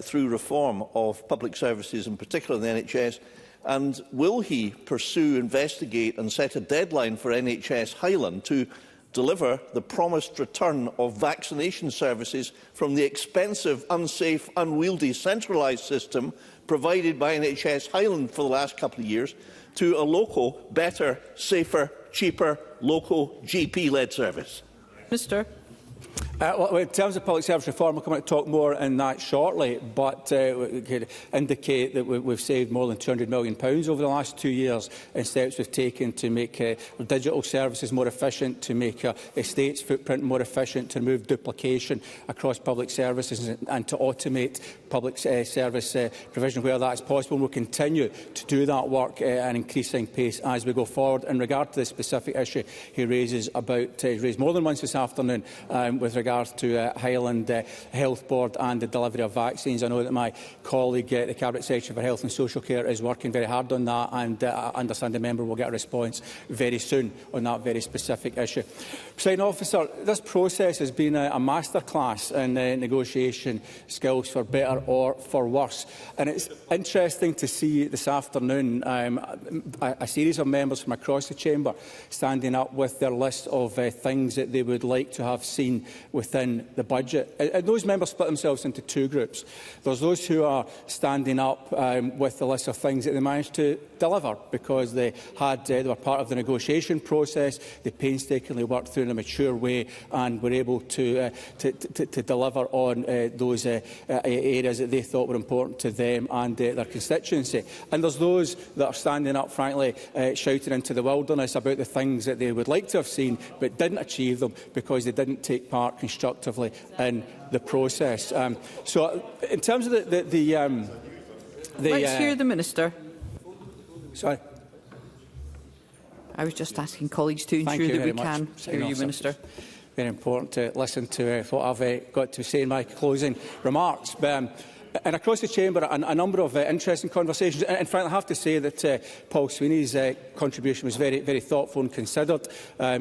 through reform of public services, in particular the NHS? And will he pursue, investigate and set a deadline for NHS Highland to deliver the promised return of vaccination services from the expensive, unsafe, unwieldy centralised system provided by NHS Highland for the last couple of years to a local, better, safer, cheaper, local GP-led service? Minister. Well, in terms of public service reform, we'll come on to talk more on that shortly, but we could indicate that we've saved more than £200 million over the last 2 years in steps we've taken to make digital services more efficient, to make estates footprint more efficient, to remove duplication across public services and to automate public service provision where that is possible. And we'll continue to do that work at an increasing pace as we go forward. In regard to the specific issue he raises about, raised more than once this afternoon with regard to Highland Health Board and the delivery of vaccines. I know that my colleague, the Cabinet Secretary for Health and Social Care, is working very hard on that, and I understand the member will get a response very soon on that very specific issue. Presiding Officer, this process has been a masterclass in negotiation skills, for better or for worse, and it's interesting to see this afternoon a series of members from across the chamber standing up with their list of things that they would like to have seen within the budget. And those members split themselves into 2 groups. There's those who are standing up with the list of things that they managed to deliver because they were part of the negotiation process, they painstakingly worked through in a mature way and were able to deliver on those areas that they thought were important to them and their constituency. And there's those that are standing up, frankly, shouting into the wilderness about the things that they would like to have seen but didn't achieve them because they didn't take part constructively in the process. So, in terms of let's hear the Minister. Sorry. I was just asking colleagues to ensure that we can hear you, Minister. Very important to listen to what I've got to say in my closing remarks. And across the chamber, a number of interesting conversations. And frankly, I have to say that Paul Sweeney's contribution was very, very thoughtful and considered.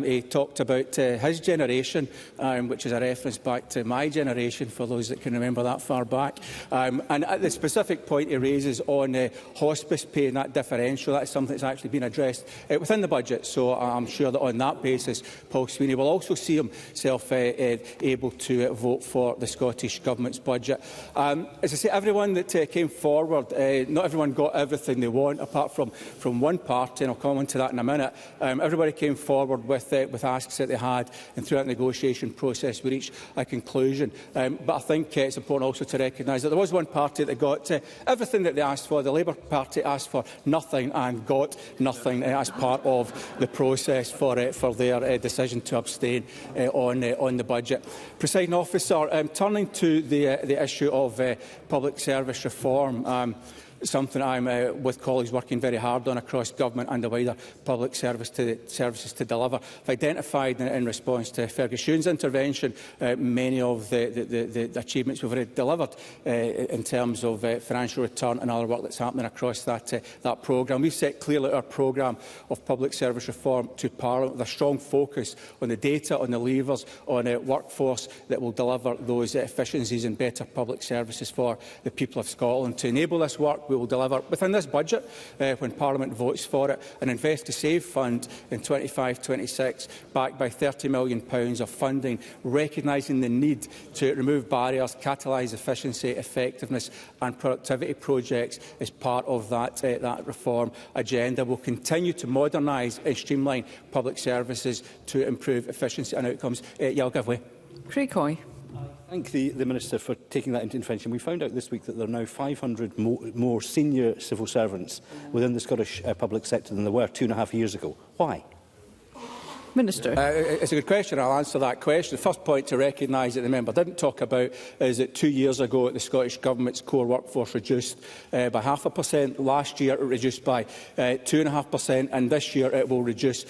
He talked about his generation, which is a reference back to my generation, for those that can remember that far back. And at the specific point he raises on hospice pay and that differential, that's something that's actually been addressed within the budget. So I'm sure that on that basis, Paul Sweeney will also see himself able to vote for the Scottish Government's budget. As I say, everyone that came forward, not everyone got everything they want, apart from one party, and I'll come on to that in a minute. Everybody came forward with asks that they had, and throughout the negotiation process we reached a conclusion. But I think it's important also to recognise that there was one party that got everything that they asked for. The Labour Party asked for nothing and got nothing as part of the process for their decision to abstain on the budget. Presiding Officer, turning to the issue of public service reform. something I'm, with colleagues, working very hard on across government and the wider public services to deliver. I've identified in response to Fergus Ewing's intervention many of the achievements we've already delivered in terms of financial return and other work that's happening across that programme. We've set clearly our programme of public service reform to Parliament with a strong focus on the data, on the levers, on a workforce that will deliver those efficiencies and better public services for the people of Scotland. To enable this work, we will deliver within this budget, when Parliament votes for it, an Invest to Save fund in 25-26, backed by £30 million of funding, recognising the need to remove barriers, catalyse efficiency, effectiveness and productivity projects as part of that reform agenda. We'll continue to modernise and streamline public services to improve efficiency and outcomes. I'll give way. Craig Hoy. Thank the Minister for taking that into intervention. We found out this week that there are now 500 more senior civil servants within the Scottish public sector than there were 2.5 years ago. Why? Minister. It's a good question. I'll answer that question. The first point to recognise that the member didn't talk about is that 2 years ago the Scottish Government's core workforce reduced by 0.5%. Last year it reduced by 2.5%, and this year it will reduce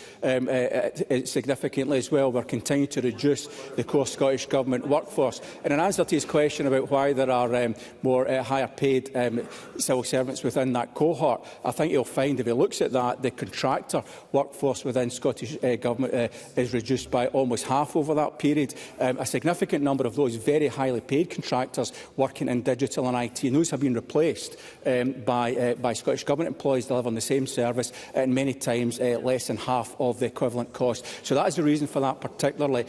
significantly as well. We're continuing to reduce the core Scottish Government workforce. And in answer to his question about why there are more higher paid civil servants within that cohort, I think he'll find, if he looks at that, the contractor workforce within Scottish Government is reduced by almost half over that period. A significant number of those very highly paid contractors working in digital and IT, and those have been replaced by Scottish Government employees delivering the same service and many times less than half of the equivalent cost. So that is the reason for that particular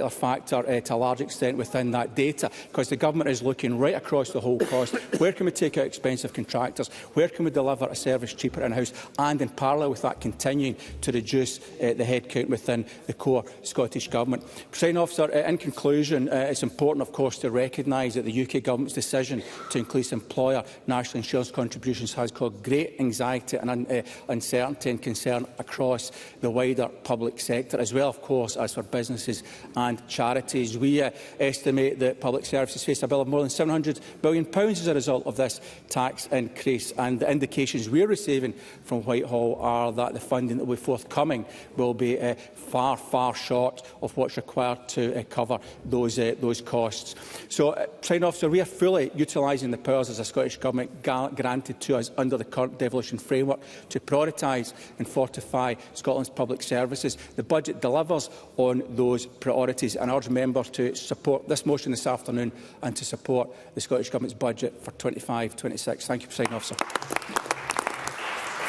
factor to a large extent within that data, because the Government is looking right across the whole cost. Where can we take out expensive contractors? Where can we deliver a service cheaper in-house? And in parallel with that, continuing to reduce the headcount within the core Scottish Government. Presiding Officer, in conclusion, it's important, of course, to recognise that the UK Government's decision to increase employer national insurance contributions has caused great anxiety and uncertainty and concern across the wider public sector, as well, of course, as for businesses and charities. We estimate that public services face a bill of more than £700 billion as a result of this tax increase, and the indications we are receiving from Whitehall are that the funding that will be forthcoming will be far, far short of what's required to cover those costs. So, Presiding Officer, we are fully utilising the powers as a Scottish Government granted to us under the current devolution framework to prioritise and fortify Scotland's public services. The budget delivers on those priorities, and I urge members to support this motion this afternoon and to support the Scottish Government's budget for 25-26. Thank you, Presiding Officer.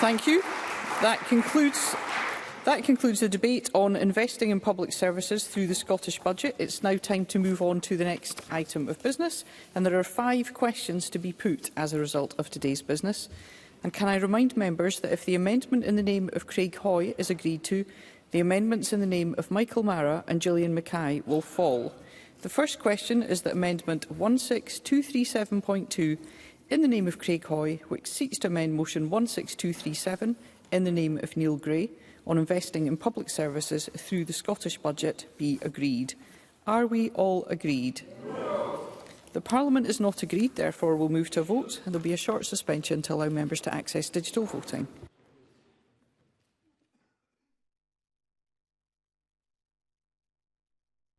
Thank you. That concludes the debate on investing in public services through the Scottish Budget. It's now time to move on to the next item of business, and there are 5 questions to be put as a result of today's business. And can I remind members that if the amendment in the name of Craig Hoy is agreed to, the amendments in the name of Michael Mara and Gillian Mackay will fall. The first question is that Amendment 16237.2 in the name of Craig Hoy, which seeks to amend Motion 16237 in the name of Neil Gray, on investing in public services through the Scottish Budget be agreed. Are we all agreed? The Parliament is not agreed, therefore we'll move to a vote, and there will be a short suspension to allow members to access digital voting.